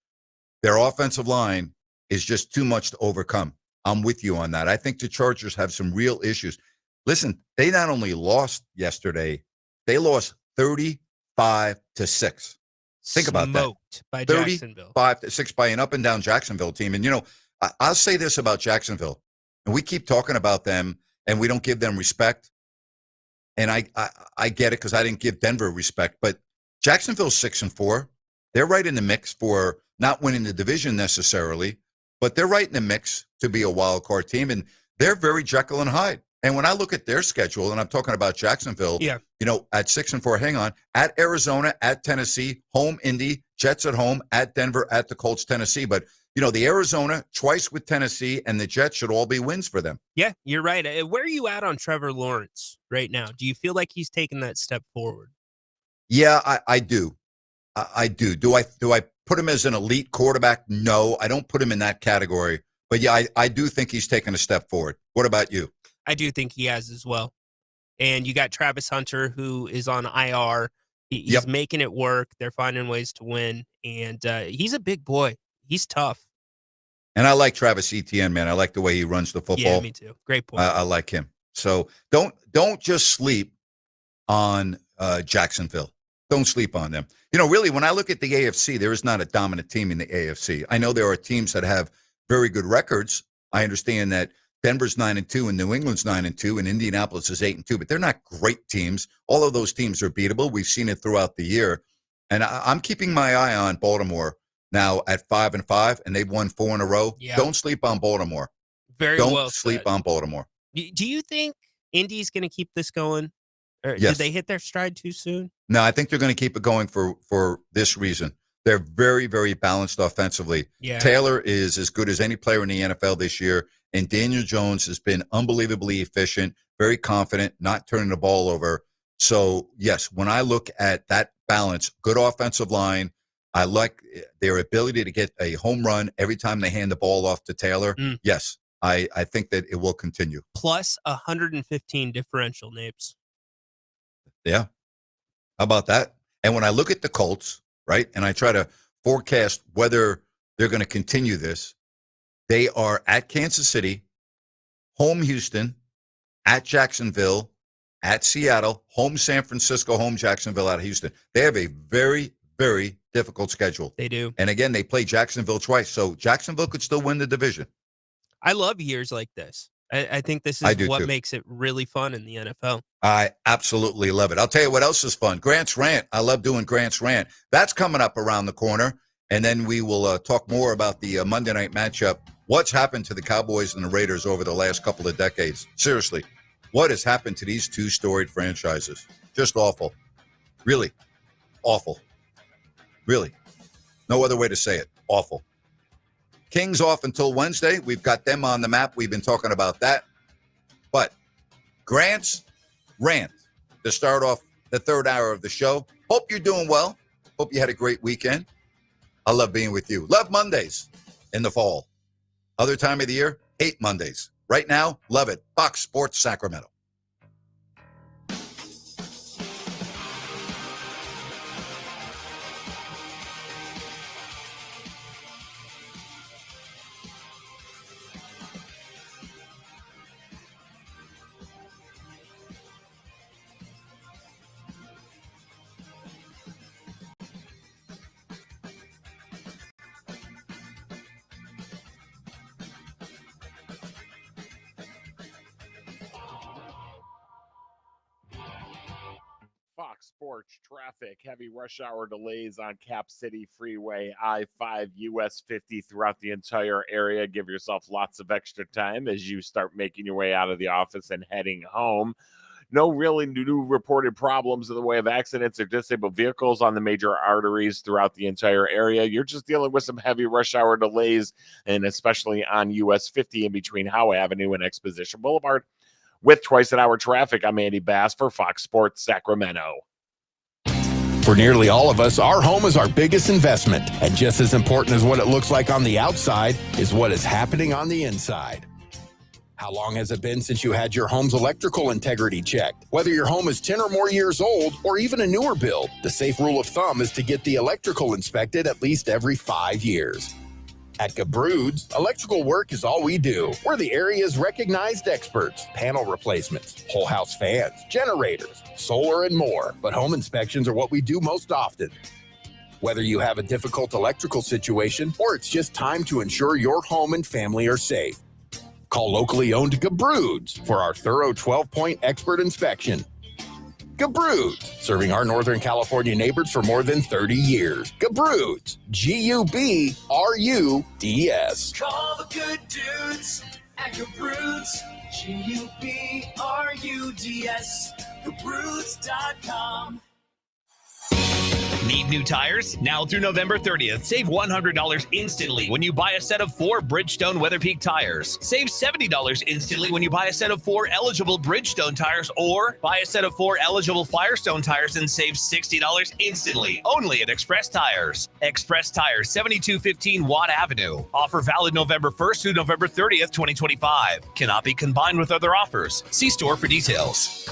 their offensive line is just too much to overcome. I'm with you on that. I think the Chargers have some real issues. Listen, they not only lost yesterday, they lost 35-6. Think about that. Smoked by Jacksonville. 35-6 by an up and down Jacksonville team. And, I'll say this about Jacksonville, and we keep talking about them, and we don't give them respect. And I get it because I didn't give Denver respect. But Jacksonville's 6-4. They're right in the mix for not winning the division necessarily, but they're right in the mix to be a wild card team. And they're very Jekyll and Hyde. And when I look at their schedule, and I'm talking about Jacksonville, at 6-4, hang on, at Arizona, at Tennessee, home Indy, Jets at home, at Denver, at the Colts, Tennessee. But, the Arizona, twice with Tennessee, and the Jets should all be wins for them. Yeah, you're right. Where are you at on Trevor Lawrence right now? Do you feel like he's taken that step forward? Yeah, I do. I do. Do I put him as an elite quarterback? No, I don't put him in that category. But, yeah, I do think he's taken a step forward. What about you? I do think he has as well. And you got Travis Hunter, who is on IR. He's making it work. They're finding ways to win, and he's a big boy. He's tough. And I like Travis Etienne, man. I like the way he runs the football. Yeah, me too. Great point. I like him. So don't just sleep on Jacksonville. Don't sleep on them. Really, when I look at the AFC, there is not a dominant team in the AFC. I know there are teams that have very good records. I understand that Denver's 9-2 and New England's 9-2 and Indianapolis is 8-2, but they're not great teams. All of those teams are beatable. We've seen it throughout the year. And I'm keeping my eye on Baltimore now at 5-5, and they've won 4 in a row. Yeah. Don't sleep on Baltimore. Don't sleep on Baltimore. Do you think Indy's going to keep this going? Or Yes. did they hit their stride too soon? No, I think they're going to keep it going for this reason. They're very, very balanced offensively. Yeah. Taylor is as good as any player in the NFL this year, and Daniel Jones has been unbelievably efficient, very confident, not turning the ball over. So, yes, when I look at that balance, good offensive line, I like their ability to get a home run every time they hand the ball off to Taylor. Yes, I think that it will continue. Plus 115 differential, Napes. Yeah. How about that? And when I look at the Colts, right, and I try to forecast whether they're going to continue this, they are at Kansas City, home Houston, at Jacksonville, at Seattle, home San Francisco, home Jacksonville, at Houston. They have a very, very difficult schedule. They do. And again, they play Jacksonville twice, so Jacksonville could still win the division. I love years like this. I think this is what makes it really fun in the NFL. I absolutely love it. I'll tell you what else is fun. Grant's Rant. I love doing Grant's Rant. That's coming up around the corner. And then we will talk more about the Monday night matchup. What's happened to the Cowboys and the Raiders over the last couple of decades? Seriously, what has happened to these two storied franchises? Just awful. Really awful. Really. No other way to say it. Awful. Kings off until Wednesday. We've got them on the map. We've been talking about that. But Grant's Rant to start off the third hour of the show. Hope you're doing well. Hope you had a great weekend. I love being with you. Love Mondays in the fall. Other time of the year, hate Mondays. Right now, love it. Fox Sports Sacramento. Fox Sports traffic, heavy rush hour delays on Cap City Freeway, I-5, US 50 throughout the entire area. Give yourself lots of extra time as you start making your way out of the office and heading home. No really new reported problems in the way of accidents or disabled vehicles on the major arteries throughout the entire area. You're just dealing with some heavy rush hour delays, and especially on US 50 in between Howe Avenue and Exposition Boulevard. With twice an hour traffic, I'm Andy Bass for Fox Sports Sacramento. For nearly all of us, our home is our biggest investment. And just as important as what it looks like on the outside is what is happening on the inside. How long has it been since you had your home's electrical integrity checked? Whether your home is 10 or more years old or even a newer build, the safe rule of thumb is to get the electrical inspected at least every 5 years. At Gabroods, electrical work is all we do. We're the area's recognized experts. Panel replacements, whole house fans, generators, solar, and more. But home inspections are what we do most often. Whether you have a difficult electrical situation or it's just time to ensure your home and family are safe, call locally owned Gabroods for our thorough 12-point expert inspection. Gabroods, serving our Northern California neighbors for more than 30 years. Gabroods, G-U-B-R-U-D-S. Call the good dudes at Gabroods, G-U-B-R-U-D-S, Gabroods.com. Need new tires? Now through November 30th, save $100 instantly when you buy a set of 4 Bridgestone Weatherpeak tires. Save $70 instantly when you buy a set of 4 eligible Bridgestone tires, or buy a set of 4 eligible Firestone tires and save $60 instantly. Only at Express Tires. Express Tires, 7215 Watt Avenue. Offer valid November 1st through November 30th, 2025. Cannot be combined with other offers. See store for details.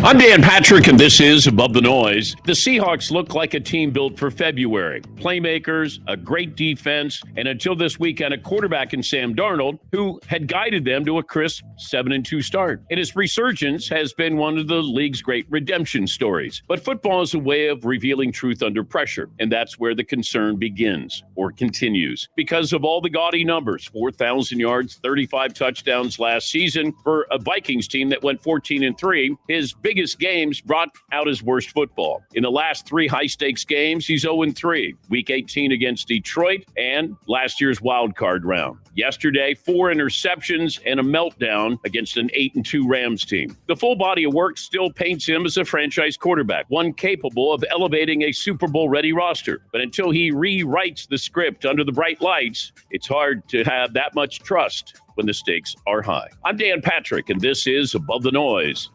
I'm Dan Patrick, and this is Above the Noise. The Seahawks look like a team built for February. Playmakers, a great defense, and until this weekend, a quarterback in Sam Darnold, who had guided them to a crisp 7-2 start. And his resurgence has been one of the league's great redemption stories. But football is a way of revealing truth under pressure, and that's where the concern begins, or continues. Because of all the gaudy numbers, 4,000 yards, 35 touchdowns last season for a Vikings team that went 14-3, his biggest games brought out his worst football. In the last 3 high-stakes games, he's 0-3. Week 18 against Detroit and last year's wild card round. Yesterday, 4 interceptions and a meltdown against an 8-2 Rams team. The full body of work still paints him as a franchise quarterback, one capable of elevating a Super Bowl-ready roster. But until he rewrites the script under the bright lights, it's hard to have that much trust when the stakes are high. I'm Dan Patrick, and this is Above the Noise.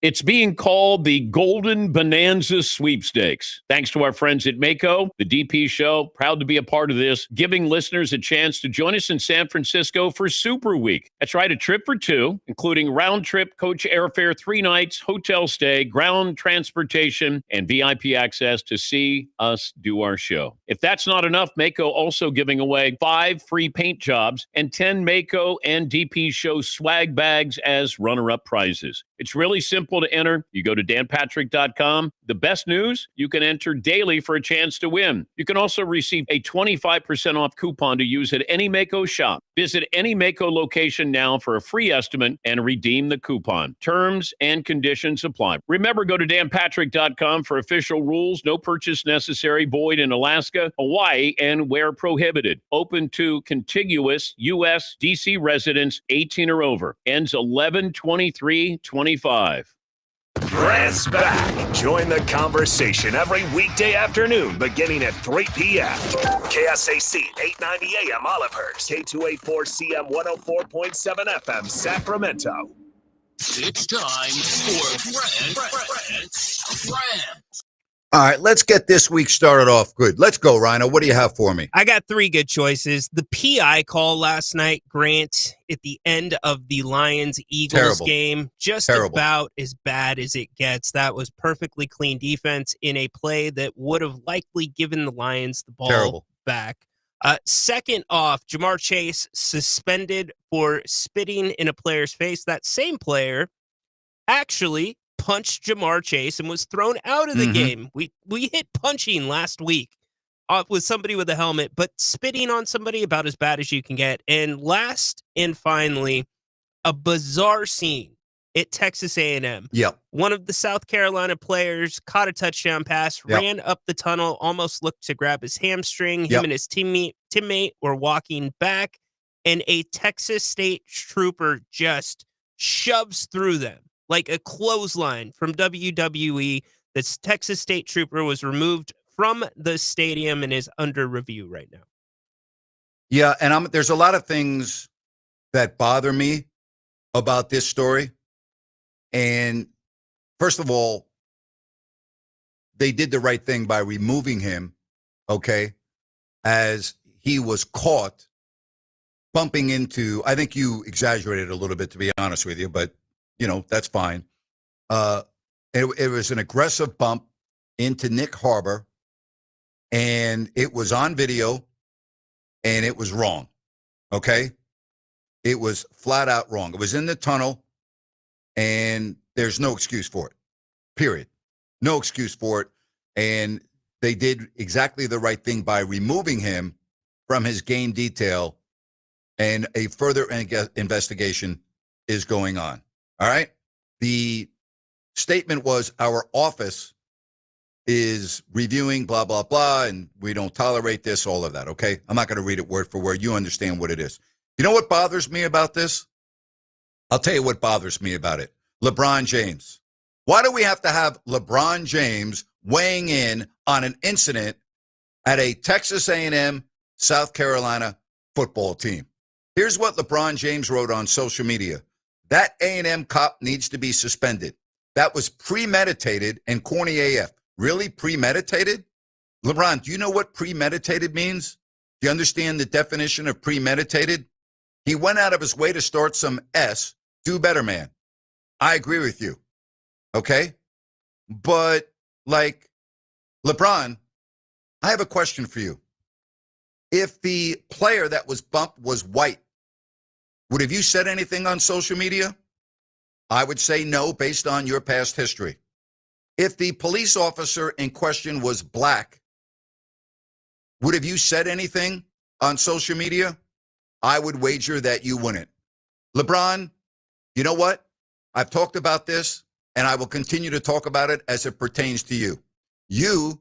It's being called the Golden Bonanza Sweepstakes. Thanks to our friends at Mako, the DP Show, proud to be a part of this, giving listeners a chance to join us in San Francisco for Super Week. That's right, a trip for 2, including round-trip coach airfare, 3 nights, hotel stay, ground transportation, and VIP access to see us do our show. If that's not enough, Mako also giving away 5 free paint jobs and 10 Mako and DP Show swag bags as runner-up prizes. It's really simple to enter. You go to danpatrick.com. The best news, you can enter daily for a chance to win. You can also receive a 25% off coupon to use at any Mako shop. Visit any Mako location now for a free estimate and redeem the coupon. Terms and conditions apply. Remember, go to danpatrick.com for official rules. No purchase necessary. Void in Alaska, Hawaii, and where prohibited. Open to contiguous U.S. D.C. residents 18 or over. Ends 11/23/25. Grant's back. Join the conversation every weekday afternoon beginning at 3 p.m. KSAC 890 AM Olivehurst, K284CM 104.7 FM Sacramento. It's time for Grant. All right, let's get this week started off good. Let's go, Rhino. What do you have for me? I got 3 good choices. The PI call last night, Grant, at the end of the Lions-Eagles game, just about as bad as it gets. That was perfectly clean defense in a play that would have likely given the Lions the ball back. Second off, Jamar Chase suspended for spitting in a player's face. That same player actually punched Jamar Chase and was thrown out of the game. We hit punching last week with somebody with a helmet, but spitting on somebody about as bad as you can get. And last and finally, a bizarre scene at Texas A&M. Yep. One of the South Carolina players caught a touchdown pass, ran up the tunnel, almost looked to grab his hamstring. Him and his teammate were walking back, and a Texas State trooper just shoves through them like a clothesline from WWE. This Texas State trooper was removed from the stadium and is under review right now. Yeah, and there's a lot of things that bother me about this story. And first of all, they did the right thing by removing him, okay, as he was caught bumping into, I think you exaggerated a little bit, to be honest with you, but you know, that's fine. It was an aggressive bump into Nick Harbor, and it was on video, and it was wrong, okay? It was flat out wrong. It was in the tunnel, and there's no excuse for it, period. No excuse for it, and they did exactly the right thing by removing him from his game detail, and a further investigation is going on. All right. The statement was our office is reviewing blah, blah, blah, and we don't tolerate this, all of that. Okay. I'm not going to read it word for word. You understand what it is. You know what bothers me about this? I'll tell you what bothers me about it. LeBron James. Why do we have to have LeBron James weighing in on an incident at a Texas A&M, South Carolina football team? Here's what LeBron James wrote on social media. That A&M cop needs to be suspended. That was premeditated and corny AF. Really premeditated? LeBron, do you know what premeditated means? Do you understand the definition of premeditated? He went out of his way to start some S. Do better, man. I agree with you. Okay? But like LeBron, I have a question for you. If the player that was bumped was white, would have you said anything on social media? I would say no, based on your past history. If the police officer in question was black, would have you said anything on social media? I would wager that you wouldn't. LeBron, you know what? I've talked about this, and I will continue to talk about it as it pertains to you. You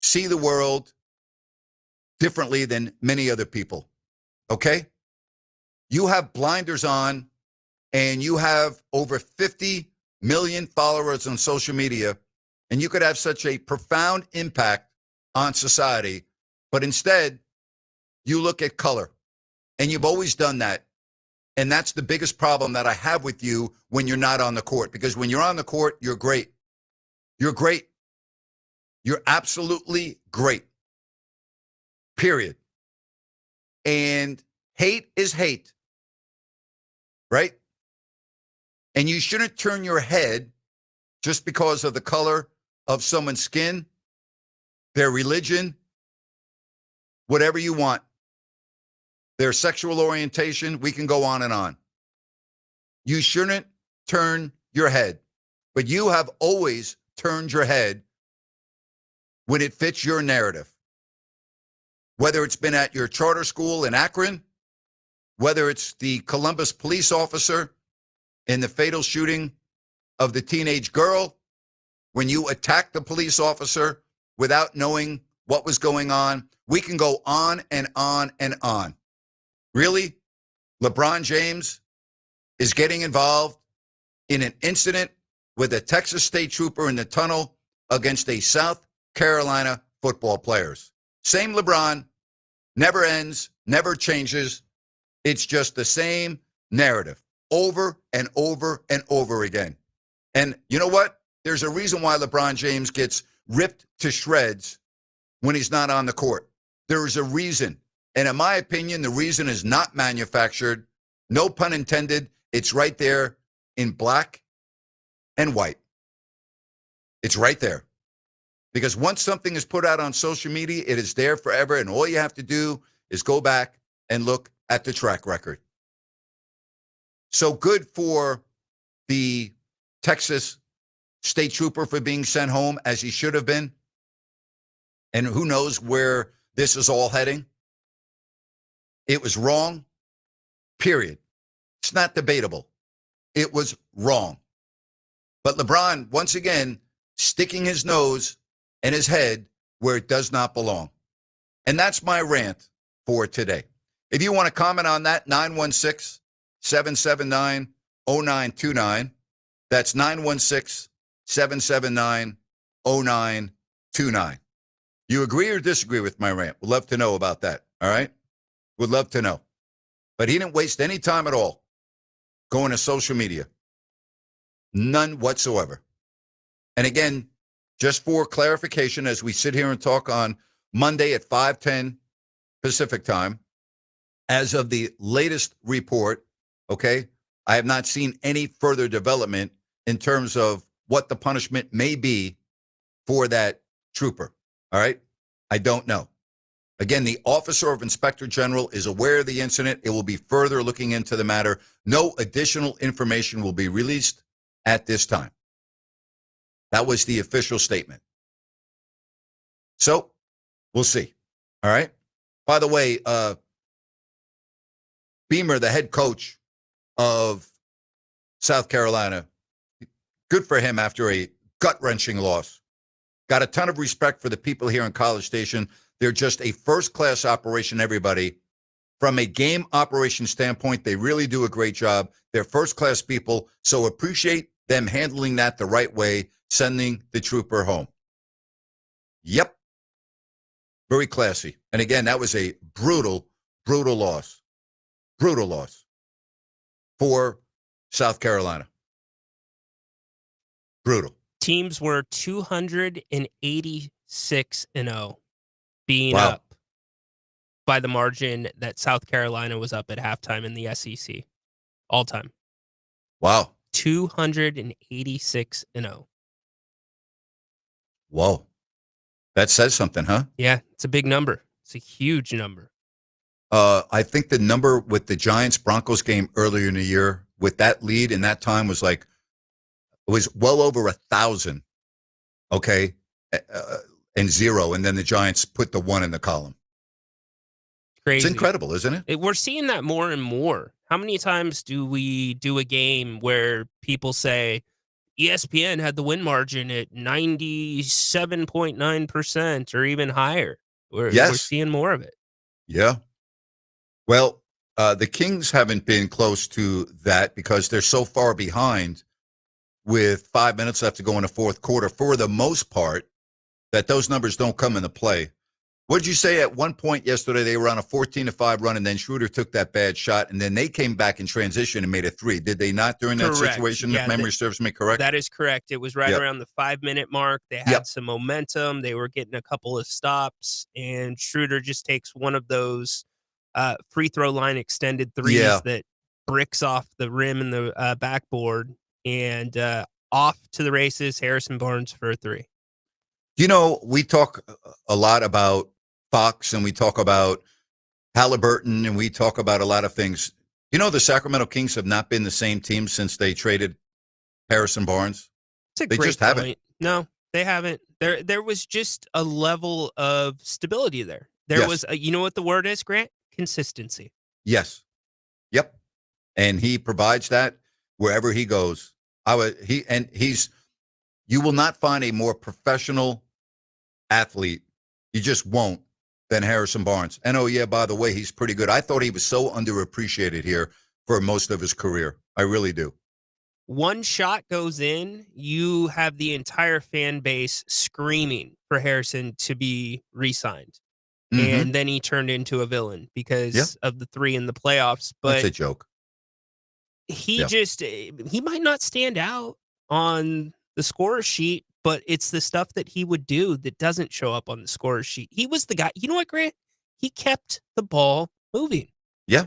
see the world differently than many other people, okay? You have blinders on, and you have over 50 million followers on social media, and you could have such a profound impact on society, but instead, you look at color, and you've always done that. And that's the biggest problem that I have with you when you're not on the court, because when you're on the court, you're great. You're great. You're absolutely great. Period. And hate is hate, right? And you shouldn't turn your head just because of the color of someone's skin, their religion, whatever you want, their sexual orientation. We can go on and on. You shouldn't turn your head, but you have always turned your head when it fits your narrative. Whether it's been at your charter school in Akron, whether it's the Columbus police officer in the fatal shooting of the teenage girl, when you attacked the police officer without knowing what was going on. We can go on and on and on. Really? LeBron James is getting involved in an incident with a Texas state trooper in the tunnel against a South Carolina football players. Same LeBron, never ends, never changes. It's just the same narrative over and over and over again. And you know what? There's a reason why LeBron James gets ripped to shreds when he's not on the court. There is a reason. And in my opinion, the reason is not manufactured. No pun intended. It's right there in black and white. It's right there. Because once something is put out on social media, it is there forever. And all you have to do is go back and look at the track record. So good for the Texas state trooper for being sent home as he should have been. And who knows where this is all heading. It was wrong, period. It's not debatable. It was wrong. But LeBron, once again, sticking his nose and his head where it does not belong. And that's my rant for today. If you want to comment on that, 916-779-0929. That's 916-779-0929. You agree or disagree with my rant? We'd love to know about that, all right? Would love to know. But he didn't waste any time at all going to social media. None whatsoever. And again, just for clarification, as we sit here and talk on Monday at 5:10 Pacific time, as of the latest report, okay, I have not seen any further development in terms of what the punishment may be for that trooper, all right? I don't know. Again, the Officer of Inspector General is aware of the incident. It will be further looking into the matter. No additional information will be released at this time. That was the official statement. So, we'll see. All right? By the way, Beamer, the head coach of South Carolina, good for him after a gut-wrenching loss. Got a ton of respect for the people here in College Station. They're just a first-class operation, everybody. From a game operation standpoint, they really do a great job. They're first-class people, so appreciate them handling that the right way, sending the trooper home. Yep. Very classy. And again, that was a brutal, brutal loss. Brutal loss for South Carolina. Brutal. Teams were 286-0, being Wow. up by the margin that South Carolina was up at halftime in the SEC. All time. Wow. 286-0. Whoa. That says something, huh? Yeah, it's a big number. It's a huge number. I think the number with the Giants-Broncos game earlier in the year with that lead in that time was like, it was well over 1,000, okay, and 0, and then the Giants put the 1 in the column. Crazy. It's incredible, isn't it? We're seeing that more and more. How many times do we do a game where people say ESPN had the win margin at 97.9% or even higher? We're seeing more of it. Yeah. Well, the Kings haven't been close to that because they're so far behind with 5 minutes left to go in the fourth quarter for the most part that those numbers don't come into play. What did you say at one point yesterday? They were on a 14-5 run, and then Schroeder took that bad shot, and then they came back in transition and made a 3. Did they not during that Correct. situation, Yeah, if memory serves me correct? That is correct. It was right around the 5-minute mark. They had some momentum. They were getting a couple of stops, and Schroeder just takes one of those free throw line extended threes that bricks off the rim and the backboard, and off to the races, Harrison Barnes for a 3. You know, we talk a lot about Fox, and we talk about Halliburton, and we talk about a lot of things. You know, the Sacramento Kings have not been the same team since they traded Harrison Barnes. They just haven't. No, they haven't. There was just a level of stability there. There was, you know what the word is, Grant? Consistency. Yes. Yep. And he provides that wherever he goes. You will not find a more professional athlete. You just won't than Harrison Barnes. And oh yeah, by the way, he's pretty good. I thought he was so underappreciated here for most of his career. I really do. One shot goes in, you have the entire fan base screaming for Harrison to be re-signed. Mm-hmm. And then he turned into a villain because of the 3 in the playoffs. But that's a joke. He might not stand out on the scorer sheet, but it's the stuff that he would do that doesn't show up on the scorer sheet. He was the guy. You know what, Grant? He kept the ball moving. Yeah,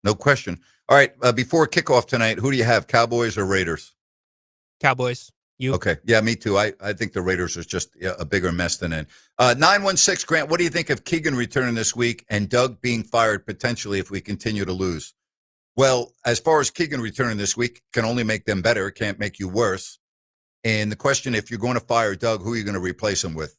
no question. All right, before kickoff tonight, who do you have, Cowboys or Raiders? Cowboys. You? Okay. Yeah, me too. I think the Raiders are just a bigger mess than in. 916, Grant, what do you think of Keegan returning this week and Doug being fired potentially if we continue to lose? Well, as far as Keegan returning this week, can only make them better. It can't make you worse. And the question, if you're going to fire Doug, who are you going to replace him with?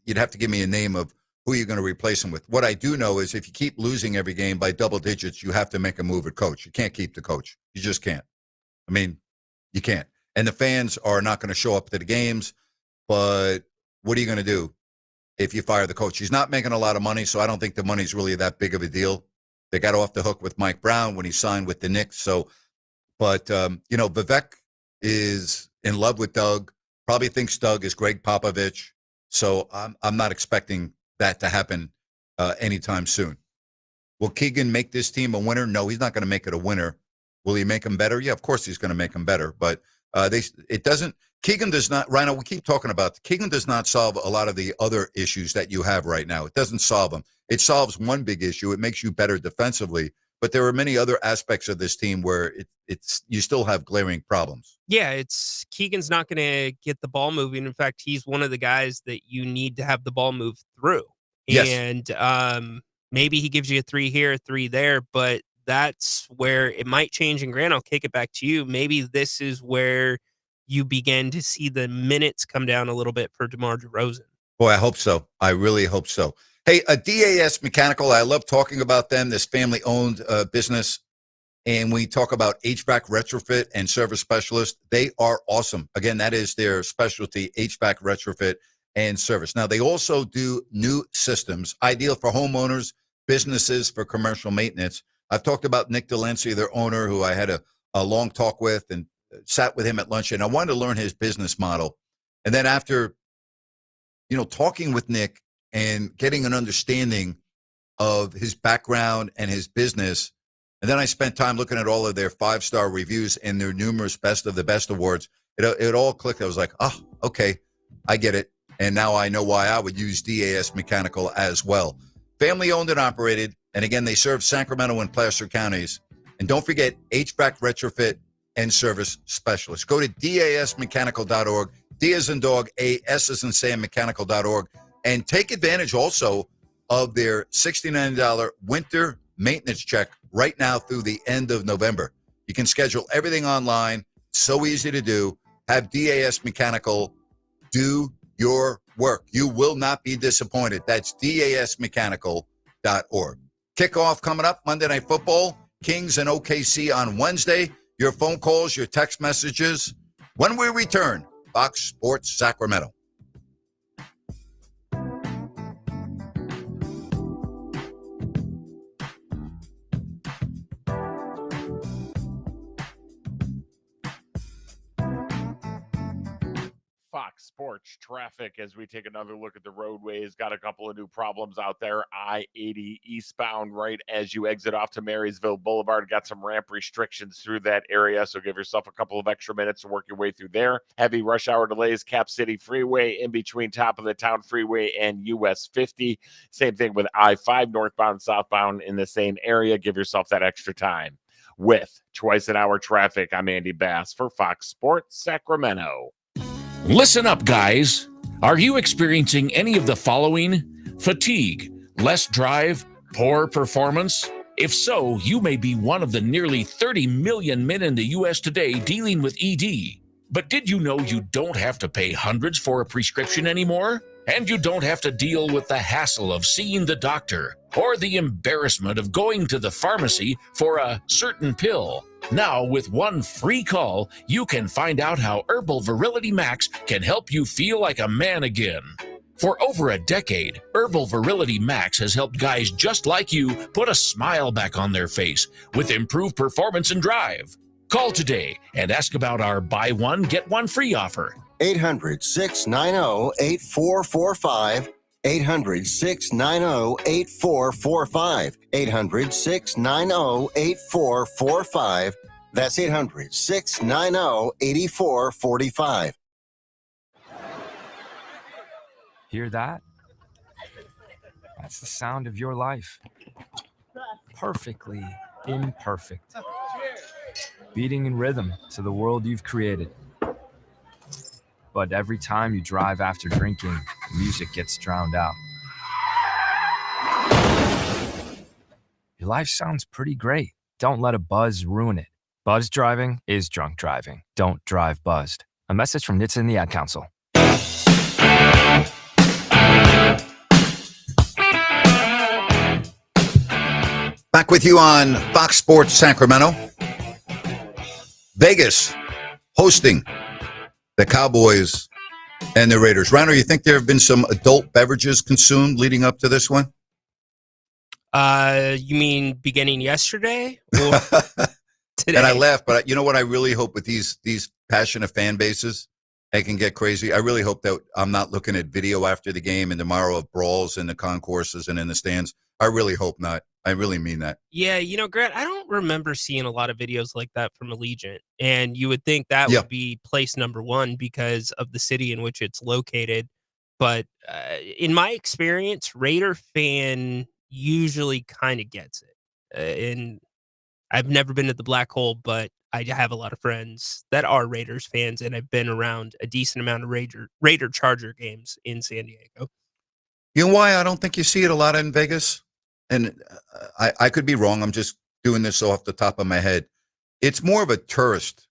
You'd have to give me a name of who you're going to replace him with. What I do know is if you keep losing every game by double digits, you have to make a move at coach. You can't keep the coach. You just can't. I mean, you can't. And the fans are not going to show up to the games, but what are you going to do if you fire the coach? He's not making a lot of money, so I don't think the money's really that big of a deal. They got off the hook with Mike Brown when he signed with the Knicks. But Vivek is in love with Doug, probably thinks Doug is Greg Popovich. So I'm not expecting that to happen anytime soon. Will Keegan make this team a winner? No, he's not going to make it a winner. Will he make them better? Yeah, of course he's going to make them better. But Keegan does not, Rhino, we keep talking about, Keegan does not solve a lot of the other issues that you have right now. It doesn't solve them. It solves one big issue. It makes you better defensively. But there are many other aspects of this team where you still have glaring problems. Yeah, Keegan's not going to get the ball moving. In fact, he's one of the guys that you need to have the ball move through. Yes. And maybe he gives you a 3 here, a 3 there, but that's where it might change. And Grant, I'll kick it back to you. Maybe this is where you begin to see the minutes come down a little bit for DeMar DeRozan. Boy, I hope so. I really hope so. Hey, DAS Mechanical, I love talking about them, this family-owned business. And we talk about HVAC retrofit and service specialist. They are awesome. Again, that is their specialty, HVAC retrofit and service. Now, they also do new systems, ideal for homeowners, businesses, for commercial maintenance. I've talked about Nick Delancey, their owner, who I had a long talk with and sat with him at lunch. And I wanted to learn his business model. And then after, talking with Nick and getting an understanding of his background and his business, and then I spent time looking at all of their 5-star reviews and their numerous Best of the Best awards. It all clicked. I was like, oh, okay, I get it. And now I know why I would use DAS Mechanical as well. Family owned and operated. And again, they serve Sacramento and Placer counties. And don't forget HVAC retrofit and service specialists. Go to dasmechanical.org, D as in dog, A, S as in Sam, mechanical.org, and take advantage also of their $69 winter maintenance check right now through the end of November. You can schedule everything online. So easy to do. Have DAS Mechanical do your work. You will not be disappointed. That's dasmechanical.org. Kickoff coming up, Monday Night Football, Kings and OKC on Wednesday. Your phone calls, your text messages. When we return, Fox Sports Sacramento. Fox Sports traffic as we take another look at the roadways. Got a couple of new problems out there. I-80 eastbound right as you exit off to Marysville Boulevard. Got some ramp restrictions through that area, so give yourself a couple of extra minutes to work your way through there. Heavy rush hour delays, Cap City Freeway in between Top of the Town Freeway and US 50. Same thing with I-5 northbound and southbound in the same area. Give yourself that extra time. With twice an hour traffic, I'm Andy Bass for Fox Sports Sacramento. Listen up, guys. Are you experiencing any of the following? Fatigue, less drive, poor performance? If so, you may be one of the nearly 30 million men in the U.S. today dealing with ED. But did you know you don't have to pay hundreds for a prescription anymore? And you don't have to deal with the hassle of seeing the doctor or the embarrassment of going to the pharmacy for a certain pill. Now, with one free call, you can find out how Herbal Virility Max can help you feel like a man again. For over a decade, Herbal Virility Max has helped guys just like you put a smile back on their face with improved performance and drive. Call today and ask about our buy one, get one free offer. 800-690-8445. 800-690-8445. 800-690-8445. That's 800-690-8445. Hear that? That's the sound of your life. Perfectly imperfect. Beating in rhythm to the world you've created. But every time you drive after drinking, music gets drowned out. Your life sounds pretty great. Don't let a buzz ruin it. Buzz driving is drunk driving. Don't drive buzzed. A message from NHTSA and the Ad Council. Back with you on Fox Sports Sacramento. Vegas hosting the Cowboys and the Raiders. Reiner, you think there have been some adult beverages consumed leading up to this one? You mean beginning yesterday or today? And I laugh, but you know what I really hope with these passionate fan bases, they can get crazy. I really hope that I'm not looking at video after the game and tomorrow of brawls in the concourses and in the stands. I really hope not. I really mean that. Yeah, Grant, I don't remember seeing a lot of videos like that from Allegiant. And you would think that would be place number one because of the city in which it's located. But in my experience, Raider fan usually kind of gets it. And I've never been to the Black Hole, but I have a lot of friends that are Raiders fans, and I've been around a decent amount of Raider Charger games in San Diego. You know why I don't think you see it a lot in Vegas? And I could be wrong. I'm just doing this off the top of my head. It's more of a tourist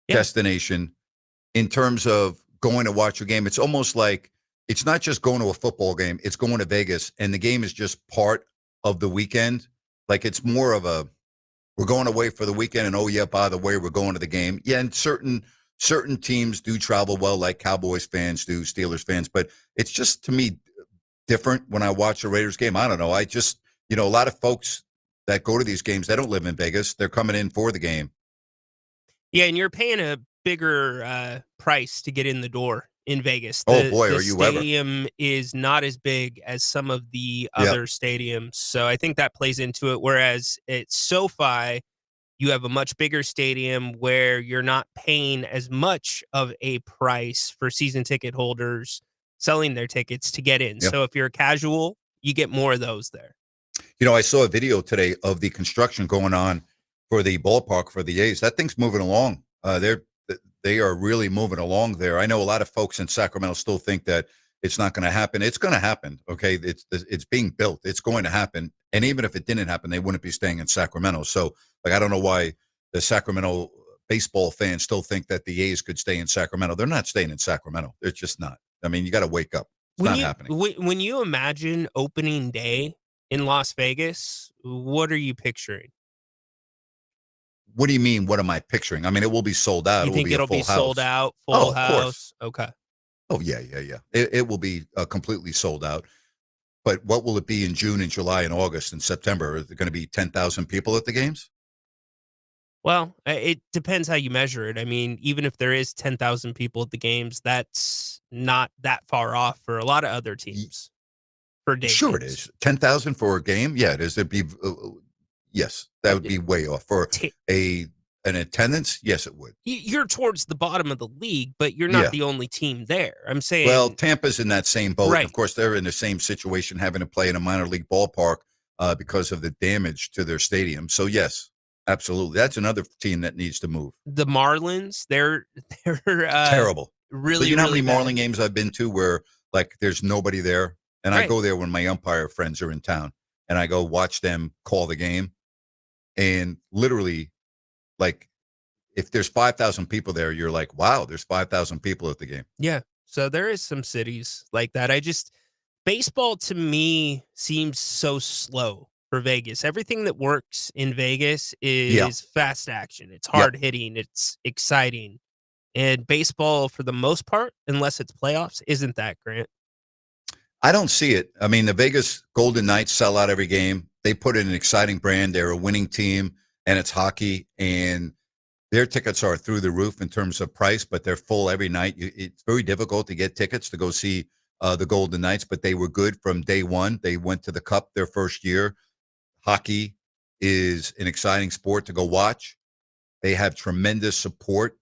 destination in terms of going to watch a game. It's almost like it's not just going to a football game. It's going to Vegas, and the game is just part of the weekend. Like it's more of a, we're going away for the weekend, and oh yeah, by the way, we're going to the game. Yeah, and certain teams do travel well, like Cowboys fans do, Steelers fans. But it's just, to me, different when I watch a Raiders game. I don't know. I just, a lot of folks that go to these games, they don't live in Vegas. They're coming in for the game. Yeah, and you're paying a bigger price to get in the door in Vegas. Are you ever? The stadium is not as big as some of the other stadiums. So I think that plays into it. Whereas at SoFi, you have a much bigger stadium where you're not paying as much of a price for season ticket holders selling their tickets to get in. So if you're a casual, you get more of those there. I saw a video today of the construction going on for the ballpark for the A's. That thing's moving along. They are really moving along there. I know a lot of folks in Sacramento still think that it's not going to happen. It's going to happen. Okay, it's being built. It's going to happen. And even if it didn't happen, they wouldn't be staying in Sacramento. So, like, I don't know why the Sacramento baseball fans still think that the A's could stay in Sacramento. They're not staying in Sacramento. They're just not. I mean, you got to wake up. It's not happening. When you imagine opening day in Las Vegas, what are you picturing? What do you mean? What am I picturing? I mean, it will be sold out. You think it'll be sold out, full house? Okay. Oh, yeah. It will be completely sold out. But what will it be in June and July and August and September? Are there going to be 10,000 people at the games? Well, it depends how you measure it. I mean, even if there is 10,000 people at the games, that's not that far off for a lot of other teams. For day Sure, games. it is. 10,000 for a game? Yeah, it is. It'd be, yes, that would be way off. For an attendance? Yes, it would. You're towards the bottom of the league, but you're not Yeah. the only team there. I'm saying. Well, Tampa's in that same boat. Right. Of course, they're in the same situation, having to play in a minor league ballpark because of the damage to their stadium. So, yes, absolutely. That's another team that needs to move. The Marlins, they're Terrible. Really, But you know really how many bad. Marlin games I've been to where, like, there's nobody there? And I Right. go there when my umpire friends are in town, and I go watch them call the game. And literally, like, if there's 5,000 people there, you're like, wow, there's 5,000 people at the game. Yeah. So there is some cities like that. Baseball to me seems so slow for Vegas. Everything that works in Vegas is fast action. It's hard hitting. It's exciting. And baseball, for the most part, unless it's playoffs, isn't that, Grant? I don't see it. I mean, the Vegas Golden Knights sell out every game. They put in an exciting brand. They're a winning team, and it's hockey. And their tickets are through the roof in terms of price, but they're full every night. It's very difficult to get tickets to go see the Golden Knights, but they were good from day one. They went to the Cup their first year. Hockey is an exciting sport to go watch. They have tremendous support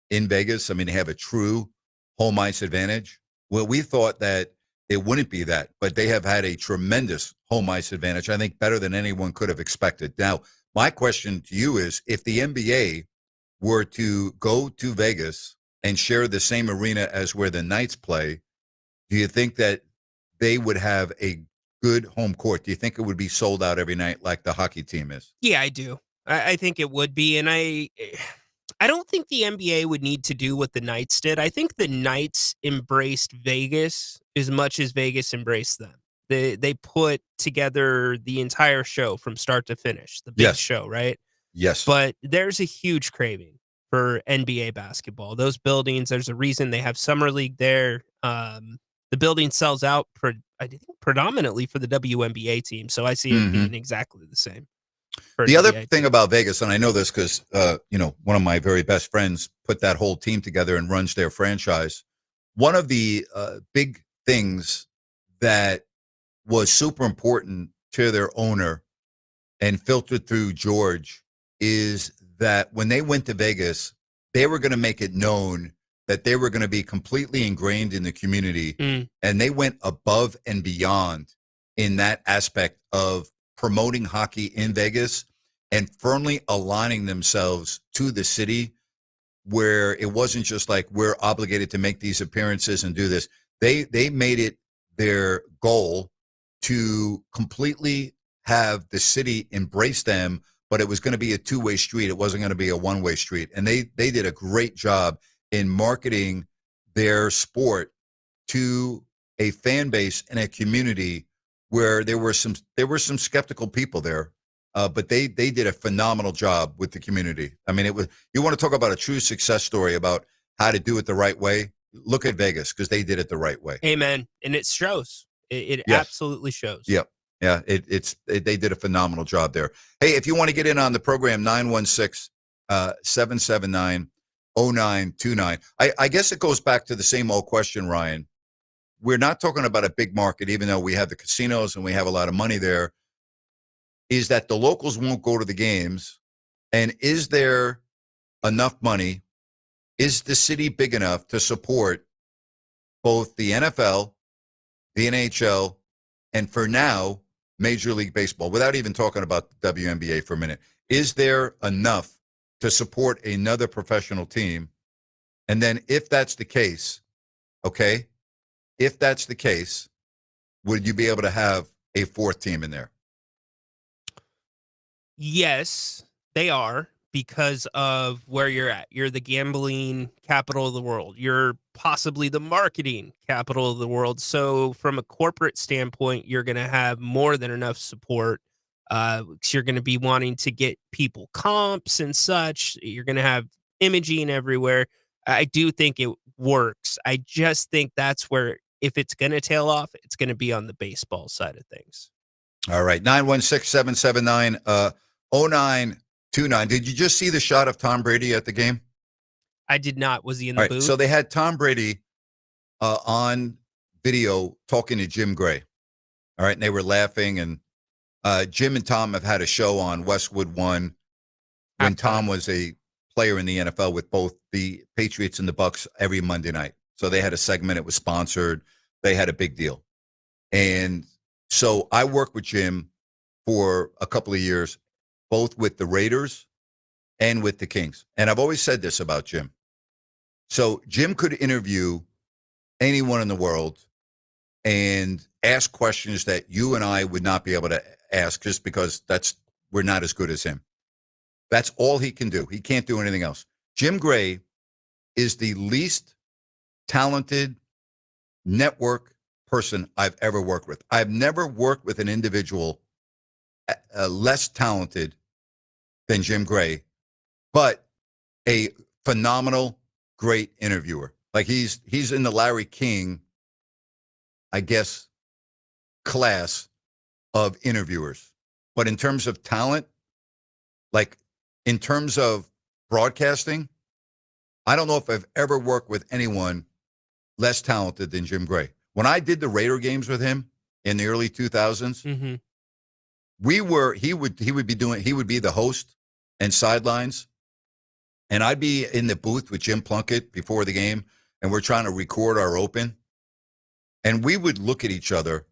in Vegas. I mean, they have a true home ice advantage. Well, we thought that it wouldn't be that, but they have had a tremendous home ice advantage, I think better than anyone could have expected. Now, my question to you is, if the NBA were to go to Vegas and share the same arena as where the Knights play, do you think that they would have a good home court? Do you think it would be sold out every night like the hockey team is? Yeah, I do. I think it would be. And I don't think the NBA would need to do what the Knights did. I think the Knights embraced Vegas as much as Vegas embraced them. They put together the entire show from start to finish, the big show, right? Yes. But there's a huge craving for NBA basketball. Those buildings, there's a reason they have Summer League there. The building sells out, I think, predominantly for the WNBA team. So I see it being exactly the same. The other thing about Vegas, and I know this because, one of my very best friends put that whole team together and runs their franchise. One of the big things that was super important to their owner and filtered through George is that when they went to Vegas, they were going to make it known that they were going to be completely ingrained in the community. And they went above and beyond in that aspect of promoting hockey in Vegas and firmly aligning themselves to the city, where it wasn't just like, we're obligated to make these appearances and do this. They made it their goal to completely have the city embrace them, but it was going to be a two-way street. It wasn't going to be a one-way street. And they did a great job in marketing their sport to a fan base and a community where there were some skeptical people there, but they did a phenomenal job with the community. I mean, you want to talk about a true success story about how to do it the right way? Look at Vegas, because they did it the right way. Amen. And it shows. It absolutely shows. Yep. Yeah, they did a phenomenal job there. Hey, if you want to get in on the program, 916-779-0929. I guess it goes back to the same old question, Ryan. We're not talking about a big market, even though we have the casinos and we have a lot of money there. Is that the locals won't go to the games? And is there enough money? Is the city big enough to support both the NFL, the NHL, and for now, Major League Baseball, without even talking about the WNBA for a minute? Is there enough to support another professional team? And then if that's the case, okay, if that's the case, would you be able to have a fourth team in there? Yes, they are, because of where you're at. You're the gambling capital of the world. You're possibly the marketing capital of the world. So from a corporate standpoint, you're going to have more than enough support. 'Cause you're going to be wanting to get people comps and such. You're going to have imaging everywhere. I do think it works. I just think that's where, if it's going to tail off, it's going to be on the baseball side of things. All right, 916-779 0929. Did you just see the shot of Tom Brady at the game? I did not. Was he in the booth? So they had Tom Brady on video talking to Jim Gray. All right, and they were laughing. And Jim and Tom have had a show on Westwood One when Tom was a player in the NFL with both the Patriots and the Bucks every Monday night. So they had a segment. It was sponsored. They had a big deal. And so I worked with Jim for a couple of years, both with the Raiders and with the Kings. And I've always said this about Jim. So Jim could interview anyone in the world and ask questions that you and I would not be able to ask, just because we're not as good as him. That's all he can do. He can't do anything else. Jim Gray is the least talented network person I've ever worked with. I've never worked with an individual less talented than Jim Gray, but a phenomenal, great interviewer. Like he's in the Larry King, I guess, class of interviewers. But in terms of talent, like in terms of broadcasting, I don't know if I've ever worked with anyone less talented than Jim Gray. When I did the Raider games with him in the early 2000s, he would be the host and sidelines, and I'd be in the booth with Jim Plunkett before the game, and we're trying to record our open, and we would look at each other,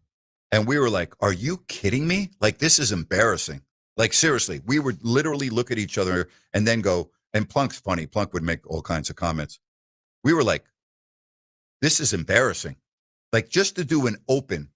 and we were like, "Are you kidding me? Like, this is embarrassing." Like, seriously, we would literally look at each other and then go, and Plunk's funny. Plunk would make all kinds of comments. We were like, "This is embarrassing." Like, just to do an open,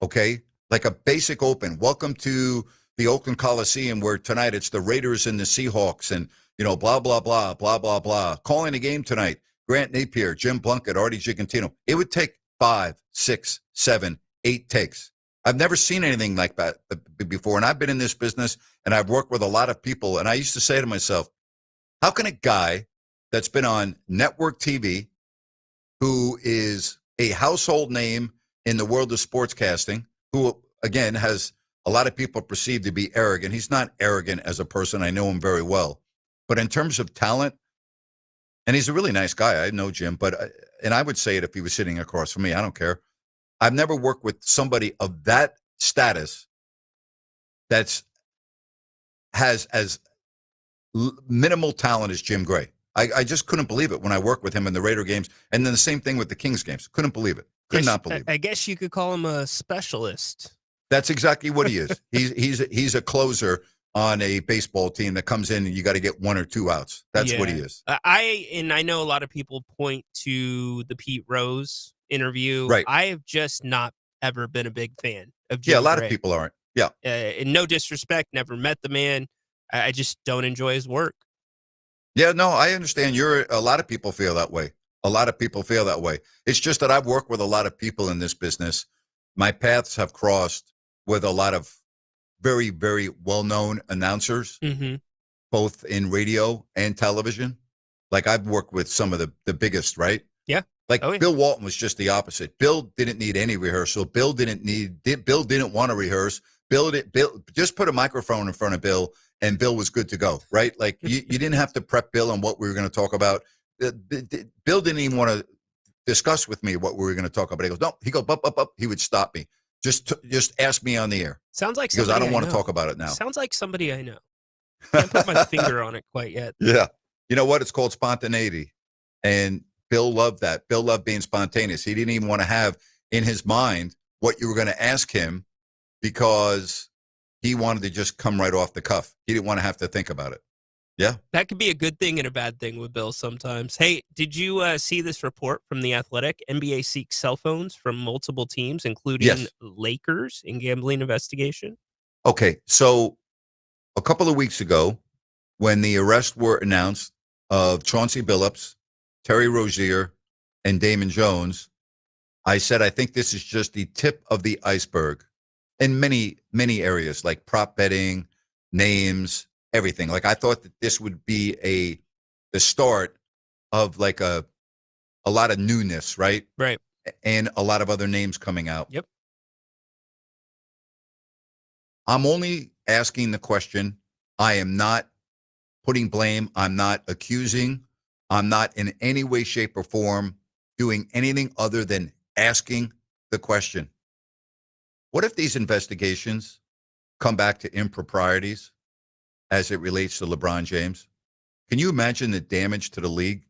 okay? Like a basic open. Welcome to the Oakland Coliseum, where tonight it's the Raiders and the Seahawks and, blah, blah, blah, blah, blah, blah. Calling the game tonight, Grant Napear, Jim Plunkett, Artie Gigantino. It would take 5, 6, 7, 8 takes. I've never seen anything like that before. And I've been in this business and I've worked with a lot of people. And I used to say to myself, how can a guy that's been on network TV, who is a household name in the world of sportscasting, who, again, has a lot of people perceived to be arrogant. He's not arrogant as a person. I know him very well. But in terms of talent, and he's a really nice guy. I know Jim, and I would say it if he was sitting across from me. I don't care. I've never worked with somebody of that status has as minimal talent as Jim Gray. I just couldn't believe it when I worked with him in the Raider games, and then the same thing with the Kings games. Couldn't believe it. Could not believe it. I guess you could call him a specialist. That's exactly what he is. He's a closer on a baseball team that comes in and you got to get 1 or 2 outs. That's what he is. I know a lot of people point to the Pete Rose interview. Right. I have just not ever been a big fan of Jim Yeah, a lot Gray. of people aren't. Yeah. And no disrespect, never met the man. I just don't enjoy his work. Yeah, no, I understand. A lot of people feel that way. A lot of people feel that way. It's just that I've worked with a lot of people in this business. My paths have crossed with a lot of very, very well-known announcers, both in radio and television. Like, I've worked with some of the biggest, right? Yeah. Like, Bill Walton was just the opposite. Bill didn't need any rehearsal. Bill didn't want to rehearse. Bill just put a microphone in front of Bill, and Bill was good to go, right? Like, you didn't have to prep Bill on what we were going to talk about. Bill didn't even want to discuss with me what we were going to talk about. He goes, no. He goes, up. He would stop me. Just ask me on the air. Sounds like because I don't want to talk about it now. Sounds like somebody I know. Can't put my finger on it quite yet. Yeah. You know what? It's called spontaneity. And Bill loved that. Bill loved being spontaneous. He didn't even want to have in his mind what you were going to ask him, because he wanted to just come right off the cuff. He didn't want to have to think about it. Yeah. That could be a good thing and a bad thing with Bill sometimes. Hey, did you see this report from The Athletic? NBA seeks cell phones from multiple teams, including Lakers, in gambling investigation. Okay, so a couple of weeks ago, when the arrests were announced of Chauncey Billups, Terry Rozier, and Damon Jones, I said I think this is just the tip of the iceberg in many, many areas, like prop betting, names, everything. Like I thought that this would be the start of like a lot of newness, right? Right. And a lot of other names coming out. Yep. I'm only asking the question. I am not putting blame. I'm not accusing. I'm not in any way, shape, or form doing anything other than asking the question. What if these investigations come back to improprieties as it relates to LeBron James? Can you imagine the damage to the league?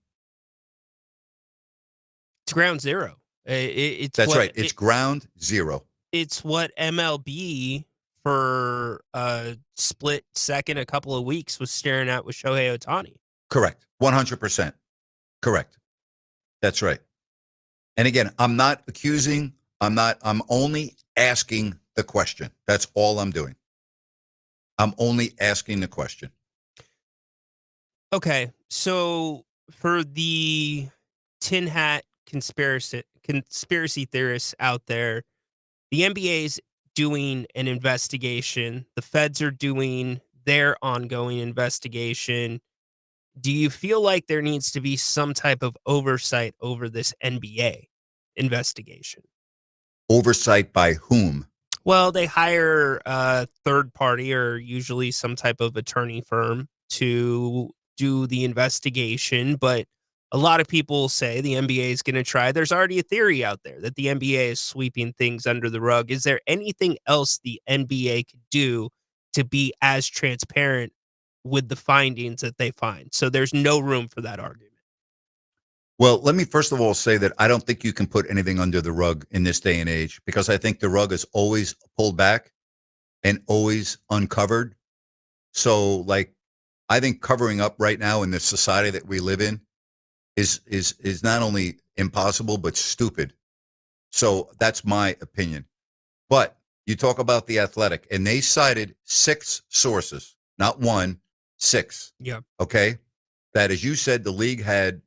It's ground zero. That's right. It's ground zero. It's what MLB for a split second, a couple of weeks, was staring at with Shohei Ohtani. Correct. 100%. Correct. That's right. And again, I'm not accusing. I'm only asking the question. That's all I'm doing. I'm only asking the question. Okay. So for the tin hat conspiracy theorists out there, the NBA's doing an investigation. The feds are doing their ongoing investigation. Do you feel like there needs to be some type of oversight over this NBA investigation? Oversight by whom? Well, they hire a third party or usually some type of attorney firm to do the investigation, but a lot of people say the NBA is going to try. There's already a theory out there that the NBA is sweeping things under the rug. Is there anything else the NBA could do to be as transparent with the findings that they find? So there's no room for that argument. Well, let me first of all say that I don't think you can put anything under the rug in this day and age, because I think the rug is always pulled back and always uncovered. So, like, I think covering up right now in the society that we live in is not only impossible, but stupid. So that's my opinion. But you talk about The Athletic, and they cited 6 sources, not 1, 6. Yeah. Okay. That, as you said, the league had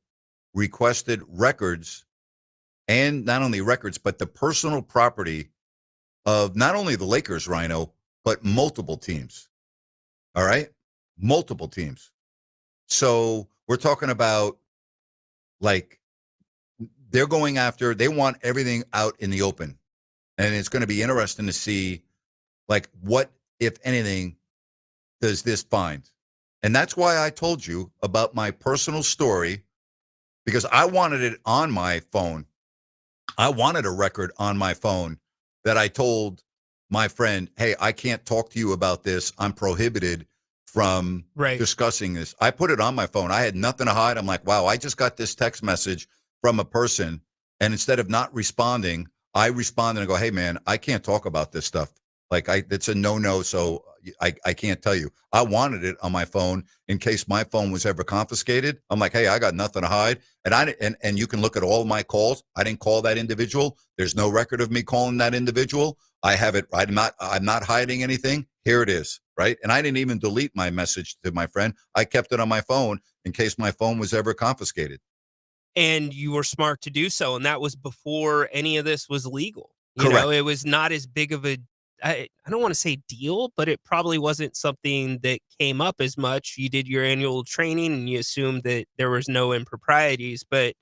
requested records, and not only records, but the personal property of not only the Lakers, Rhino, but multiple teams. All right. Multiple teams. So we're talking about, like, they're going after, they want everything out in the open. And it's going to be interesting to see, like, what, if anything, does this find? And that's why I told you about my personal story, because I wanted it on my phone. I wanted a record on my phone that I told my friend, hey, I can't talk to you about this. I'm prohibited from discussing this. I put it on my phone. I had nothing to hide. I'm like, wow, I just got this text message from a person. And instead of not responding, I responded and go, hey, man, I can't talk about this stuff. Like, it's a no-no, so I can't tell you. I wanted it on my phone in case my phone was ever confiscated. I'm like, hey, I got nothing to hide. And you can look at all of my calls. I didn't call that individual. There's no record of me calling that individual. I have it. I'm not hiding anything. Here it is, right? And I didn't even delete my message to my friend. I kept it on my phone in case my phone was ever confiscated. And you were smart to do so. And that was before any of this was legal. You Correct. know, it was not as big of a, I don't want to say deal, but it probably wasn't something that came up as much. You did your annual training and you assumed that there was no improprieties. But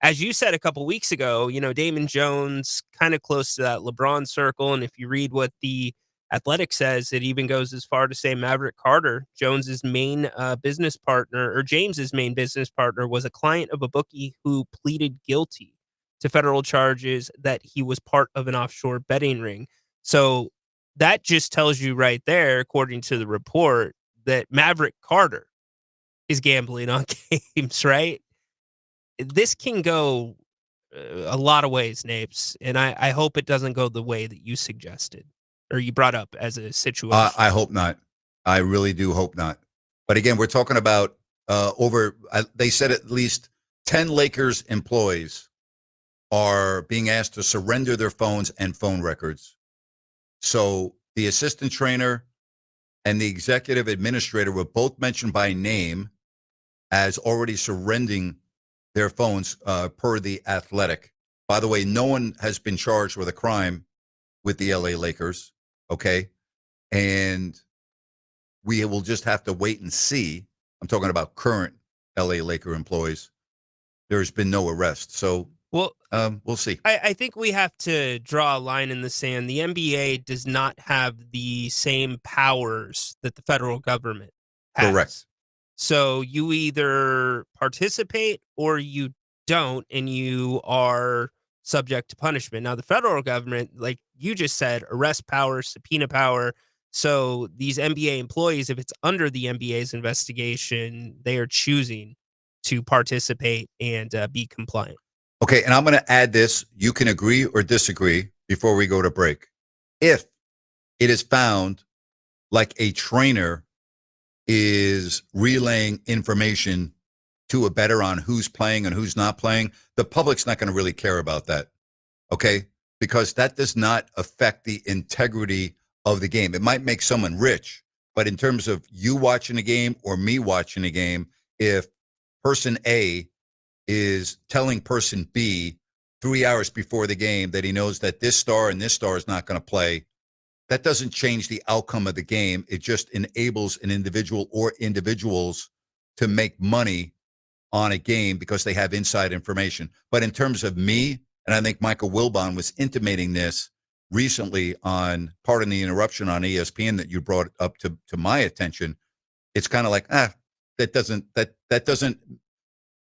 as you said a couple weeks ago, you know, Damon Jones, kind of close to that LeBron circle. And if you read what the Athletic says, it even goes as far to say Maverick Carter, Jones's main business partner, or James's main business partner, was a client of a bookie who pleaded guilty to federal charges that he was part of an offshore betting ring. So that just tells you right there, according to the report, that Maverick Carter is gambling on games, right? This can go a lot of ways, Napes, and I hope it doesn't go the way that you suggested. or you brought up as a situation. I hope not. I really do hope not. But again, we're talking about they said at least 10 Lakers employees are being asked to surrender their phones and phone records. So the assistant trainer and the executive administrator were both mentioned by name as already surrendering their phones per the Athletic. By the way, no one has been charged with a crime with the LA Lakers, okay? And we will just have to wait and see. I'm talking about current LA Laker employees. There's been no arrest. So we'll see. I think we have to draw a line in the sand. The NBA does not have the same powers that the federal government has. Correct. So you either participate or you don't, and you are subject to punishment. Now, the federal government, like you just said, arrest power, subpoena power. So these NBA employees, if it's under the NBA's investigation, they are choosing to participate and be compliant. Okay, and I'm going to add this. You can agree or disagree before we go to break. If it is found like a trainer is relaying information to a bettor on who's playing and who's not playing, the public's not going to really care about that, okay? Because that does not affect the integrity of the game. It might make someone rich, but in terms of you watching a game or me watching a game, if person A is telling person B 3 hours before the game that he knows that this star and this star is not going to play, that doesn't change the outcome of the game. It just enables an individual or individuals to make money on a game because they have inside information. But in terms of me, and I think Michael Wilbon was intimating this recently on, pardon the interruption, on ESPN that you brought up to my attention, it's kind of like, that doesn't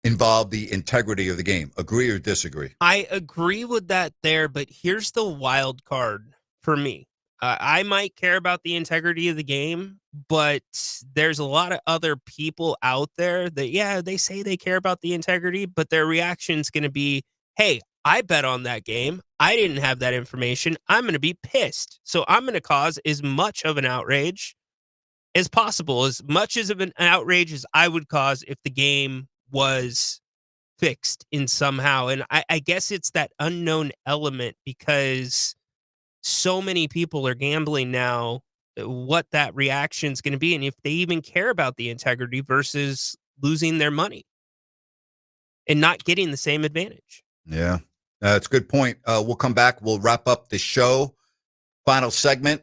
involve the integrity of the game. Agree or disagree? I agree with that there, but here's the wild card for me. I might care about the integrity of the game, but there's a lot of other people out there that, yeah, they say they care about the integrity, but their reaction's going to be, hey, I bet on that game. I didn't have that information. I'm going to be pissed. So I'm going to cause as much of an outrage as possible, as much as of an outrage as I would cause if the game was fixed in somehow. And I guess it's that unknown element because so many people are gambling now what that reaction is going to be and if they even care about the integrity versus losing their money and not getting the same advantage. Yeah, that's a good point. We'll come back. We'll wrap up the show. Final segment,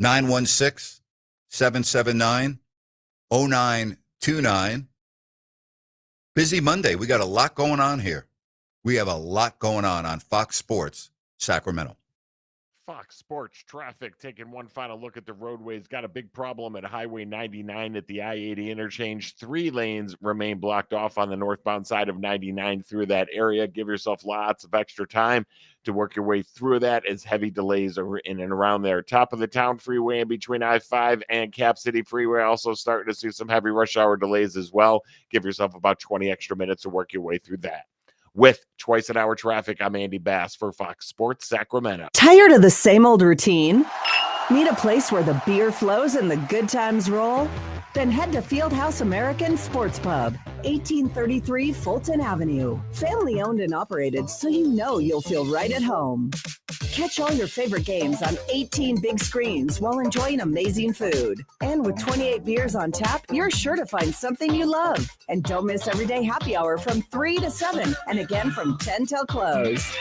916-779-0929. Busy Monday. We got a lot going on here. We have a lot going on Fox Sports Sacramento. Fox Sports traffic taking one final look at the roadways. Got a big problem at Highway 99 at the I-80 interchange. 3 lanes remain blocked off on the northbound side of 99 through that area. Give yourself lots of extra time to work your way through that as heavy delays are in and around there. Top of the town freeway in between I-5 and Cap City Freeway. Also starting to see some heavy rush hour delays as well. Give yourself about 20 extra minutes to work your way through that. With twice an hour traffic, I'm Andy Bass for Fox Sports Sacramento. Tired of the same old routine? Need a place where the beer flows and the good times roll? Then head to Fieldhouse American Sports Pub, 1833 Fulton Avenue. Family owned and operated, so you know you'll feel right at home. Catch all your favorite games on 18 big screens while enjoying amazing food. And with 28 beers on tap, you're sure to find something you love. And don't miss everyday happy hour from 3 to 7 and again from 10 till close.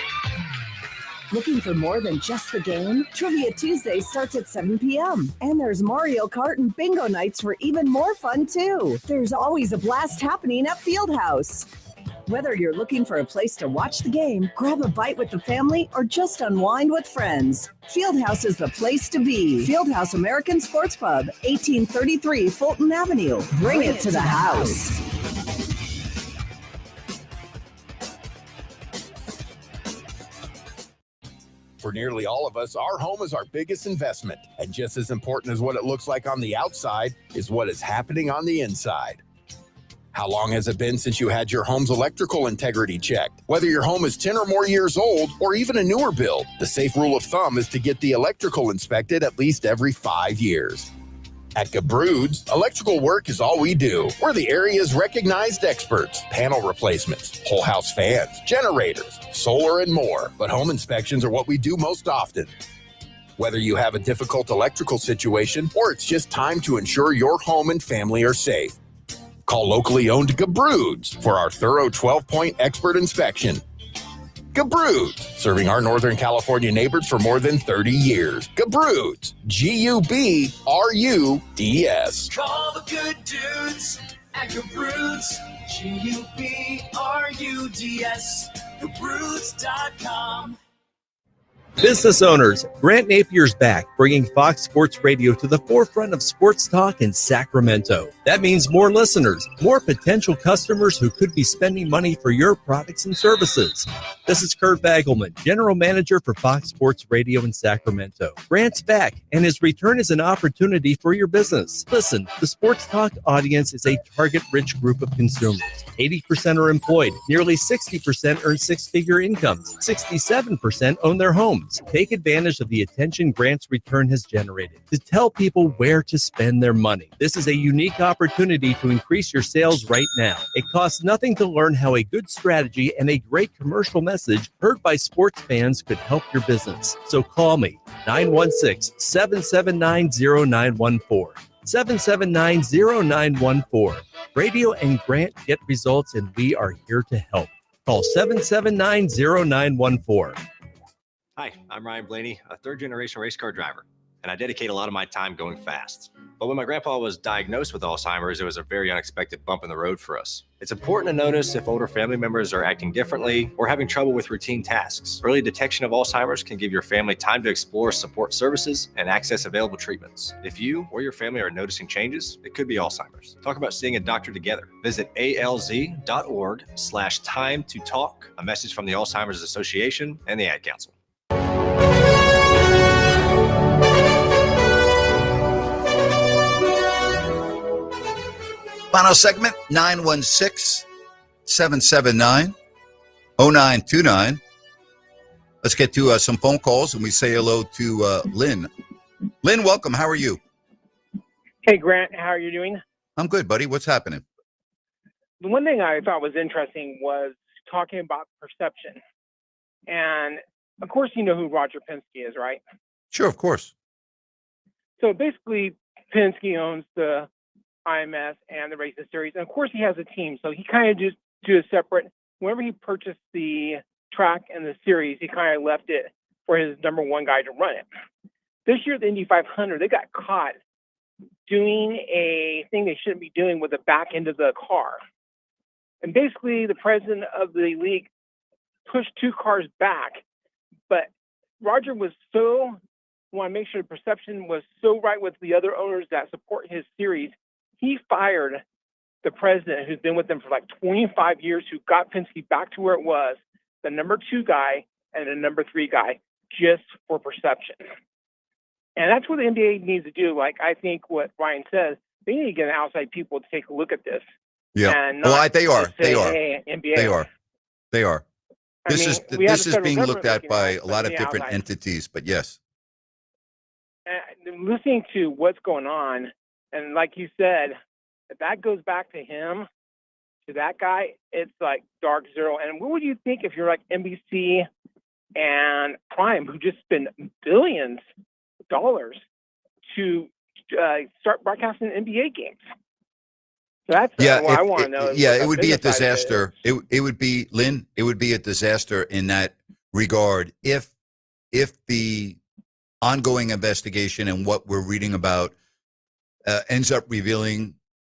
Looking for more than just the game? Trivia Tuesday starts at 7 p.m. And there's Mario Kart and bingo nights for even more fun, too. There's always a blast happening at Fieldhouse. Whether you're looking for a place to watch the game, grab a bite with the family, or just unwind with friends, Fieldhouse is the place to be. Fieldhouse American Sports Pub, 1833 Fulton Avenue. Bring it to the house. For nearly all of us, our home is our biggest investment. And just as important as what it looks like on the outside is what is happening on the inside. How long has it been since you had your home's electrical integrity checked? Whether your home is 10 or more years old or even a newer build, the safe rule of thumb is to get the electrical inspected at least every 5 years. At Gabroods, electrical work is all we do. We're the area's recognized experts. Panel replacements, whole house fans, generators, solar, and more. But home inspections are what we do most often. Whether you have a difficult electrical situation or it's just time to ensure your home and family are safe, call locally owned Gabroods for our thorough 12-point expert inspection. Gabroods, serving our Northern California neighbors for more than 30 years. Gabroods, G-U-B-R-U-D-S. Call the good dudes at Gabroods, G-U-B-R-U-D-S, Gabroods.com. Business owners, Grant Napier's back, bringing Fox Sports Radio to the forefront of sports talk in Sacramento. That means more listeners, more potential customers who could be spending money for your products and services. This is Kurt Bagelman, General Manager for Fox Sports Radio in Sacramento. Grant's back, and his return is an opportunity for your business. Listen, the sports talk audience is a target-rich group of consumers. 80% are employed, nearly 60% earn six-figure incomes, 67% own their homes. Take advantage of the attention Grant's return has generated to tell people where to spend their money. This is a unique opportunity to increase your sales right now. It costs nothing to learn how a good strategy and a great commercial message heard by sports fans could help your business. So call me, 916-779-0914. 779-0914. Radio and Grant get results, and we are here to help. Call 779-0914. Hi, I'm Ryan Blaney, a third-generation race car driver, and I dedicate a lot of my time going fast. But when my grandpa was diagnosed with Alzheimer's, it was a very unexpected bump in the road for us. It's important to notice if older family members are acting differently or having trouble with routine tasks. Early detection of Alzheimer's can give your family time to explore support services and access available treatments. If you or your family are noticing changes, it could be Alzheimer's. Talk about seeing a doctor together. Visit alz.org/time to talk. A message from the Alzheimer's Association and the Ad Council. Final segment, 916-779-0929. Let's get to some phone calls, and we say hello to Lynn. Lynn, welcome. How are you? Hey, Grant. How are you doing? I'm good, buddy. What's happening? The one thing I thought was interesting was talking about perception. And, of course, you know who Roger Penske is, right? Sure, of course. So, basically, Penske owns the IMS and the racing series. And of course he has a team, so he kind of just do a separate, whenever he purchased the track and the series, he kind of left it for his number one guy to run it. This year at the Indy 500, they got caught doing a thing they shouldn't be doing with the back end of the car. And basically the president of the league pushed two cars back, but Roger was so, want to make sure the perception was so right with the other owners that support his series. He fired the president who's been with them for like 25 years, who got Penske back to where it was, the number 2 guy and the number 3 guy, just for perception. And that's what the NBA needs to do. Like, I think what Ryan says, they need to get outside people to take a look at this. Yeah. And Well, they are. say, They are. Hey, NBA. They are. This is being looked at by a lot of the different outside. entities, but yes. And listening to what's going on, and like you said, if that goes back to him, to that guy, it's like dark zero. And what would you think if you're like NBC and Prime, who just spend billions of dollars to start broadcasting NBA games? So that's what I want to know. It would be a disaster. It would be, Lynn, it would be a disaster in that regard if the ongoing investigation and what we're reading about ends up revealing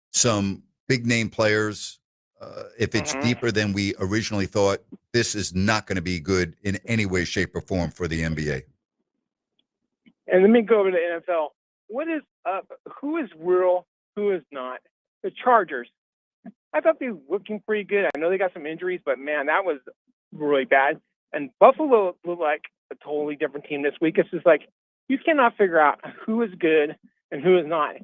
some big name players. If it's deeper than we originally thought, this is not going to be good in any way, shape, or form for the NBA. And let me go over to the NFL. What is up? Who is real? Who is not? The Chargers. I thought they were looking pretty good. I know they got some injuries, but man, that was really bad. And Buffalo looked like a totally different team this week. It's just like you cannot figure out who is good and who is not.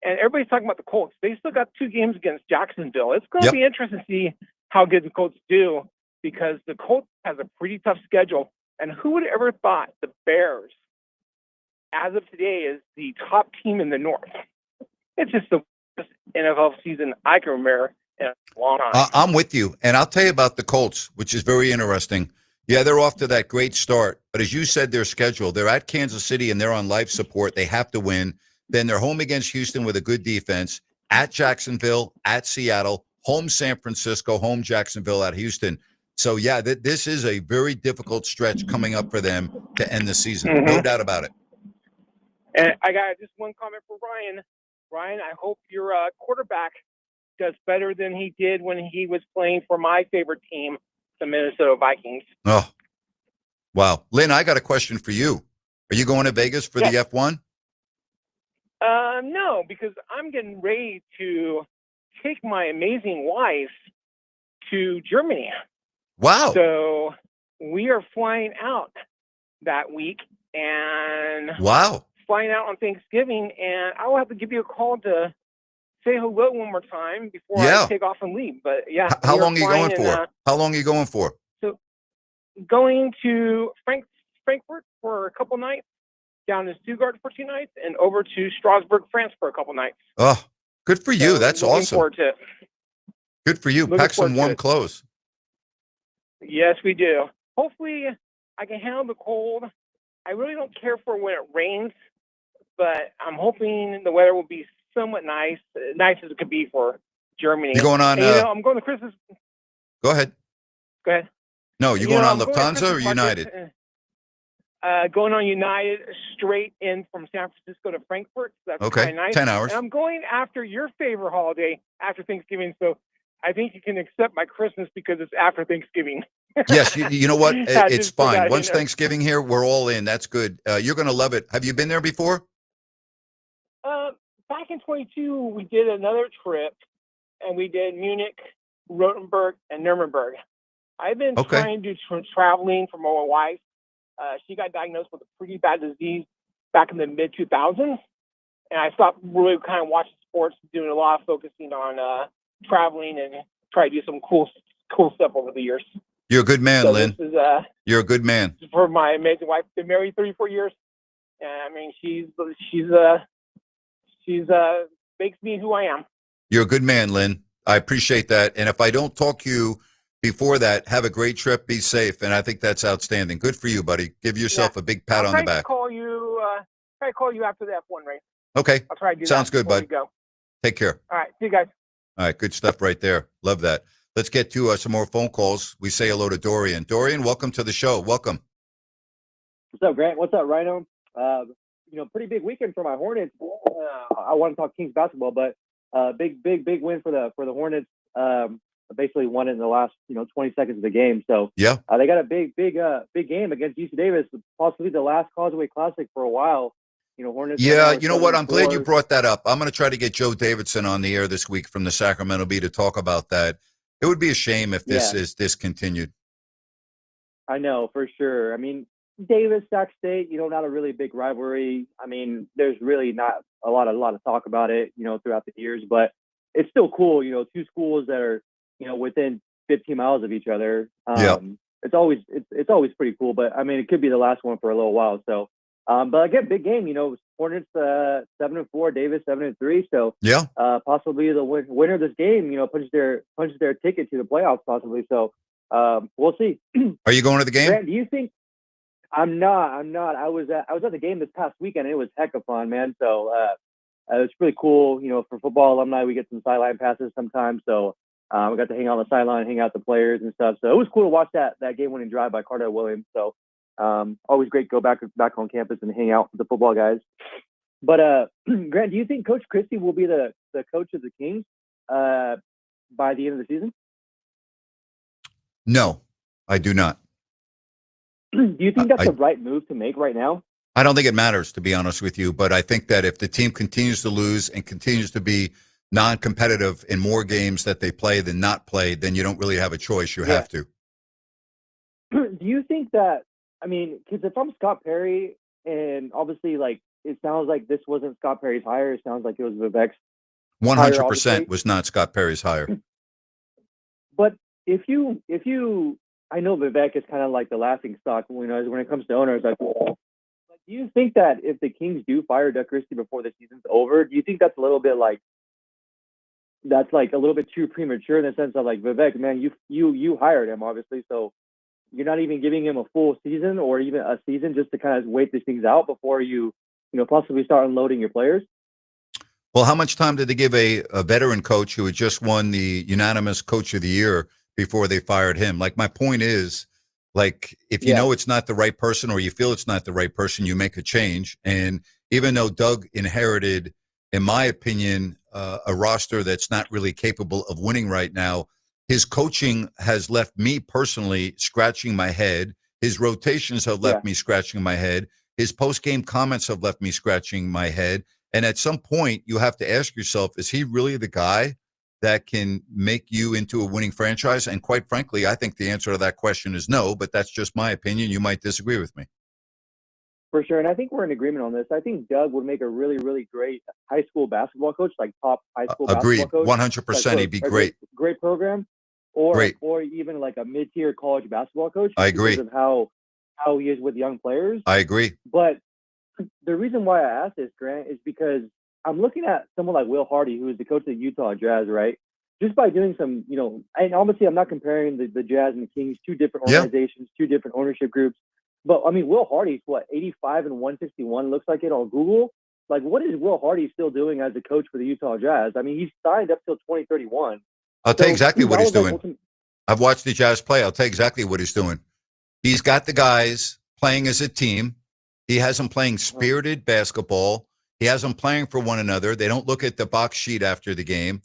And everybody's talking about the Colts. They still got 2 games against Jacksonville. It's going to be interesting to see how good the Colts do, because the Colts has a pretty tough schedule. And who would have ever thought the Bears, as of today, is the top team in the North? It's just the best NFL season I can remember in a long time. I'm with you. And I'll tell you about the Colts, which is very interesting. Yeah, they're off to that great start. But as you said, their schedule, they're at Kansas City and they're on life support. They have to win. Then they're home against Houston with a good defense, at Jacksonville, at Seattle, home San Francisco, home Jacksonville, at Houston. So, yeah, this is a very difficult stretch coming up for them to end the season. No doubt about it. And I got just one comment for Ryan. Ryan, I hope your quarterback does better than he did when he was playing for my favorite team, the Minnesota Vikings. Oh, wow. Lynn, I got a question for you. Are you going to Vegas for the F1? No, because I'm getting ready to take my amazing wife to Germany. Wow. So we are flying out that week and flying out on Thanksgiving, and I will have to give you a call to say hello one more time before I take off and leave. But yeah. How long are you going for? How long are you going for? So going to Frankfurt for a couple nights, down to Stuttgart for 2 nights, and over to Strasbourg, France for a couple nights. Oh, good for you. So That's looking awesome. Forward to it. Good for you. Looking Pack some forward to warm it. clothes. Yes, we do. Hopefully, I can handle the cold. I really don't care for when it rains, but I'm hoping the weather will be somewhat nice as it could be for Germany. You going on? And, I'm going to Christmas. Go ahead. Go ahead. No, you going on I'm going to Lufthansa or Christmas United? market, going on United straight in from San Francisco to Frankfurt. So that's Okay, kinda nice. 10 hours. And I'm going after your favorite holiday, after Thanksgiving. So I think you can accept my Christmas because it's after Thanksgiving. Yes, you know what? I It's just put that fine. in Once there. Thanksgiving here, we're all in. That's good. You're going to love it. Have you been there before? Back in 22, we did another trip, and we did Munich, Rothenburg, and Nuremberg. I've been trying to do traveling for my wife. She got diagnosed with a pretty bad disease back in the mid-2000s, and I stopped really kind of watching sports, doing a lot of focusing on traveling and try to do some cool stuff over the years. You're a good man, So Lynn. this is You're a good man. for my amazing wife. Been married 34 years, and I mean she's makes me who I am. You're a good man, Lynn. I appreciate that. And if I don't talk to you before that, have a great trip. Be safe. And I think that's outstanding. Good for you, buddy. Give yourself a big pat I'll on the try to back. call you. Try to call you after the F1 race. Okay. I'll try to do Sounds that good, before bud. we go. Take care. All right, see you guys. All right. Good stuff right there. Love that. Let's get to some more phone calls. We say hello to Dorian. Dorian, welcome to the show. Welcome. What's up, Grant? What's up, Rhino? Pretty big weekend for my Hornets. I want to talk Kings basketball, but big win for the Hornets. Basically won it in the last 20 seconds of the game. So yeah, they got a big game against UC Davis, possibly the last Causeway Classic for a while. Hornets. Yeah, you know what? I'm glad you brought that up. I'm going to try to get Joe Davidson on the air this week from the Sacramento Bee to talk about that. It would be a shame if this is discontinued. I know, for sure. I mean, Davis, Sac State, not a really big rivalry. I mean, there's really not a lot of talk about it, throughout the years, but it's still cool, 2 schools that are, within 15 miles of each other. It's always pretty cool, but I mean, it could be the last one for a little while. So, but again, big game, Hornets 7-4, Davis 7-3. So possibly the winner of this game, punches their ticket to the playoffs possibly. So we'll see. Are you going to the game? Grant, do you think? I'm not. I was at the game this past weekend, and it was heck of fun, man. So it was really cool. For football alumni, we get some sideline passes sometimes. So we got to hang out on the sideline, hang out with the players and stuff. So it was cool to watch that game-winning drive by Cardell Williams. So always great to go back on campus and hang out with the football guys. But Grant, do you think Coach Christie will be the coach of the Kings by the end of the season? No, I do not. Do you think that's the right move to make right now? I don't think it matters, to be honest with you. But I think that if the team continues to lose and continues to be non-competitive in more games that they play than not play, then you don't really have a choice. You have to. Do you think that, I mean, because if I'm Scott Perry and obviously like it sounds like this wasn't Scott Perry's hire. It sounds like it was Vivek's. 100% was not Scott Perry's hire. But if you, I know Vivek is kind of like the laughing stock when it comes to owners. Like, do you think that if the Kings do fire Doug Christie before the season's over, do you think that's a little bit like a little bit too premature in the sense of like, Vivek, man, you hired him obviously, so you're not even giving him a full season or even a season just to kind of wait these things out before you possibly start unloading your players? Well, how much time did they give a veteran coach who had just won the unanimous Coach of the Year before they fired him? Like, my point is, like, if you know it's not the right person or you feel it's not the right person, you make a change. And even though Doug inherited, in my opinion, a roster that's not really capable of winning right now, his coaching has left me personally scratching my head. His rotations have left me scratching my head. His post-game comments have left me scratching my head. And at some point, you have to ask yourself, is he really the guy that can make you into a winning franchise? And quite frankly, I think the answer to that question is no, but that's just my opinion. You might disagree with me. For sure. And I think we're in agreement on this. I think Doug would make a really, really great high school basketball coach, like top high school Agreed. basketball coach. 100%. Like, He'd be great. Great program. Or even like a mid-tier college basketball coach. I agree. Because of how he is with young players. I agree. But the reason why I asked this, Grant, is because I'm looking at someone like Will Hardy, who is the coach of the Utah Jazz, right? Just by doing some, and obviously I'm not comparing the Jazz and the Kings, two different organizations, two different ownership groups. But, I mean, Will Hardy's, 85 and 161, looks like it on Google. Like, what is Will Hardy still doing as a coach for the Utah Jazz? I mean, he's signed up till 2031. I'll tell you exactly what he's doing. I've watched the Jazz play. I'll tell you exactly what he's doing. He's got the guys playing as a team. He has them playing spirited basketball. He has them playing for one another. They don't look at the box sheet after the game.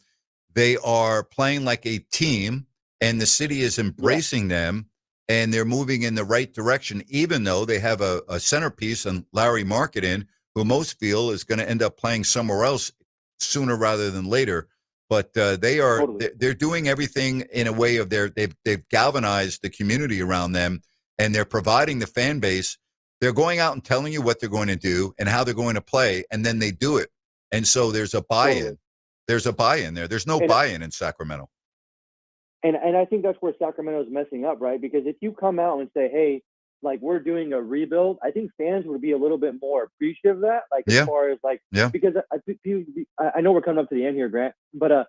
They are playing like a team, and the city is embracing them. And they're moving in the right direction, even though they have a centerpiece on Larry Marketing, who most feel is going to end up playing somewhere else sooner rather than later. But they're doing everything in a way of they've galvanized the community around them, and they're providing the fan base. They're going out and telling you what they're going to do and how they're going to play, and then they do it. And so there's a buy-in. Totally. There's a buy-in there. There's no buy-in in Sacramento. And I think that's where Sacramento is messing up, right? Because if you come out and say, hey, like, we're doing a rebuild, I think fans would be a little bit more appreciative of that. Like, as far as, like, because I know we're coming up to the end here, Grant, but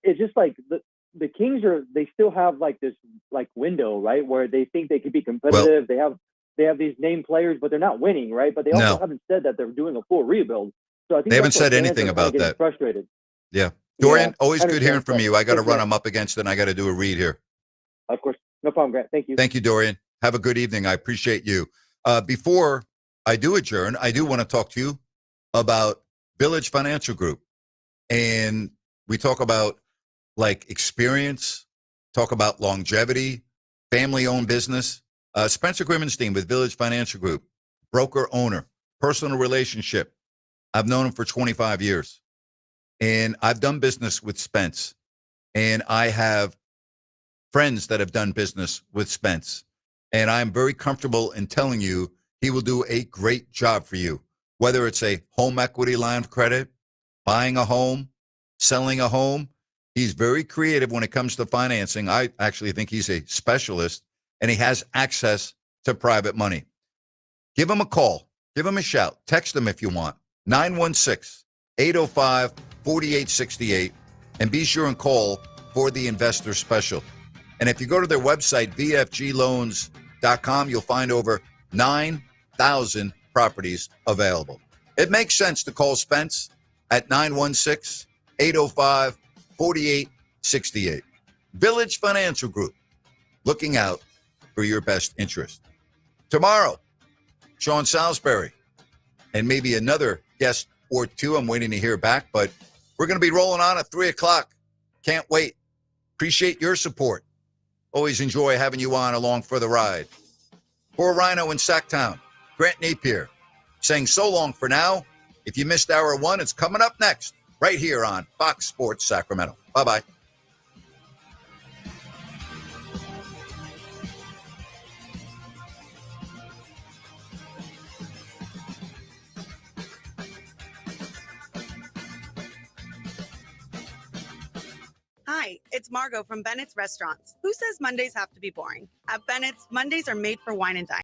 it's just like the Kings they still have, like, this, like, window, right, where they think they could be competitive. Well, they have these named players, but they're not winning, right? But they also haven't said that they're doing a full rebuild. So I think they haven't said anything about that. Frustrated. Yeah. Dorian, always good hearing from you. I got to run. I'm up against it, and I got to do a read here. Of course. No problem, Grant. Thank you. Thank you, Dorian. Have a good evening. I appreciate you. Before I do adjourn, I do want to talk to you about Village Financial Group. And we talk about, like, experience, talk about longevity, family-owned business. Spencer Grimmenstein with Village Financial Group, broker, owner, personal relationship. I've known him for 25 years. And I've done business with Spence, and I have friends that have done business with Spence. And I'm very comfortable in telling you he will do a great job for you, whether it's a home equity line of credit, buying a home, selling a home. He's very creative when it comes to financing. I actually think he's a specialist, and he has access to private money. Give him a call. Give him a shout. Text him if you want. 916-805-4868, and be sure and call for the investor special. And if you go to their website, vfgloans.com, you'll find over 9,000 properties available. It makes sense to call Spence at 916-805-4868. Village Financial Group, looking out for your best interest. Tomorrow, Sean Salisbury, and maybe another guest or two. I'm waiting to hear back, but we're going to be rolling on at 3 o'clock. Can't wait. Appreciate your support. Always enjoy having you on along for the ride. For Rhino in Sacktown, Grant Napear saying so long for now. If you missed hour one, it's coming up next right here on Fox Sports Sacramento. Bye-bye. Hi, it's Margot from Bennett's Restaurants. Who says Mondays have to be boring? At Bennett's, Mondays are made for wine and dine.